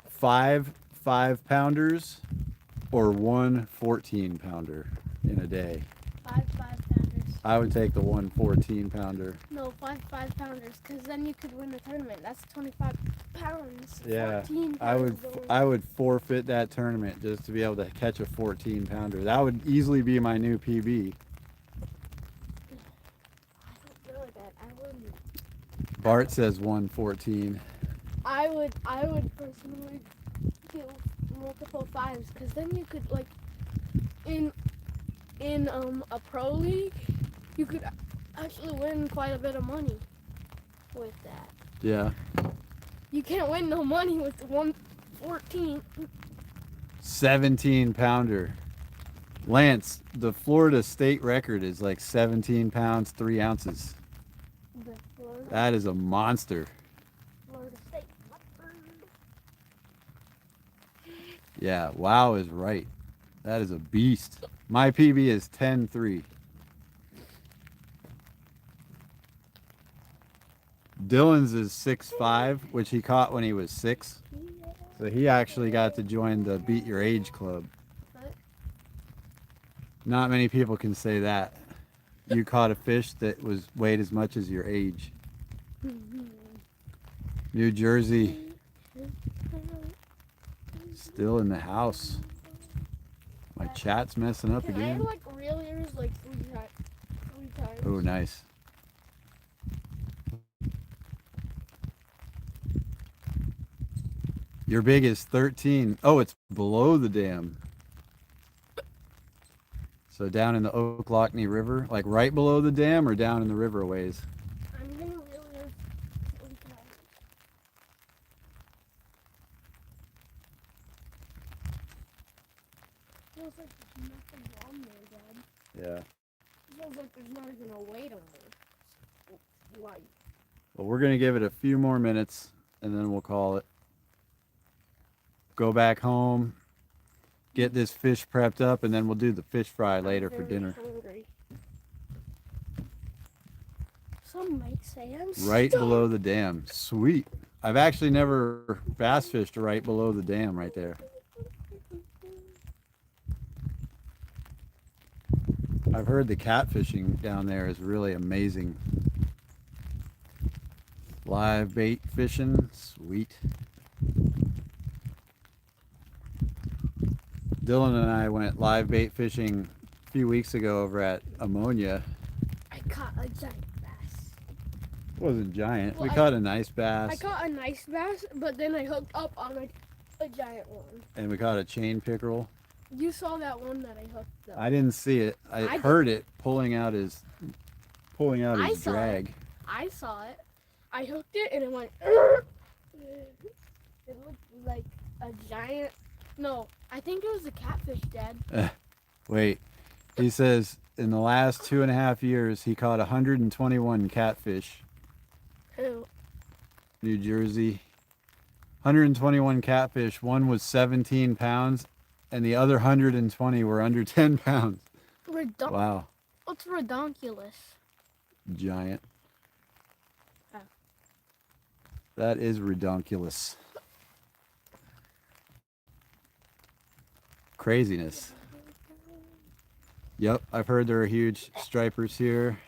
5 5-pounders or one 14-pounder in a day? 5 5-pounders. I would take the 114 pounder. No, 5 pounders, because then you could win the tournament. That's 25 pounds. Yeah, 14 I would pounds going. I would forfeit that tournament just to be able to catch a 14 pounder. That would easily be my new PB. I don't know that. I wouldn't. Bart says 114. I would personally do multiple fives, because then you could, like, in a pro league, you could actually win quite a bit of money with that. Yeah. You can't win no money with 114. 17 pounder. Lance, the Florida state record is like 17 pounds 3 ounces. The Florida, That is a monster. Florida State. Yeah, wow is right. That is a beast. My PB is 10-3. Dylan's is 6'5", which he caught when he was 6. So he actually got to join the Beat Your Age Club. Not many people can say that. You caught a fish that was weighed as much as your age. New Jersey, still in the house. My chat's messing up Can I have, again. like, reel ears, like, 3 times? Oh, nice. Your big is 13. Oh, it's below the dam. So down in the Ocklawackney River, like right below the dam or down in the river a ways? I'm gonna reel ears 3 times. Feels like there's nothing wrong there, Dad. Yeah. Feels like there's not even a weight on there. Why? Well, we're going to give it a few more minutes and then we'll call it. Go back home, get this fish prepped up, and then we'll do the fish fry later for dinner. Hungry. Some might say I'm Right starving. below the dam. Sweet. I've actually never bass fished right below the dam right there. I've heard the catfishing down there is really amazing. Live bait fishing, sweet. Dylan and I went live bait fishing a few weeks ago over at Ammonia. I caught a giant bass. It wasn't giant. Well, We caught a nice bass. I caught a nice bass, but then I hooked up on a giant one. And we caught a chain pickerel. You saw that one that I hooked up. I didn't see it. I heard it pulling out his I saw drag. I saw it. I hooked it and it went. It looked like a giant. No, I think it was a catfish, Dad. Wait. He says in the last 2.5 years he caught 121 catfish. Who? New Jersey. 121 catfish. One was 17 pounds and the other 120 were under 10 pounds. Wow. What's redonkulous? Giant. Oh. That is redonkulous. Craziness. Yep, I've heard there are huge stripers here.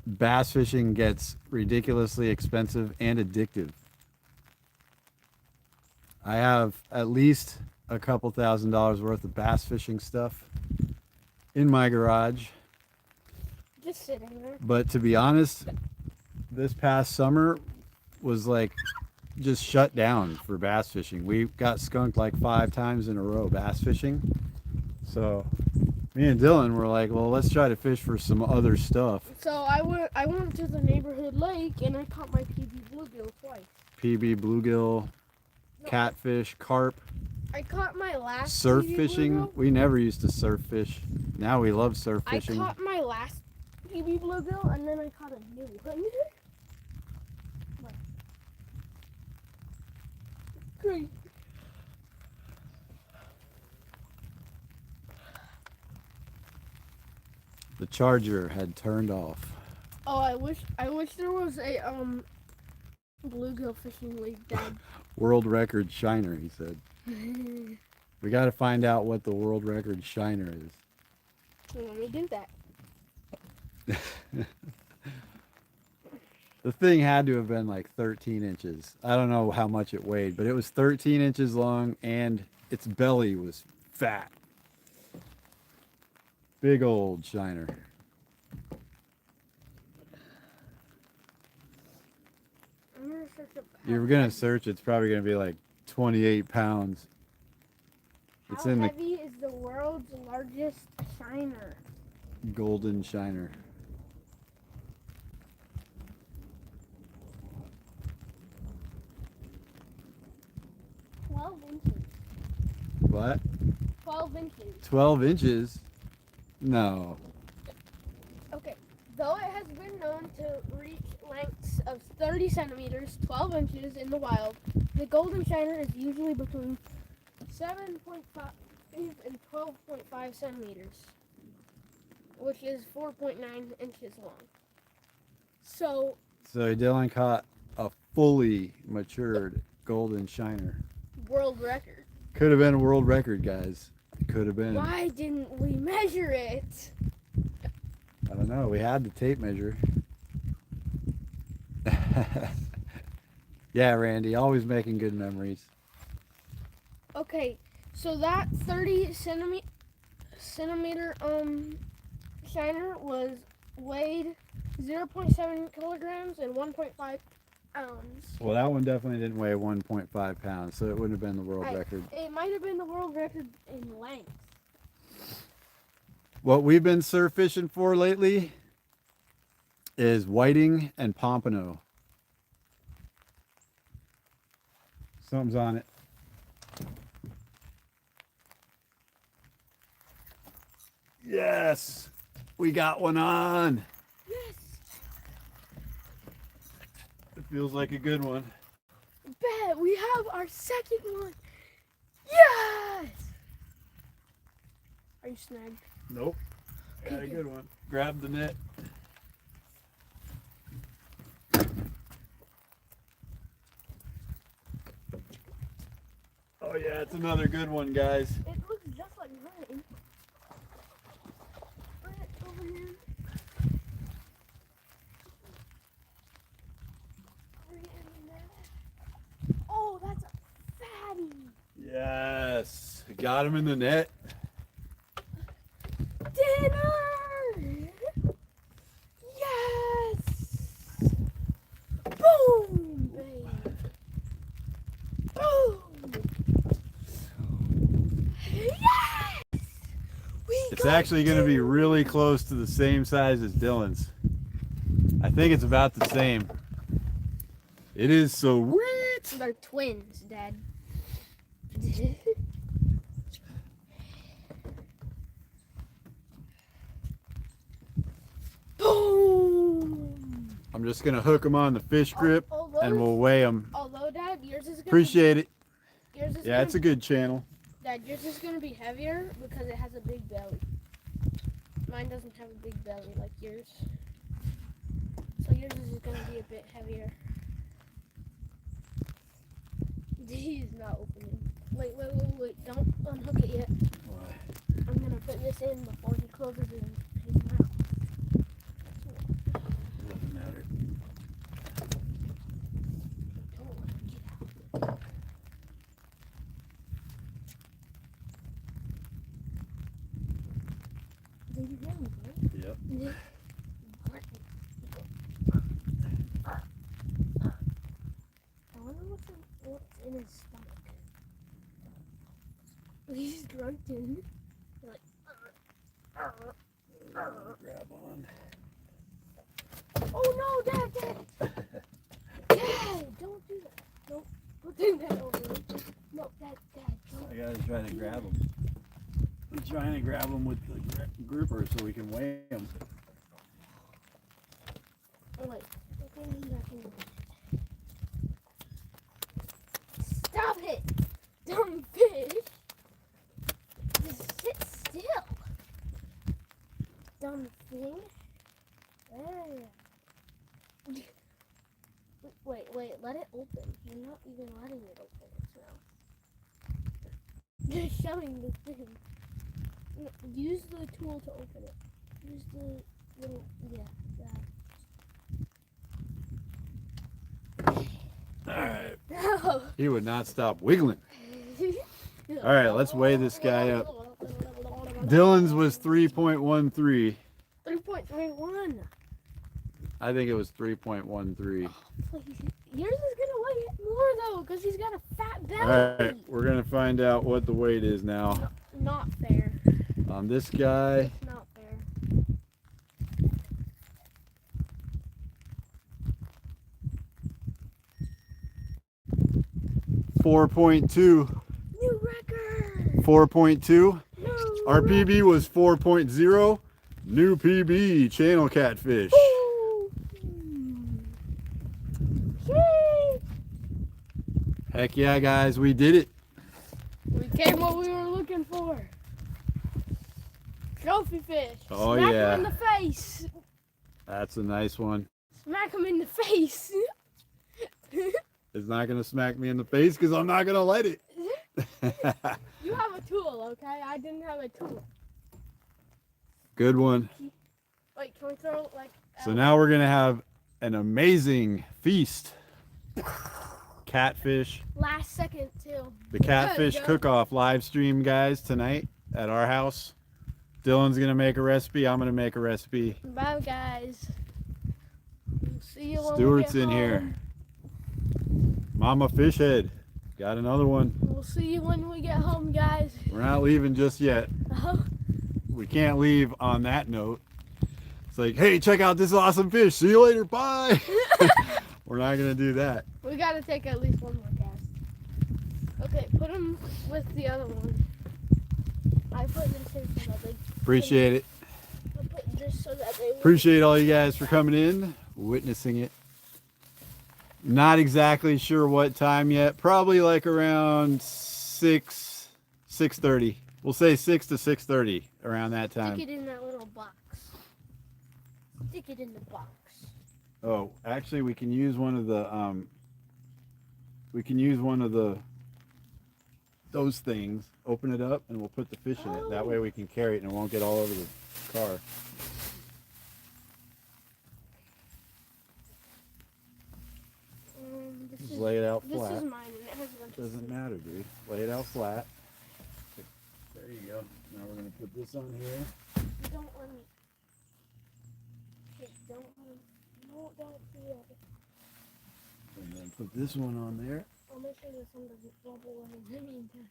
Bass fishing gets ridiculously expensive and addictive. I have at least a couple $1,000s worth of bass fishing stuff in my garage. Just sitting there. But to be honest, this past summer was like just shut down for bass fishing. We got skunked like 5 times in a row bass fishing. So me and Dylan were like, well, let's try to fish for some other stuff. So I went to the neighborhood lake and I caught my PB bluegill twice. PB bluegill, catfish, carp. I caught my last Surf PB fishing. bluegill. We never used to surf fish. Now we love surf fishing. I caught my last PB bluegill and then I caught a new one. Great. The charger had turned off. Oh, I wish there was a bluegill fishing league, Dad. World record shiner, he said. We got to find out what the world record shiner is. Let me do that. The thing had to have been like 13 inches. I don't know how much it weighed, but it was 13 inches long and its belly was fat. Big old shiner. I'm gonna search up. You're going to search, it's probably going to be like 28 pounds. It's How in the heavy is the world's largest shiner? golden shiner. What? 12 inches. 12 inches? No. Okay. Though it has been known to reach lengths of 30 centimeters, 12 inches in the wild, the golden shiner is usually between 7.5 and 12.5 centimeters, which is 4.9 inches long. So, So Dylan caught a fully matured golden shiner. world record. Could have been a world record, guys. Could have been. Why didn't we measure it? I don't know. We had the tape measure. Yeah, Randy, always making good memories. Okay, so that 30 centimeter shiner was weighed 0.7 kilograms and 1.5 pounds. Well, that one definitely didn't weigh 1.5 pounds, so it wouldn't have been the world record. It might have been the world record in length. What we've been surf fishing for lately is whiting and pompano. Something's on it. Yes, we got one on. Yes, It feels like a good one. bet we have our second one. Yes. Are you snagged? Nope. Got a good one. Grab the net. Oh yeah, it's another good one, guys. It looks just like mine. Bring it over here. Bring it in there. Oh, that's a fatty. Yes, got him in the net. Dinner! Yes! Boom, baby! Boom! Yes! It's actually going to be really close to the same size as Dylan's. I think it's about the same. It is sweet. They're twins, Dad. Boom! I'm just going to hook them on the fish grip and we'll weigh them. Although, Dad, yours is gonna Appreciate it. Yours is Yeah, it's a good channel. Dad, yours is gonna be heavier because it has a big belly. Mine doesn't have a big belly like yours. So yours is gonna be a bit heavier. He's not opening. Wait. Don't unhook it yet. Why? I'm gonna put this in before he closes his mouth. Doesn't matter. Don't let him get out. Did you hear me, right? Yep. Yeah. I wonder what's in his stomach. He's grunting. He's like, Grab on. oh no, Dad! Dad, don't do that. Don't put the net over him. No, Dad, don't. I gotta try to grab them. I'm trying to grab them with the grouper so we can weigh them. Oh, wait. Okay, he's back in the net. Stop it! Dumb fish! Just sit still. Dumb thing. There. Wait, let it open. You're not even letting it open its Just showing the thing. No, use the tool to open it. Use the little, yeah, that. Alright. No. He would not stop wiggling. Alright, let's weigh this guy up. Dylan's was 3.13. 3.31. I think it was 3.13. Please. Yours is gonna weigh more though, because he's got a fat belly. Alright, we're gonna find out what the weight is now. Not fair. On this guy, It's not fair. 4.2. New record. 4.2. No. Our PB was 4.0. New PB, channel catfish. Woo. Yay. Heck yeah, guys, we did it. We came what we were looking for. Trophy fish. Oh, Smack yeah. him in the face. That's a nice one. Smack him in the face. It's not gonna smack me in the face because I'm not gonna let it. You have a tool, okay? I didn't have a tool. Good one. Wait, can we throw like? So now we're gonna have an amazing feast. Catfish. Last second too. The catfish Go. cook-off live stream, guys, tonight at our house. Dylan's gonna make a recipe. I'm gonna make a recipe. Bye, guys. We'll see you when Stuart's we get in home. here. Mama fish head. Got another one. We'll see you when we get home, guys. We're not leaving just yet. We can't leave on that note. It's like, hey, check out this awesome fish. See you later. Bye. We're not gonna do that. We gotta take at least one more cast. Okay, put them with the other one. I put this in so that they. Appreciate it. I put this so that they. Appreciate all you guys for coming in, witnessing it. Not exactly sure what time yet. Probably like around 6:30. We'll say 6 to 6:30 around that time. Stick it in that little box. Stick it in the box. Oh, actually, we can use one of the those things. Open it up, and we'll put the fish in it. That way, we can carry it, and it won't get all over the car. Just lay it out This flat. is mine, and it has a bunch of Doesn't matter, dude. Lay it out flat. There you go. Now we're gonna put this on here. Don't let me. Okay, don't let me. No, don't do that. And then put this one on there. I'll make sure this one doesn't bubble in the meantime.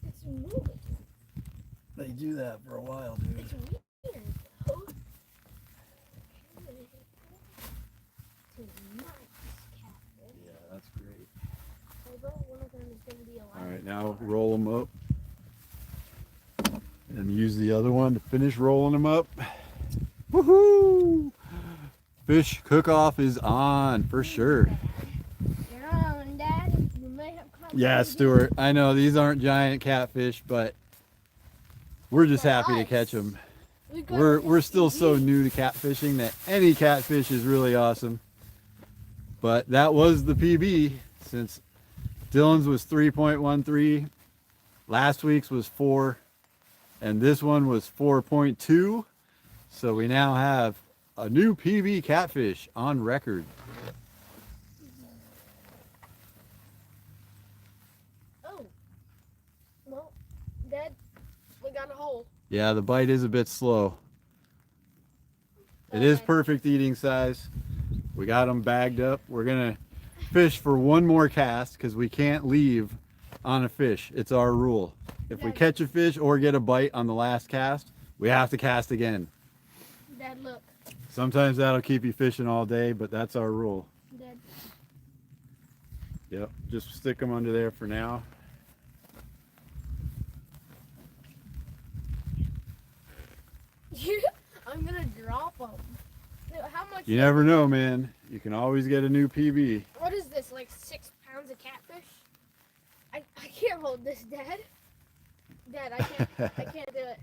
It's moving. They do that for a while, dude. It's weird, though. Catfish. Yeah, that's great. Although one of them is going to be alive. All right, now roll them up. And use the other one to finish rolling them up. Woohoo! Fish cook-off is on for sure. You're on, Dad. You may have caught Yeah, one. Stuart. I know these aren't giant catfish, but we're just For happy to us. catch them. We got We're this still so TV. new to catfishing that any catfish is really awesome. But that was the PB since Dylan's was 3.13, last week's was 4, and this one was 4.2. So we now have a new PB catfish on record. Oh. Well, Dad, we got a hole. Yeah, the bite is a bit slow. It is Okay. perfect eating size. We got them bagged up. We're gonna fish for one more cast because we can't leave on a fish. It's our rule. If we Dad. catch a fish or get a bite on the last cast, we have to cast again. Dad, look. Sometimes that'll keep you fishing all day, but that's our rule. Dad. Yep, just stick them under there for now. I'm gonna drop them. How much? You never know, man. You can always get a new PB. What is this? Like 6 pounds of catfish? I can't hold this, Dad. Dad, I can't do it.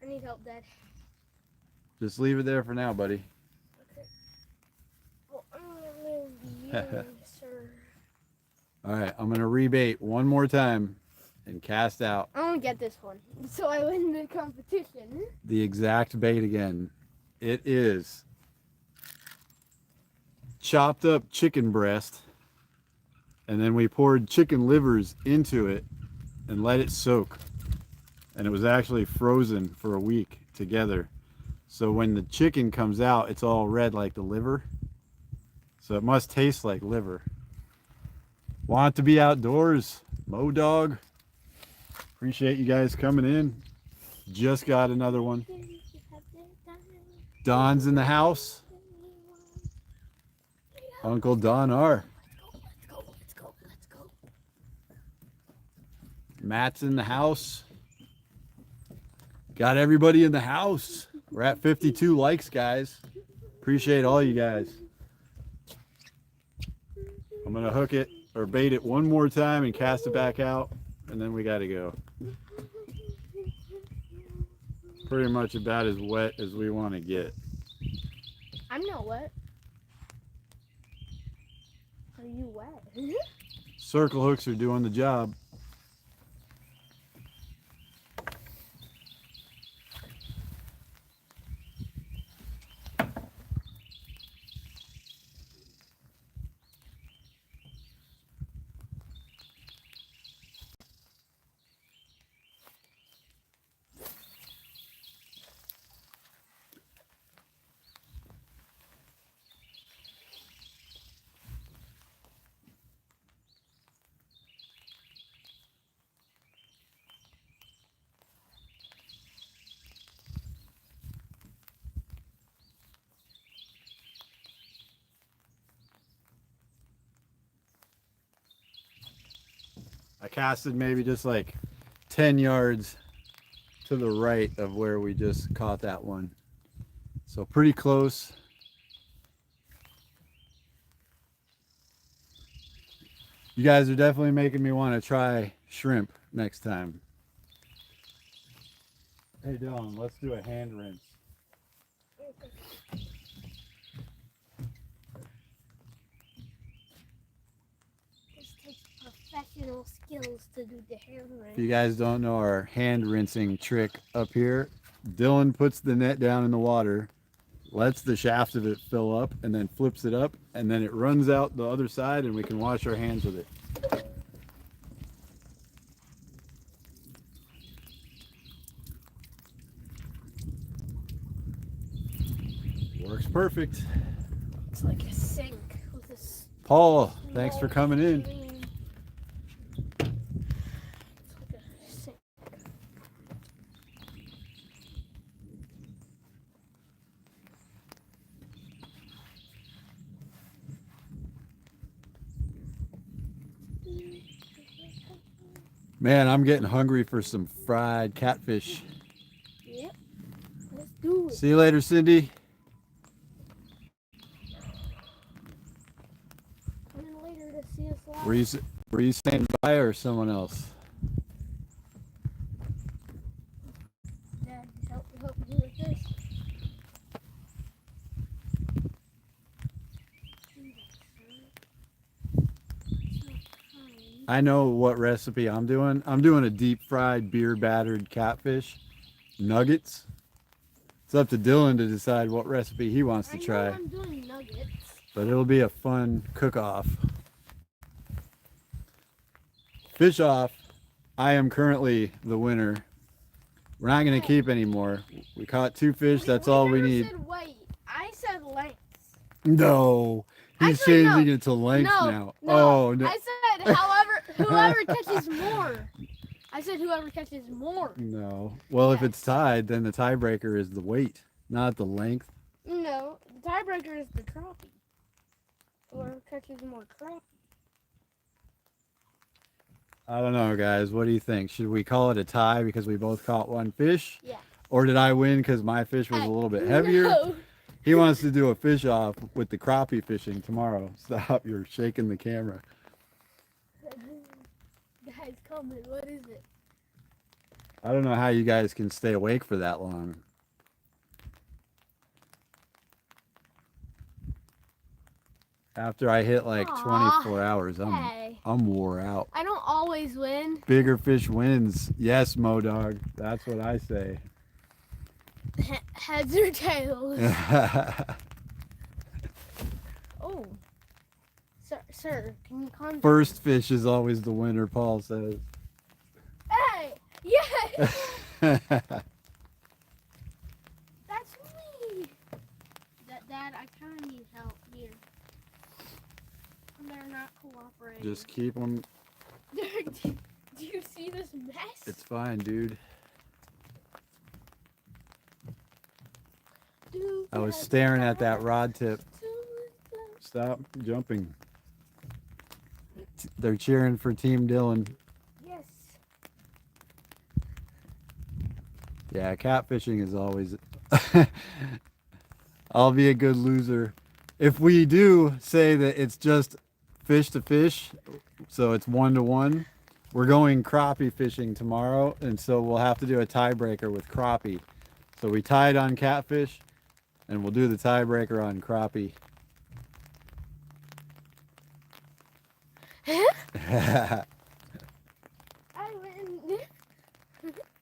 I need help, Dad. Just leave it there for now, buddy. Okay. Well, I'm gonna leave you, sir. All right, I'm gonna rebait one more time and cast out I'm gonna get this one so I win the competition. the exact bait again. It is chopped up chicken breast, and then we poured chicken livers into it and let it soak. And it was actually frozen for a week together. So when the chicken comes out, it's all red like the liver. So it must taste like liver. Want to be outdoors, Mo Dog. Appreciate you guys coming in. Just got another one. Don's in the house. Uncle Don R. Let's go. Matt's in the house. Got everybody in the house. We're at 52 likes, guys. Appreciate all you guys. I'm gonna hook it or bait it one more time and cast it back out, and then we gotta go. Pretty much about as wet as we want to get. I'm not wet. Are you wet? Circle hooks are doing the job. I casted maybe just like 10 yards to the right of where we just caught that one. So pretty close. You guys are definitely making me want to try shrimp next time. Hey Dylan, let's do a hand rinse. This takes professional skills to do the hair rinse. If you guys don't know our hand rinsing trick up here, Dylan puts the net down in the water, lets the shaft of it fill up, and then flips it up, and then it runs out the other side and we can wash our hands with it. Works perfect. It's like a sink with a Paul, thanks for coming in. It's like a sink. Man, I'm getting hungry for some fried catfish. Yep. Let's do it. See you later, Cindy. Come in later to see us live. Were you standing by or someone else? Dad, help me with this. I know what recipe I'm doing. I'm doing a deep fried beer battered catfish nuggets. It's up to Dylan to decide what recipe he wants to try. I'm doing nuggets. But it'll be a fun cook-off. Fish off. I am currently the winner. We're not going to keep any more. We caught 2 fish. That's all we need. Said weight. I said length. No. He's Actually, changing no. it to length No, now. no. Oh, no. I said, however, whoever catches more. I said whoever catches more. No. Well, if Yes. it's tied, then the tiebreaker is the weight, not the length. No, the tiebreaker is the crappie. Whoever catches more crappie. I don't know, guys. What do you think? Should we call it a tie because we both caught 1 fish? Yeah. Or did I win because my fish was a little bit heavier? No. He wants to do a fish off with the crappie fishing tomorrow. Stop, you're shaking the camera. Guys, comment. What is it? I don't know how you guys can stay awake for that long. After I hit like Aw. 24 hours, I'm Hey. I'm wore out. I don't always win. Bigger fish wins. Yes, Modog. That's what I say. Heads or tails? Oh. Sir, can you calm down? First fish is always the winner, Paul says. Hey! Yes! That's me! Dad, I kind of need help here. They're not cooperating. Just keep them. Do you see this mess? It's fine, dude. I was staring at that rod tip. Stop jumping. They're cheering for Team Dylan. Yes. Yeah, catfishing is always... I'll be a good loser. If we do say that it's just fish to fish, so it's 1-to-1, we're going crappie fishing tomorrow, and so we'll have to do a tiebreaker with crappie. So we tied on catfish, and we'll do the tiebreaker on crappie. I win.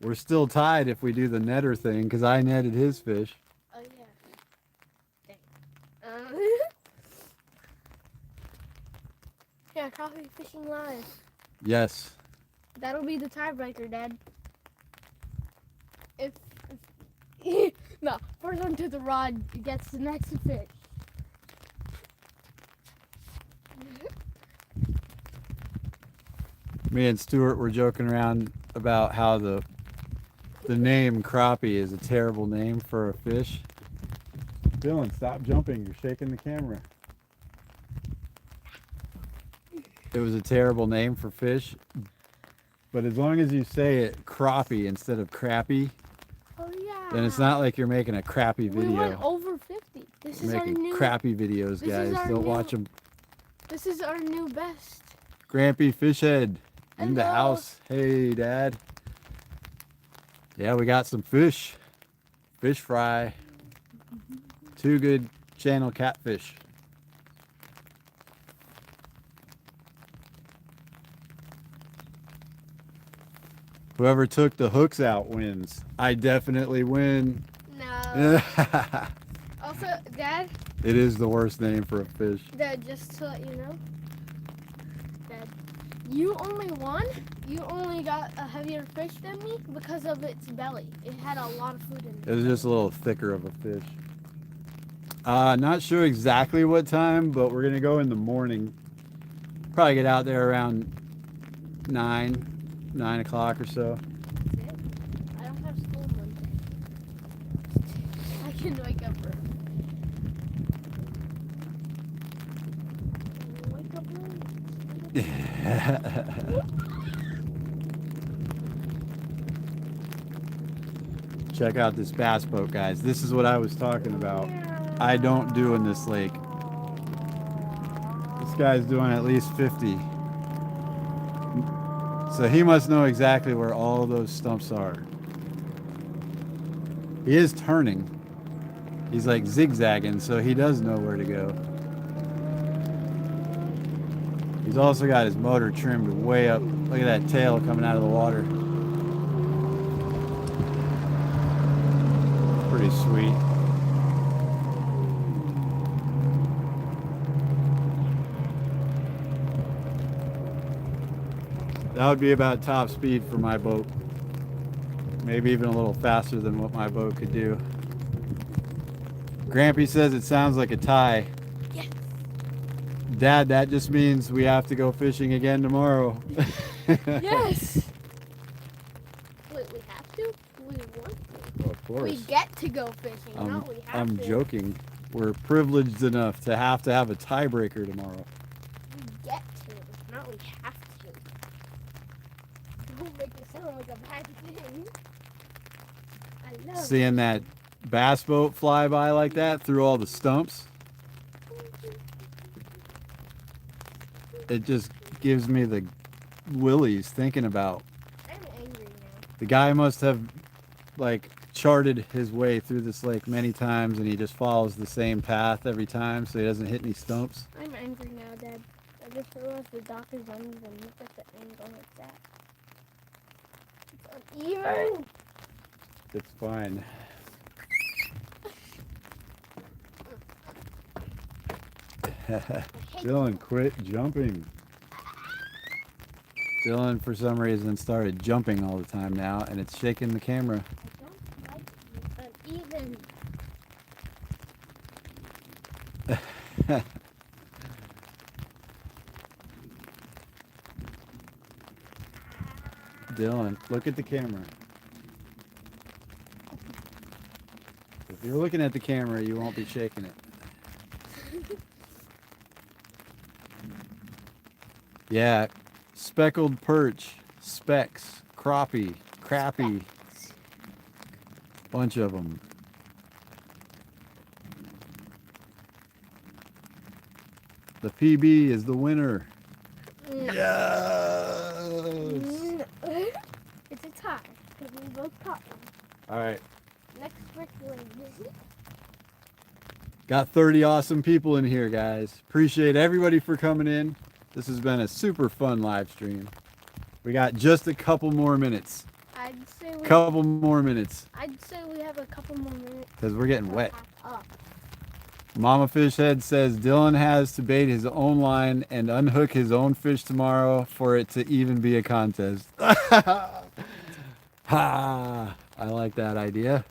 We're still tied if we do the netter thing, because I netted his fish. Oh, yeah. Dang. Yeah, coffee fishing live. Yes. That'll be the tiebreaker, Dad. If no, first one to the rod gets the next fish. Me and Stuart were joking around about how the name crappie is a terrible name for a fish. Dylan, stop jumping. You're shaking the camera. It was a terrible name for fish. But as long as you say it crappie instead of crappy, Oh yeah. then it's not like you're making a crappy We went video. over 50. This is our Making new. crappy videos, this is guys. our Don't new- watch them. This is our new best. Grampy Fishhead in the Hello. house. Hey, Dad. Yeah, we got some fish. Fish fry. 2 good channel catfish. Whoever took the hooks out wins. I definitely win. No. Also, Dad, It is the worst name for a fish. Dad, just to let you know, Dad, you only won. You only got a heavier fish than me because of its belly. It had a lot of food in It it. was just a little thicker of a fish. Not sure exactly what time, but we're gonna go in the morning. Probably get out there around 9 o'clock or so. That's it. I don't have school Monday. I can wake up early. Wake up early. Check out this bass boat, guys. This is what I was talking about. I don't do in this lake. This guy's doing at least 50. So he must know exactly where all those stumps are. He is turning. He's like zigzagging, so he does know where to go. He's also got his motor trimmed way up. Look at that tail coming out of the water. Pretty sweet. That would be about top speed for my boat. Maybe even a little faster than what my boat could do. Grampy says it sounds like a tie. Yes. Dad, that just means we have to go fishing again tomorrow. Yes. Wait, we have to? We want to. Well, of course. We get to go fishing. No, we have I'm to. joking. We're privileged enough to have a tiebreaker tomorrow. We get to. Not we have to. Don't make it sound like a bad thing. I love Seeing that bass boat fly by like that through all the stumps, it just gives me the willies thinking about. I'm angry now. The guy must have like charted his way through this lake many times, and he just follows the same path every time so he doesn't hit any stumps. I'm angry now, Dad. I just realized the dock is uneven. Look at the angle like that. It's uneven. It's fine. Dylan, quit jumping. Dylan, for some reason, started jumping all the time now, and it's shaking the camera. I don't like it uneven. Dylan, look at the camera. If you're looking at the camera, you won't be shaking it. Yeah, speckled perch, specks, crappie, crappie, bunch of them. The PB is the winner. No. Yes! No. It's a tie because we both caught one. All right, Next Rick wins. got 30 awesome people in here, guys. Appreciate everybody for coming in. This has been a super fun live stream. We got just a couple more minutes. I'd say we have a couple more minutes. Because we're getting wet. Up. Mama Fishhead says Dylan has to bait his own line and unhook his own fish tomorrow for it to even be a contest. Ha! I like that idea.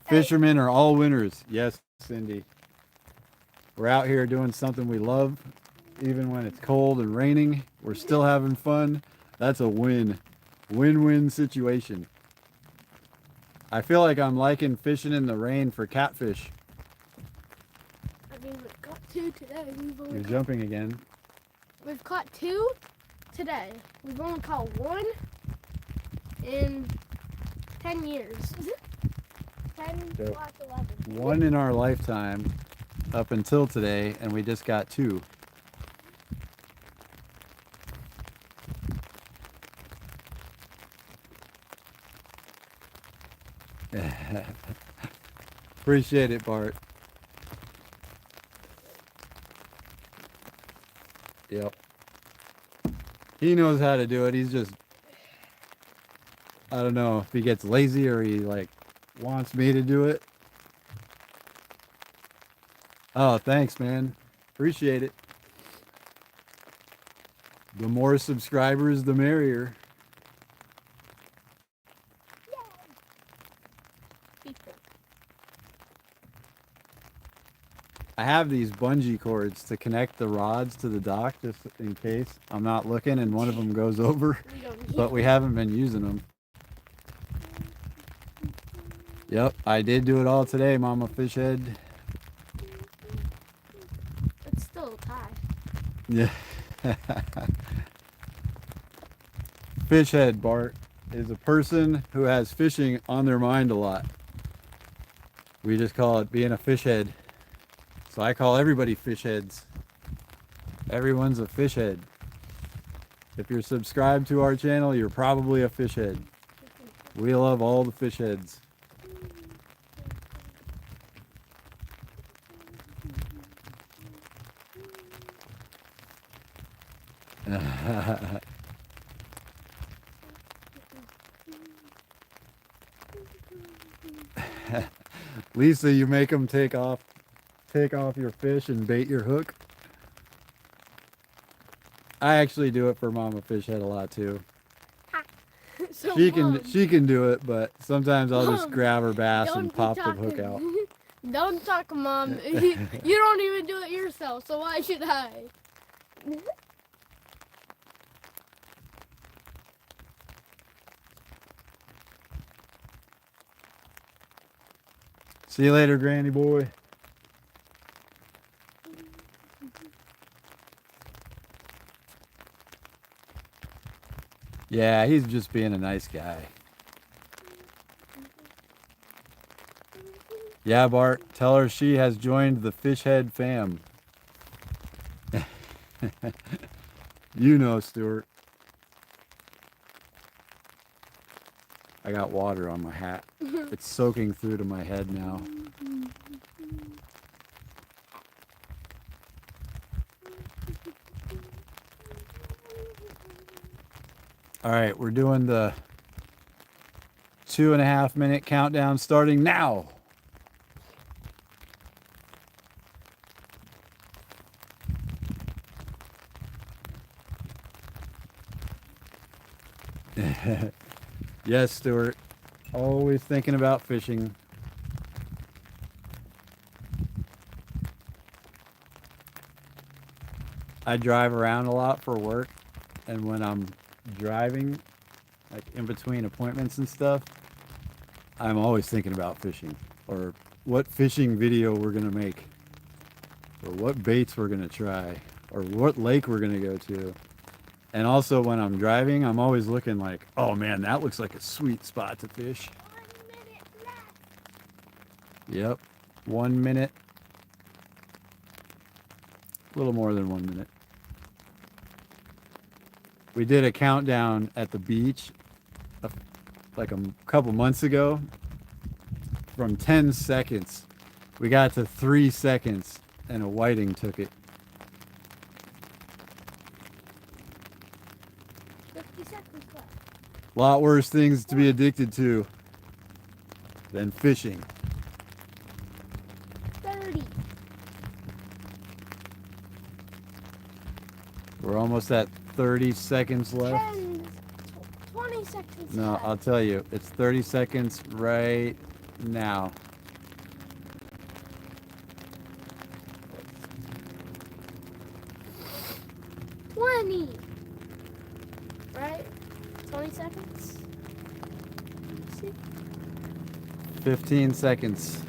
Fishermen are all winners. Yes, Cindy. We're out here doing something we love. Even when it's cold and raining, we're still having fun. That's a win. Win-win situation. I feel like I'm liking fishing in the rain for catfish. I mean, we've caught two today. You're jumping again. We've caught two today. We've only caught one in 10 years. 10 So, plus 11. One in our lifetime up until today, and we just got two. Appreciate it, Bart. Yep. He knows how to do it. He's just, I don't know if he gets lazy or he like wants me to do it. Oh, thanks, man. Appreciate it. The more subscribers, the merrier. I have these bungee cords to connect the rods to the dock just in case I'm not looking and one of them goes over, but we haven't been using them. Yep, I did do it all today, Mama Fishhead. It's still a tie. Yeah. Fishhead, Bart, is a person who has fishing on their mind a lot. We just call it being a fishhead. So I call everybody fish heads. Everyone's a fish head. If you're subscribed to our channel, you're probably a fish head. We love all the fish heads. Lisa, you make them take off your fish and bait your hook. I actually do it for Mama Fishhead a lot too. So She Mom, can do it, but sometimes I'll just Mom, grab her bass and don't pop be the hook talking. out. Don't talk, Mom. You don't even do it yourself, so why should I? See you later, Granny boy. Yeah, he's just being a nice guy. Yeah, Bart, tell her she has joined the Fishhead fam. You know, Stuart. I got water on my hat. It's soaking through to my head now. All right, we're doing the 2.5 minute countdown starting now. Yes, Stuart. Always thinking about fishing. I drive around a lot for work, and when I'm driving, like in between appointments and stuff, I'm always thinking about fishing, or what fishing video we're gonna make, or what baits we're gonna try, or what lake we're gonna go to. And also when I'm driving, I'm always looking like, oh man, that looks like a sweet spot to fish. 1 minute left. Yep, 1 minute. A little more than 1 minute. We did a countdown at the beach like a couple months ago from 10 seconds. We got to 3 seconds and a whiting took it. 50 seconds left. A lot worse things to be addicted to than fishing. 30. We're almost at 30 seconds left. 10. 20 seconds No, left. I'll tell you, it's 30 seconds right now. Right? 20 seconds? See? 15 seconds.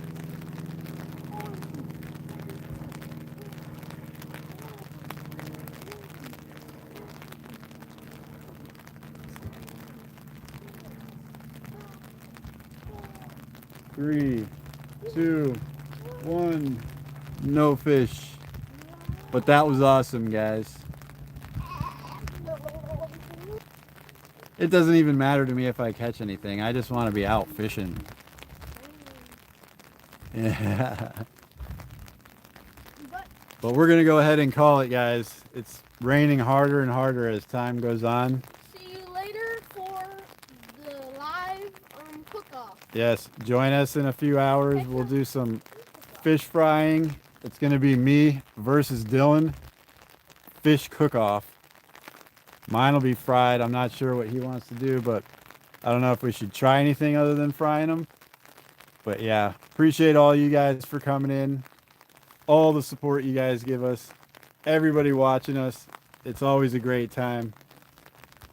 Three, two, one. No fish. But that was awesome, guys. It doesn't even matter to me if I catch anything. I just want to be out fishing. Yeah. But we're going to go ahead and call it, guys. It's raining harder and harder as time goes on. See you later for the live cook-off. Yes, join us in a few hours. We'll do some fish frying. It's going to be me versus Dylan. Fish cook-off. Mine will be fried. I'm not sure what he wants to do, but I don't know if we should try anything other than frying them. But yeah, appreciate all you guys for coming in. All the support you guys give us. Everybody watching us. It's always a great time.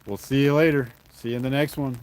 We'll see you later. See you in the next one.